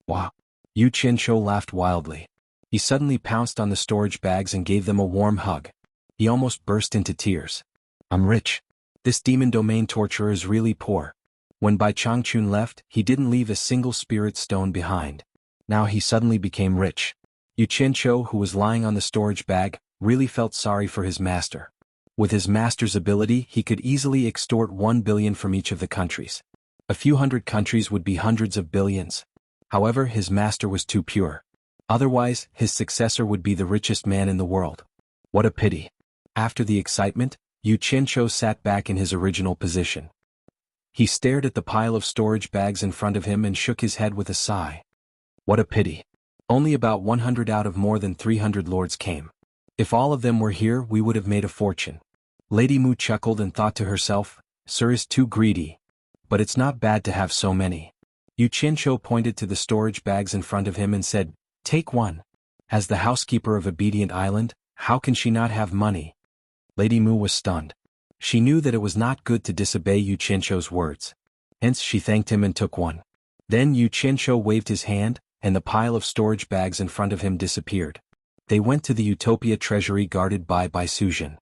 S1: Wow! Yu Qianqiu laughed wildly. He suddenly pounced on the storage bags and gave them a warm hug. He almost burst into tears. "I'm rich. This demon domain torturer is really poor." When Bai Changchun left, he didn't leave a single spirit stone behind. Now he suddenly became rich. Yu Qianqiu, who was lying on the storage bag, really felt sorry for his master. With his master's ability, he could easily extort 1 billion from each of the countries. A few hundred countries would be hundreds of billions. However, his master was too pure. Otherwise, his successor would be the richest man in the world. What a pity. After the excitement, Yu Qianqiu sat back in his original position. He stared at the pile of storage bags in front of him and shook his head with a sigh. What a pity. Only about 100 out of more than 300 lords came. If all of them were here, we would have made a fortune. Lady Mu chuckled and thought to herself, "Sir is too greedy. But it's not bad to have so many." Yu Qianqiu pointed to the storage bags in front of him and said, "Take one." As the housekeeper of Obedient Island, how can she not have money? Lady Mu was stunned. She knew that it was not good to disobey Yu Qianqiu's words. Hence she thanked him and took one. Then Yu Qianqiu waved his hand, and the pile of storage bags in front of him disappeared. They went to the Utopia treasury guarded by Bai Suzhen.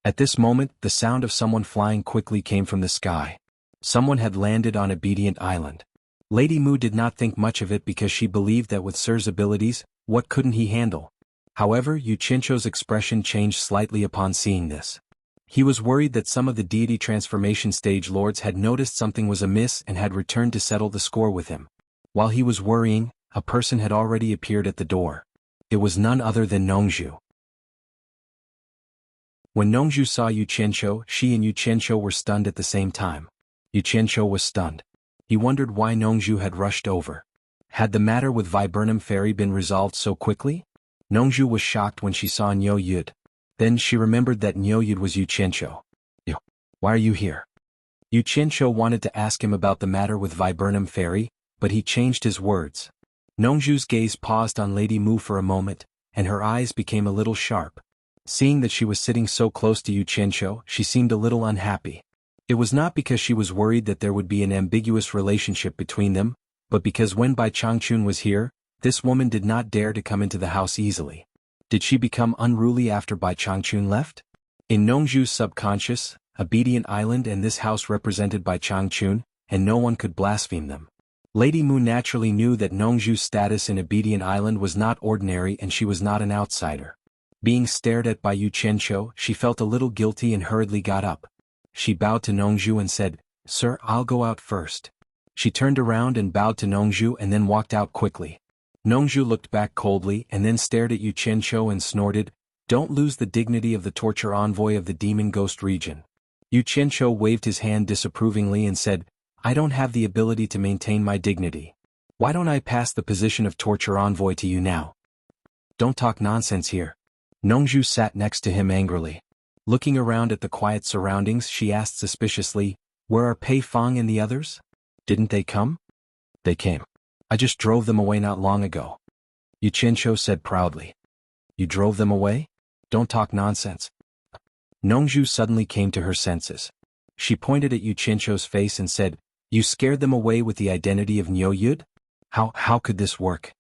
S1: At this moment, the sound of someone flying quickly came from the sky. Someone had landed on Obedient Island. Lady Mu did not think much of it because she believed that with Sir's abilities, what couldn't he handle? However, Xianxia's expression changed slightly upon seeing this. He was worried that some of the deity transformation stage lords had noticed something was amiss and had returned to settle the score with him. While he was worrying, a person had already appeared at the door. It was none other than Nongzhu. When Nongzhu saw Xianxia, she and Xianxia were stunned at the same time. Xianxia was stunned. He wondered why Nongzhu had rushed over. Had the matter with Viburnum Fairy been resolved so quickly? Nongzhu was shocked when she saw Niu Yud. Then she remembered that Niu Yud was Xianxia. Why are you here? Xianxia wanted to ask him about the matter with Viburnum Fairy, but he changed his words. Nongzhu's gaze paused on Lady Mu for a moment, and her eyes became a little sharp. Seeing that she was sitting so close to Xianxia, she seemed a little unhappy. It was not because she was worried that there would be an ambiguous relationship between them, but because when Bai Changchun was here, this woman did not dare to come into the house easily. Did she become unruly after Bai Changchun left? In Nongzhu's subconscious, Obedient Island and this house represented Bai Changchun, and no one could blaspheme them. Lady Mu naturally knew that Nongzhu's status in Obedient Island was not ordinary and she was not an outsider. Being stared at by Xianxia, she felt a little guilty and hurriedly got up. She bowed to Nongzhu and said, "Sir, I'll go out first." She turned around and bowed to Nongzhu and then walked out quickly. Nongzhu looked back coldly and then stared at Xianxia and snorted, "Don't lose the dignity of the torture envoy of the demon ghost region." Xianxia waved his hand disapprovingly and said, "I don't have the ability to maintain my dignity. Why don't I pass the position of torture envoy to you now?" "Don't talk nonsense here." Nongzhu sat next to him angrily. Looking around at the quiet surroundings, she asked suspiciously, "Where are Pei Fong and the others? Didn't they come?" "They came. I just drove them away not long ago," Xianxia said proudly. "You drove them away? Don't talk nonsense." Nongzhu suddenly came to her senses. She pointed at Xianxia's face and said, "You scared them away with the identity of Niu Yud? How could this work?"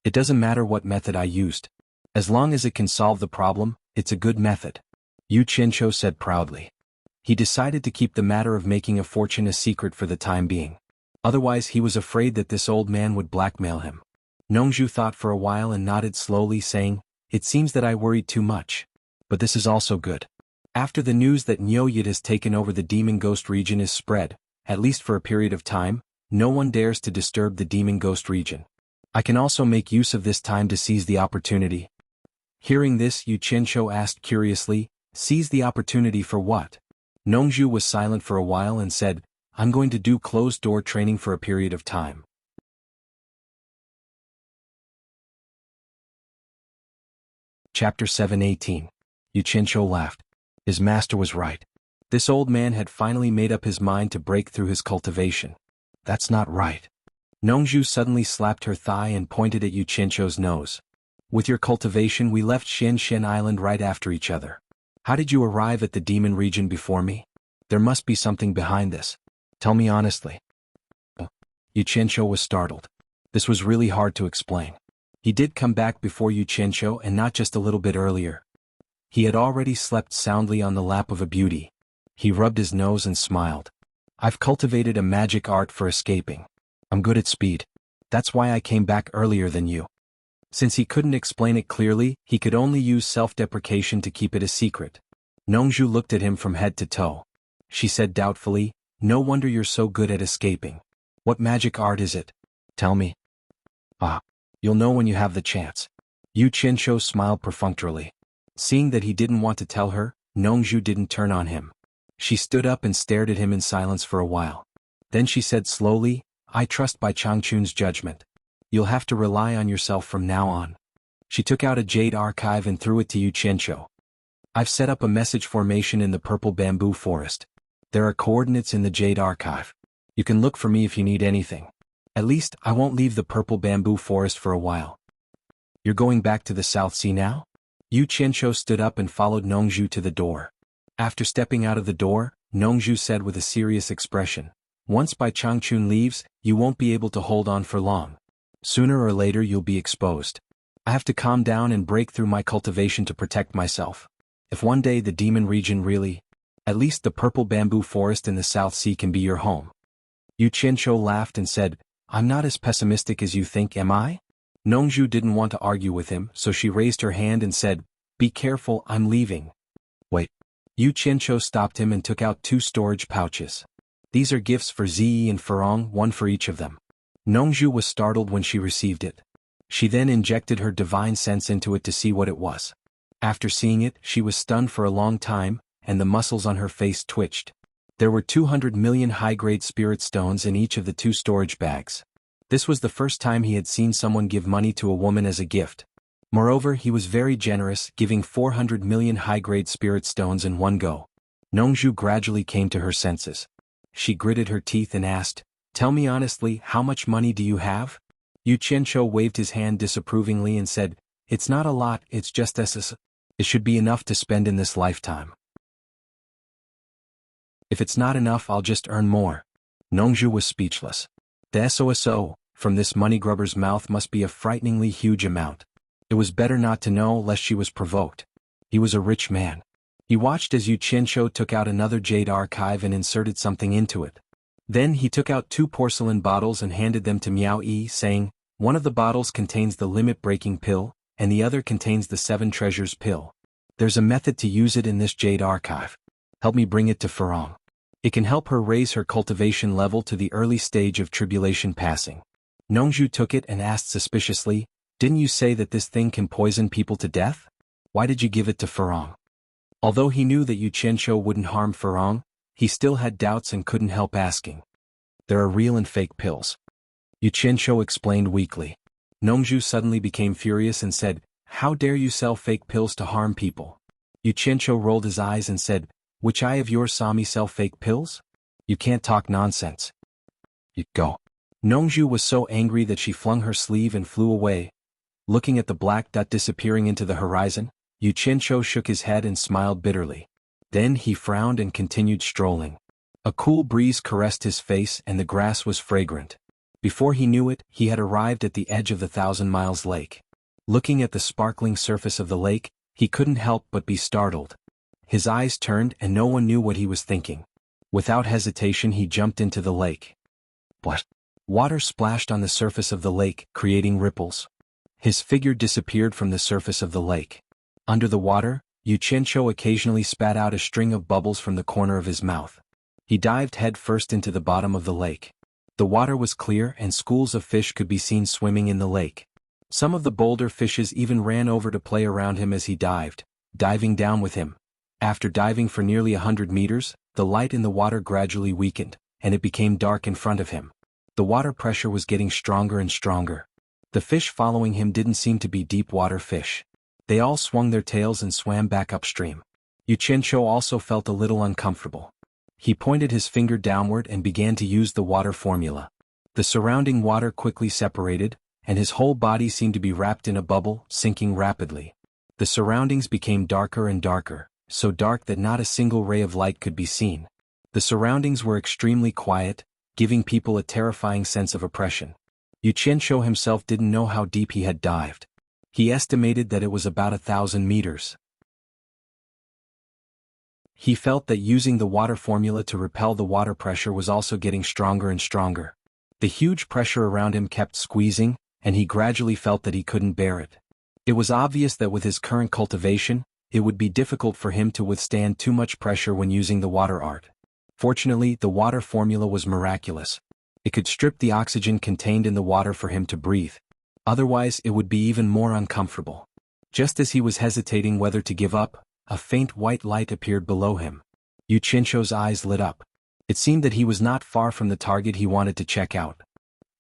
S1: "It doesn't matter what method I used. As long as it can solve the problem, it's a good method," Xianxia said proudly. He decided to keep the matter of making a fortune a secret for the time being. Otherwise he was afraid that this old man would blackmail him. Nongzhu thought for a while and nodded slowly, saying, "It seems that I worried too much. But this is also good. After the news that Niu Yud has taken over the demon ghost region is spread, at least for a period of time, no one dares to disturb the demon ghost region. I can also make use of this time to seize the opportunity." Hearing this, Xianxia asked curiously, "Seize the opportunity for what?" Nongzhu was silent for a while and said, "I'm going to do closed-door training for a period of time." Chapter 7:18. Xianxia laughed. His master was right. This old man had finally made up his mind to break through his cultivation. "That's not right." Nongzhu suddenly slapped her thigh and pointed at Xianxia's nose. "With your cultivation we left Xianxian Island right after each other. How did you arrive at the demon region before me? There must be something behind this. Tell me honestly." Xianxia was startled. This was really hard to explain. He did come back before Xianxia and not just a little bit earlier. He had already slept soundly on the lap of a beauty. He rubbed his nose and smiled. "I've cultivated a magic art for escaping. I'm good at speed. That's why I came back earlier than you." Since he couldn't explain it clearly, he could only use self-deprecation to keep it a secret. Nongzhu looked at him from head to toe. She said doubtfully, "No wonder you're so good at escaping. What magic art is it? Tell me." You'll know when you have the chance." Xianxia smiled perfunctorily. Seeing that he didn't want to tell her, Nongzhu didn't turn on him. She stood up and stared at him in silence for a while. Then she said slowly, "I trust Bai Changchun's judgment. You'll have to rely on yourself from now on." She took out a jade archive and threw it to Xianxia. "I've set up a message formation in the purple bamboo forest. There are coordinates in the jade archive. You can look for me if you need anything. At least, I won't leave the purple bamboo forest for a while." "You're going back to the South Sea now?" Xianxia stood up and followed Nongzhu to the door. After stepping out of the door, Nongzhu said with a serious expression, "Once Bai Changchun leaves, you won't be able to hold on for long. Sooner or later you'll be exposed. I have to calm down and break through my cultivation to protect myself. If one day the demon region really, at least the purple bamboo forest in the South Sea can be your home. Yu Qianzhou laughed and said, I'm not as pessimistic as you think, am I? Nongzhu didn't want to argue with him, so she raised her hand and said, Be careful, I'm leaving. Wait. Yu Qianzhou stopped him and took out 2 storage pouches. These are gifts for Ziyi and Furong, one for each of them. Nongzhu was startled when she received it. She then injected her divine sense into it to see what it was. After seeing it, she was stunned for a long time, and the muscles on her face twitched. There were 200 million high-grade spirit stones in each of the 2 storage bags. This was the first time he had seen someone give money to a woman as a gift. Moreover, he was very generous, giving 400 million high-grade spirit stones in one go. Nongzhu gradually came to her senses. She gritted her teeth and asked, Tell me honestly, how much money do you have? Yu Qianzhou waved his hand disapprovingly and said, It's not a lot, it's just this. It should be enough to spend in this lifetime. If it's not enough, I'll just earn more. Nongzhu was speechless. The SOSO, from this money grubber's mouth must be a frighteningly huge amount. It was better not to know lest she was provoked. He was a rich man. He watched as Yu Qianzhou took out another jade archive and inserted something into it. Then he took out 2 porcelain bottles and handed them to Miao Yi, saying, One of the bottles contains the limit-breaking pill, and the other contains the 7 treasures pill. There's a method to use it in this jade archive. Help me bring it to Furong. It can help her raise her cultivation level to the early stage of tribulation passing. Nongzhu took it and asked suspiciously, Didn't you say that this thing can poison people to death? Why did you give it to Furong? Although he knew that Yu Qianzhou wouldn't harm Furong, he still had doubts and couldn't help asking. There are real and fake pills. Yu Qianzhou explained weakly. Nongzhu suddenly became furious and said, How dare you sell fake pills to harm people? Yu Qianzhou rolled his eyes and said, Which eye of yours saw me sell fake pills? You can't talk nonsense. You go. Nongzhu was so angry that she flung her sleeve and flew away. Looking at the black dot disappearing into the horizon, Yu Qianzhou shook his head and smiled bitterly. Then he frowned and continued strolling. A cool breeze caressed his face and the grass was fragrant. Before he knew it, he had arrived at the edge of the 1,000 Miles Lake. Looking at the sparkling surface of the lake, he couldn't help but be startled. His eyes turned and no one knew what he was thinking. Without hesitation he jumped into the lake. What? Water splashed on the surface of the lake, creating ripples. His figure disappeared from the surface of the lake. Under the water, Yu Qianzhou occasionally spat out a string of bubbles from the corner of his mouth. He dived head first into the bottom of the lake. The water was clear and schools of fish could be seen swimming in the lake. Some of the bolder fishes even ran over to play around him as he dived, diving down with him. After diving for nearly 100 meters, the light in the water gradually weakened, and it became dark in front of him. The water pressure was getting stronger and stronger. The fish following him didn't seem to be deep water fish. They all swung their tails and swam back upstream. Yu Qianzhou also felt a little uncomfortable. He pointed his finger downward and began to use the water formula. The surrounding water quickly separated, and his whole body seemed to be wrapped in a bubble, sinking rapidly. The surroundings became darker and darker, so dark that not a single ray of light could be seen. The surroundings were extremely quiet, giving people a terrifying sense of oppression. Yu Qianzhou himself didn't know how deep he had dived. He estimated that it was about 1,000 meters. He felt that using the water formula to repel the water pressure was also getting stronger and stronger. The huge pressure around him kept squeezing, and he gradually felt that he couldn't bear it. It was obvious that with his current cultivation, it would be difficult for him to withstand too much pressure when using the water art. Fortunately, the water formula was miraculous. It could strip the oxygen contained in the water for him to breathe. Otherwise, it would be even more uncomfortable. Just as he was hesitating whether to give up, a faint white light appeared below him. Yu Qianzhou's eyes lit up. It seemed that he was not far from the target he wanted to check out.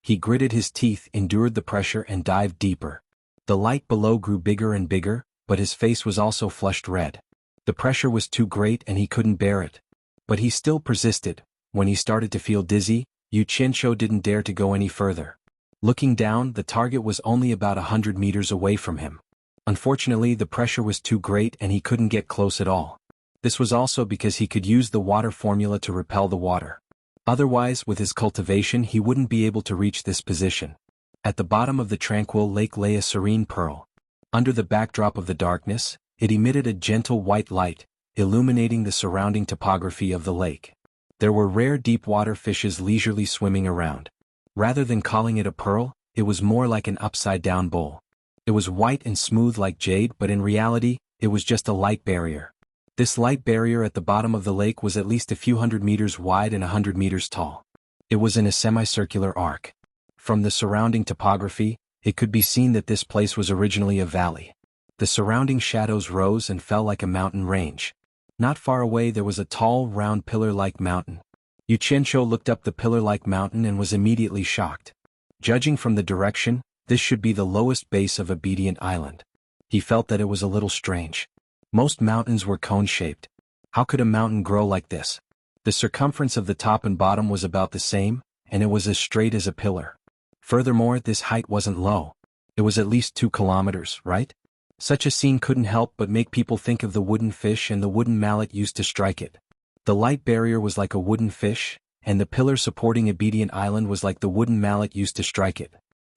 S1: He gritted his teeth, endured the pressure and dived deeper. The light below grew bigger and bigger, but his face was also flushed red. The pressure was too great and he couldn't bear it. But he still persisted. When he started to feel dizzy, Yu Qianzhou didn't dare to go any further. Looking down, the target was only about 100 meters away from him. Unfortunately, the pressure was too great and he couldn't get close at all. This was also because he could use the water formula to repel the water. Otherwise, with his cultivation he wouldn't be able to reach this position. At the bottom of the tranquil lake lay a serene pearl. Under the backdrop of the darkness, It emitted a gentle white light, illuminating the surrounding topography of the lake. There were rare deep-water fishes leisurely swimming around. Rather than calling it a pearl, it was more like an upside-down bowl. It was white and smooth like jade, but in reality, it was just a light barrier. This light barrier at the bottom of the lake was at least a few hundred meters wide and 100 meters tall. It was in a semicircular arc. From the surrounding topography, it could be seen that this place was originally a valley. The surrounding shadows rose and fell like a mountain range. Not far away there was a tall, round pillar-like mountain. Xianxia looked up the pillar-like mountain and was immediately shocked. Judging from the direction, this should be the lowest base of Obedient Island. He felt that it was a little strange. Most mountains were cone-shaped. How could a mountain grow like this? The circumference of the top and bottom was about the same, and it was as straight as a pillar. Furthermore, this height wasn't low. It was at least 2 kilometers, right? Such a scene couldn't help but make people think of the wooden fish and the wooden mallet used to strike it. The light barrier was like a wooden fish, and the pillar supporting Obedient Island was like the wooden mallet used to strike it.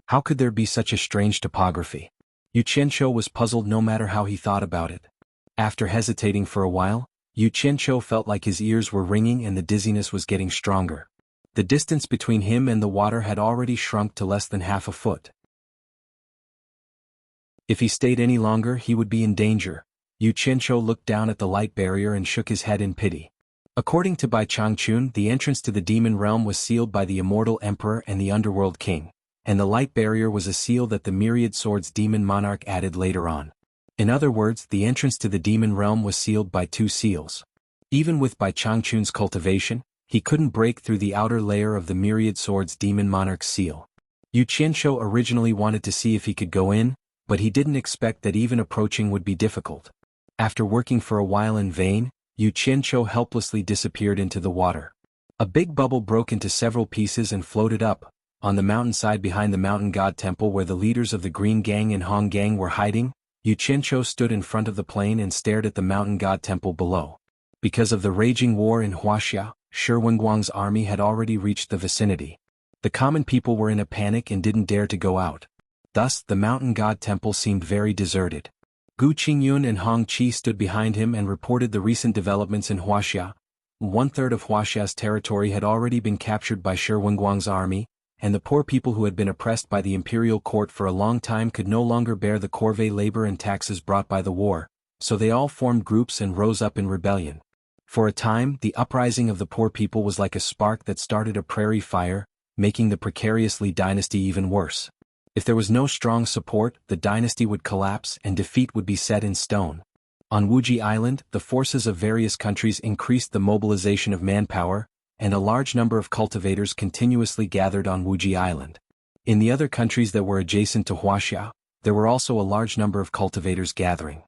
S1: How could there be such a strange topography? Xianxia was puzzled no matter how he thought about it. After hesitating for a while, Xianxia felt like his ears were ringing and the dizziness was getting stronger. The distance between him and the water had already shrunk to less than half a foot. If he stayed any longer, he would be in danger. Xianxia looked down at the light barrier and shook his head in pity. According to Bai Changchun, the entrance to the demon realm was sealed by the immortal emperor and the underworld king, and the light barrier was a seal that the myriad swords demon monarch added later on. In other words, the entrance to the demon realm was sealed by 2 seals. Even with Bai Changchun's cultivation, he couldn't break through the outer layer of the myriad swords demon monarch's seal. Xianxia originally wanted to see if he could go in, but he didn't expect that even approaching would be difficult. After working for a while in vain, Xianxia helplessly disappeared into the water. A big bubble broke into several pieces and floated up. On the mountainside behind the mountain god temple where the leaders of the Green Gang and Hong Gang were hiding, Xianxia stood in front of the plane and stared at the mountain god temple below. Because of the raging war in Wuxia, Xuanhuan's army had already reached the vicinity. The common people were in a panic and didn't dare to go out. Thus, the mountain god temple seemed very deserted. Gu Qingyun and Hong Qi stood behind him and reported the recent developments in Wuxia. 1/3 of Huaxia's territory had already been captured by Xuanhuan's army, and the poor people who had been oppressed by the imperial court for a long time could no longer bear the corvée labor and taxes brought by the war, so they all formed groups and rose up in rebellion. For a time, the uprising of the poor people was like a spark that started a prairie fire, making the precarious Li dynasty even worse. If there was no strong support, the dynasty would collapse and defeat would be set in stone. On Wuxi Island, the forces of various countries increased the mobilization of manpower, and a large number of cultivators continuously gathered on Wuxi Island. In the other countries that were adjacent to Huaxia, there were also a large number of cultivators gathering.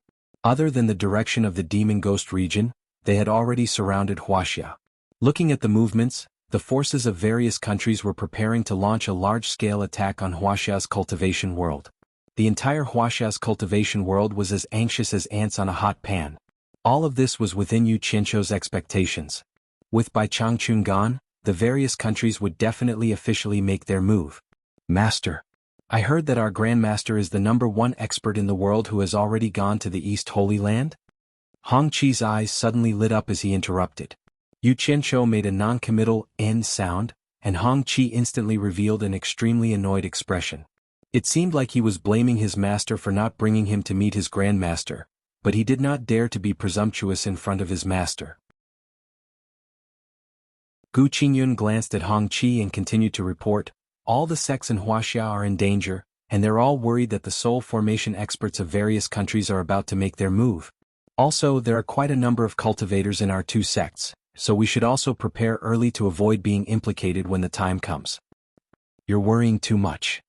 S1: Other than the direction of the Demon Ghost region, they had already surrounded Huaxia. Looking at the movements, the forces of various countries were preparing to launch a large-scale attack on Huaxia's cultivation world. The entire Huaxia's cultivation world was as anxious as ants on a hot pan. All of this was within Xianxia's expectations. With Bai Changchun gone, the various countries would definitely officially make their move. Master, I heard that our Grandmaster is the #1 expert in the world who has already gone to the East Holy Land? Hong Qi's eyes suddenly lit up as he interrupted. Xianxia made a non-committal "n" sound, and Hong Qi instantly revealed an extremely annoyed expression. It seemed like he was blaming his master for not bringing him to meet his grandmaster, but he did not dare to be presumptuous in front of his master. Gu Qingyun glanced at Hong Qi and continued to report, all the sects in Huaxia are in danger, and they're all worried that the soul formation experts of various countries are about to make their move. Also, there are quite a number of cultivators in our 2 sects. So we should also prepare early to avoid being implicated when the time comes. You're worrying too much.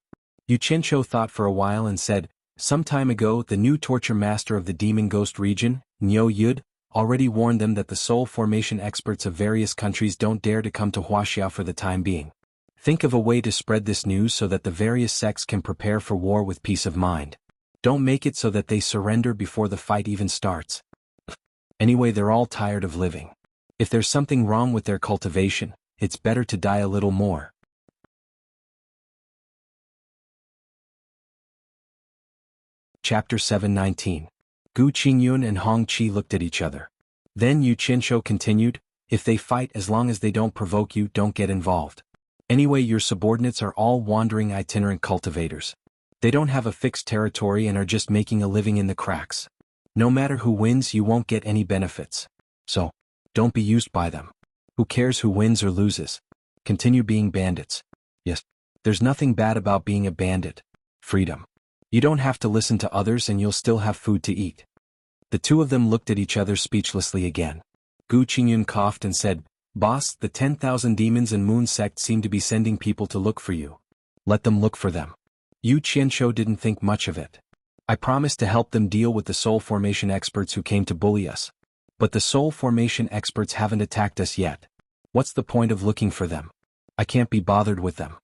S1: Xianxia thought for a while and said, some time ago the new torture master of the Demon Ghost region, Niu Yud, already warned them that the soul formation experts of various countries don't dare to come to Huaxia for the time being. Think of a way to spread this news so that the various sects can prepare for war with peace of mind. Don't make it so that they surrender before the fight even starts. Anyway, they're all tired of living. If there's something wrong with their cultivation, it's better to die a little more. Chapter 719. Gu Qingyun and Hong Qi looked at each other. Then Yu Qianshou continued, if they fight, as long as they don't provoke you, don't get involved. Anyway, your subordinates are all wandering itinerant cultivators. They don't have a fixed territory and are just making a living in the cracks. No matter who wins, you won't get any benefits. So, don't be used by them. Who cares who wins or loses? Continue being bandits. Yes, there's nothing bad about being a bandit. Freedom. You don't have to listen to others and you'll still have food to eat. The two of them looked at each other speechlessly again. Gu Qingyun coughed and said, Boss, the 10,000 demons and moon sect seem to be sending people to look for you. Let them look for them. Yu Qianshou didn't think much of it. I promised to help them deal with the soul formation experts who came to bully us. But the soul formation experts haven't attacked us yet. What's the point of looking for them? I can't be bothered with them.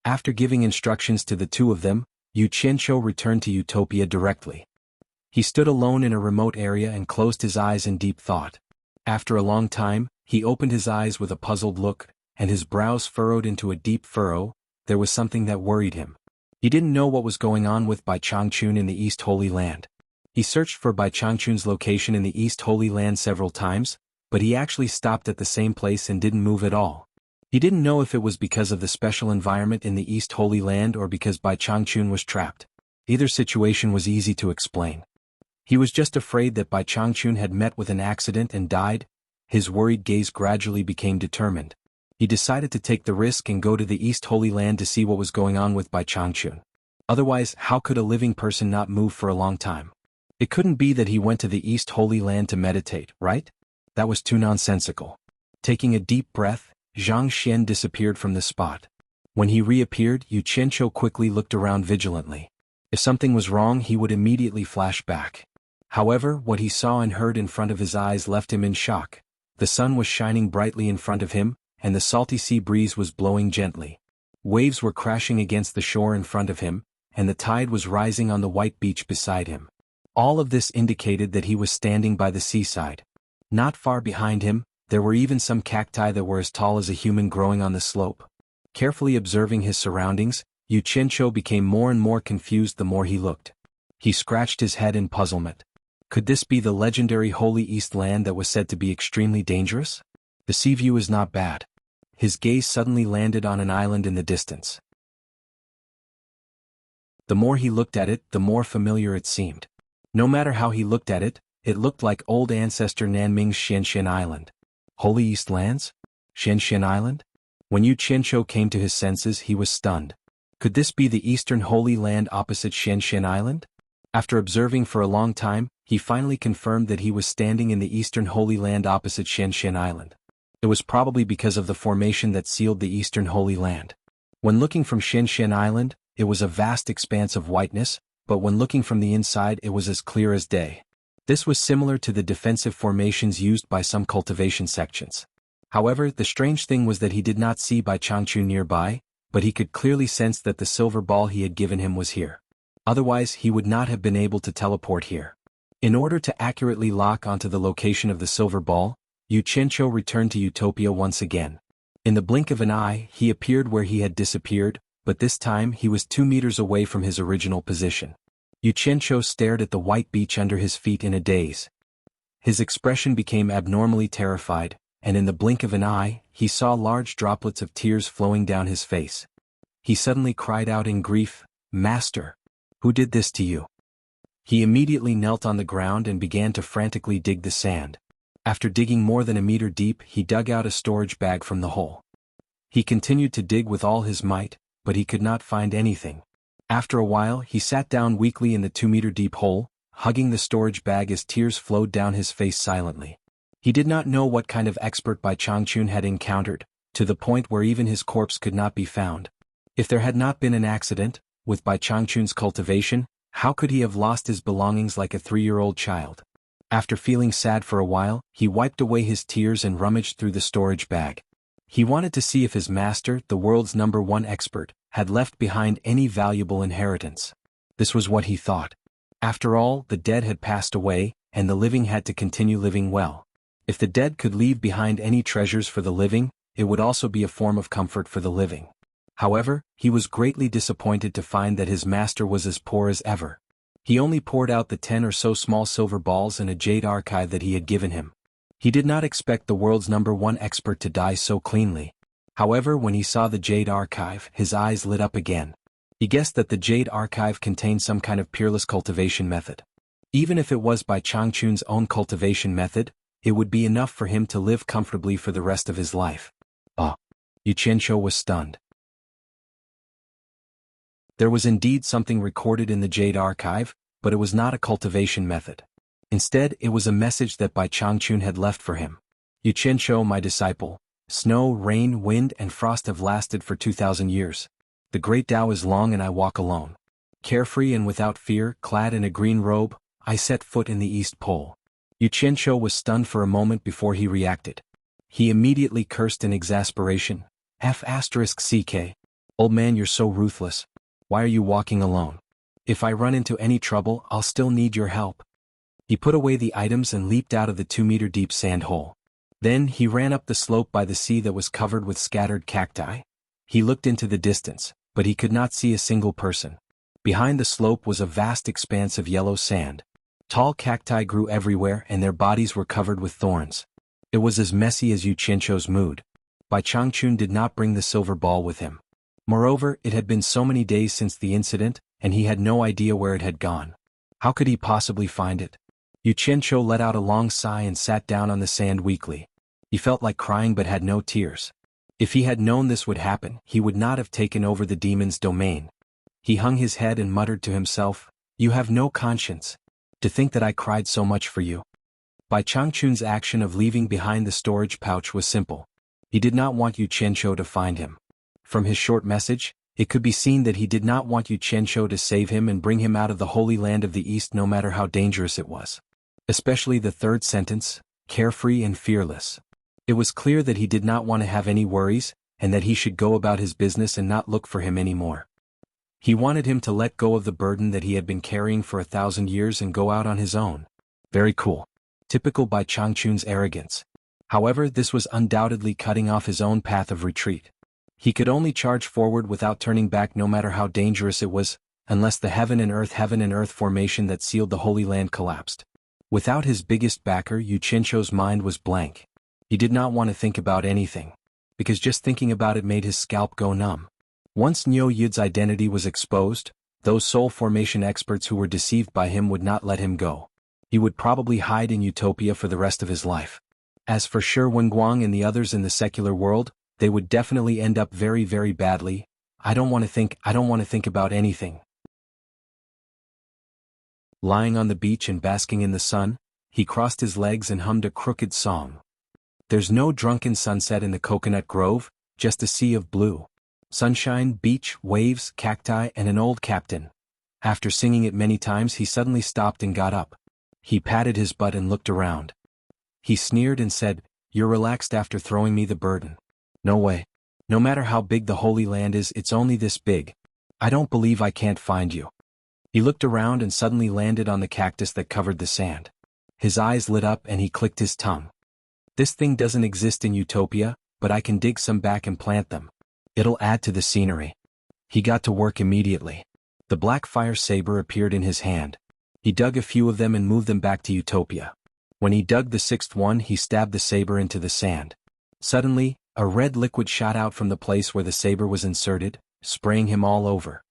S1: After giving instructions to the two of them, Yu Qianshou returned to Utopia directly. He stood alone in a remote area and closed his eyes in deep thought. After a long time, he opened his eyes with a puzzled look, and his brows furrowed into a deep furrow. There was something that worried him. He didn't know what was going on with Bai Changchun in the East Holy Land. He searched for Bai Changchun's location in the East Holy Land several times, but he actually stopped at the same place and didn't move at all. He didn't know if it was because of the special environment in the East Holy Land or because Bai Changchun was trapped. Either situation was easy to explain. He was just afraid that Bai Changchun had met with an accident and died. His worried gaze gradually became determined. He decided to take the risk and go to the East Holy Land to see what was going on with Bai Changchun. Otherwise, how could a living person not move for a long time? It couldn't be that he went to the East Holy Land to meditate, right? That was too nonsensical. Taking a deep breath, Zhang Xian disappeared from the spot. When he reappeared, Yu Qianshou quickly looked around vigilantly. If something was wrong, he would immediately flash back. However, what he saw and heard in front of his eyes left him in shock. The sun was shining brightly in front of him, and the salty sea breeze was blowing gently. Waves were crashing against the shore in front of him, and the tide was rising on the white beach beside him. All of this indicated that he was standing by the seaside. Not far behind him, there were even some cacti that were as tall as a human growing on the slope. Carefully observing his surroundings, Yu Qianshou became more and more confused the more he looked. He scratched his head in puzzlement. Could this be the legendary Holy East Land that was said to be extremely dangerous? The sea view is not bad. His gaze suddenly landed on an island in the distance. The more he looked at it, the more familiar it seemed. No matter how he looked at it, it looked like old ancestor Nanming's Xianxian Island. Holy East Lands? Xianxian Island? When Yu Qianshou came to his senses, he was stunned. Could this be the Eastern Holy Land opposite Xianxian Island? After observing for a long time, he finally confirmed that he was standing in the Eastern Holy Land opposite Xianxian Island. It was probably because of the formation that sealed the Eastern Holy Land. When looking from Xianxian Island, it was a vast expanse of whiteness, but when looking from the inside it was as clear as day. This was similar to the defensive formations used by some cultivation sections. However, the strange thing was that he did not see Bai Changchun nearby, but he could clearly sense that the silver ball he had given him was here. Otherwise, he would not have been able to teleport here. In order to accurately lock onto the location of the silver ball, Yu Qianshou returned to Utopia once again. In the blink of an eye, he appeared where he had disappeared, but this time he was 2 meters away from his original position. Yu Qianshou stared at the white beach under his feet in a daze. His expression became abnormally terrified, and in the blink of an eye, he saw large droplets of tears flowing down his face. He suddenly cried out in grief, "Master! Who did this to you?" He immediately knelt on the ground and began to frantically dig the sand. After digging more than a meter deep, he dug out a storage bag from the hole. He continued to dig with all his might, but he could not find anything. After a while, he sat down weakly in the 2-meter deep hole, hugging the storage bag as tears flowed down his face silently. He did not know what kind of expert Bai Changchun had encountered, to the point where even his corpse could not be found. If there had not been an accident, with Bai Changchun's cultivation, how could he have lost his belongings like a 3-year-old child? After feeling sad for a while, he wiped away his tears and rummaged through the storage bag. He wanted to see if his master, the world's #1 expert, had left behind any valuable inheritance. This was what he thought. After all, the dead had passed away, and the living had to continue living well. If the dead could leave behind any treasures for the living, it would also be a form of comfort for the living. However, he was greatly disappointed to find that his master was as poor as ever. He only poured out the 10 or so small silver balls and a jade archive that he had given him. He did not expect the world's #1 expert to die so cleanly. However, when he saw the jade archive, his eyes lit up again. He guessed that the jade archive contained some kind of peerless cultivation method. Even if it was by Changchun's own cultivation method, it would be enough for him to live comfortably for the rest of his life. Yu Qianzhou was stunned. There was indeed something recorded in the jade archive, but it was not a cultivation method. Instead, it was a message that Bai Changchun had left for him. Yu Qianzhou, my disciple, snow, rain, wind, and frost have lasted for 2,000 years. The great Tao is long and I walk alone. Carefree and without fear, clad in a green robe, I set foot in the East Pole. Yu Qianzhou was stunned for a moment before he reacted. He immediately cursed in exasperation. F***ck. Old man, you're so ruthless. Why are you walking alone? If I run into any trouble, I'll still need your help. He put away the items and leaped out of the 2-meter-deep sand hole. Then he ran up the slope by the sea that was covered with scattered cacti. He looked into the distance, but he could not see a single person. Behind the slope was a vast expanse of yellow sand. Tall cacti grew everywhere and their bodies were covered with thorns. It was as messy as Yu Qianzhou's mood. Bai Changchun did not bring the silver ball with him. Moreover, it had been so many days since the incident, and he had no idea where it had gone. How could he possibly find it? Yu Qianzhou let out a long sigh and sat down on the sand weakly. He felt like crying but had no tears. If he had known this would happen, he would not have taken over the demon's domain. He hung his head and muttered to himself, "You have no conscience. To think that I cried so much for you." Bai Changchun's action of leaving behind the storage pouch was simple. He did not want Yu Qianzhou to find him. From his short message, it could be seen that he did not want Yu Qianzhou to save him and bring him out of the Holy Land of the East no matter how dangerous it was. Especially the third sentence, carefree and fearless. It was clear that he did not want to have any worries, and that he should go about his business and not look for him anymore. He wanted him to let go of the burden that he had been carrying for 1,000 years and go out on his own. Very cool. Typical Bai Changchun's arrogance. However, this was undoubtedly cutting off his own path of retreat. He could only charge forward without turning back no matter how dangerous it was, unless the heaven and earth formation that sealed the Holy Land collapsed. Without his biggest backer, Yu Qianzhou's mind was blank. He did not want to think about anything, because just thinking about it made his scalp go numb. Once Niu Yud's identity was exposed, those soul formation experts who were deceived by him would not let him go. He would probably hide in Utopia for the rest of his life. As for Shi Wenguang and the others in the secular world, they would definitely end up very, very badly. I don't want to think about anything. Lying on the beach and basking in the sun, he crossed his legs and hummed a crooked song. There's no drunken sunset in the coconut grove, just a sea of blue. Sunshine, beach, waves, cacti, and an old captain. After singing it many times, he suddenly stopped and got up. He patted his butt and looked around. He sneered and said, "You're relaxed after throwing me the burden. No way. No matter how big the Holy Land is, it's only this big. I don't believe I can't find you." He looked around and suddenly landed on the cactus that covered the sand. His eyes lit up and he clicked his tongue. "This thing doesn't exist in Utopia, but I can dig some back and plant them. It'll add to the scenery." He got to work immediately. The black fire saber appeared in his hand. He dug a few of them and moved them back to Utopia. When he dug the 6th one, he stabbed the saber into the sand. Suddenly, a red liquid shot out from the place where the saber was inserted, spraying him all over.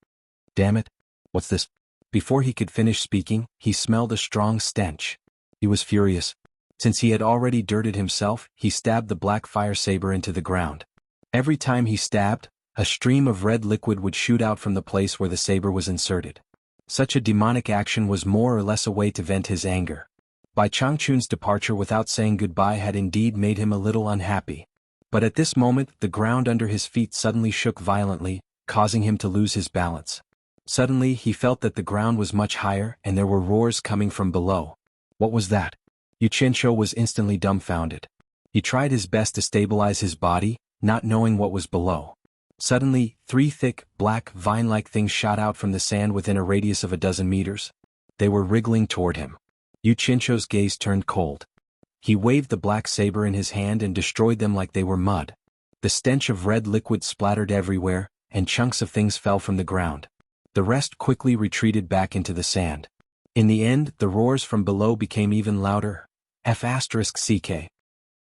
S1: "Damn it! What's this?" Before he could finish speaking, he smelled a strong stench. He was furious. Since he had already dirted himself, he stabbed the black fire saber into the ground. Every time he stabbed, a stream of red liquid would shoot out from the place where the saber was inserted. Such a demonic action was more or less a way to vent his anger. Bai Changchun's departure without saying goodbye had indeed made him a little unhappy. But at this moment, the ground under his feet suddenly shook violently, causing him to lose his balance. Suddenly, he felt that the ground was much higher and there were roars coming from below. What was that? Yu Qianzhou was instantly dumbfounded. He tried his best to stabilize his body, not knowing what was below. Suddenly, 3 thick, black, vine-like things shot out from the sand within a radius of 12 meters. They were wriggling toward him. Yu Qianzhou's gaze turned cold. He waved the black saber in his hand and destroyed them like they were mud. The stench of red liquid splattered everywhere, and chunks of things fell from the ground. The rest quickly retreated back into the sand. In the end, the roars from below became even louder. F***ck.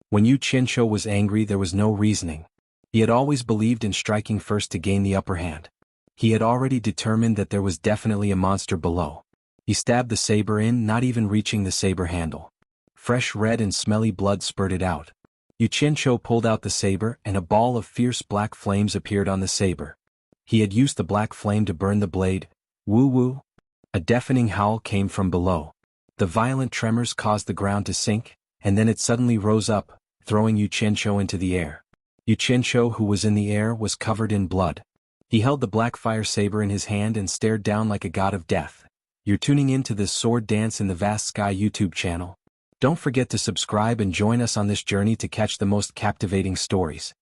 S1: When Yu Qianzhou was angry, there was no reasoning. He had always believed in striking first to gain the upper hand. He had already determined that there was definitely a monster below. He stabbed the saber in, not even reaching the saber handle. Fresh red and smelly blood spurted out. Yu Qianzhou pulled out the saber, and a ball of fierce black flames appeared on the saber. He had used the black flame to burn the blade. Woo-woo! A deafening howl came from below. The violent tremors caused the ground to sink, and then it suddenly rose up, throwing Yu Qianzhou into the air. Yu Qianzhou, who was in the air, was covered in blood. He held the black fire saber in his hand and stared down like a god of death. You're tuning in to this Sword Dance in the Vast Sky YouTube channel. Don't forget to subscribe and join us on this journey to catch the most captivating stories.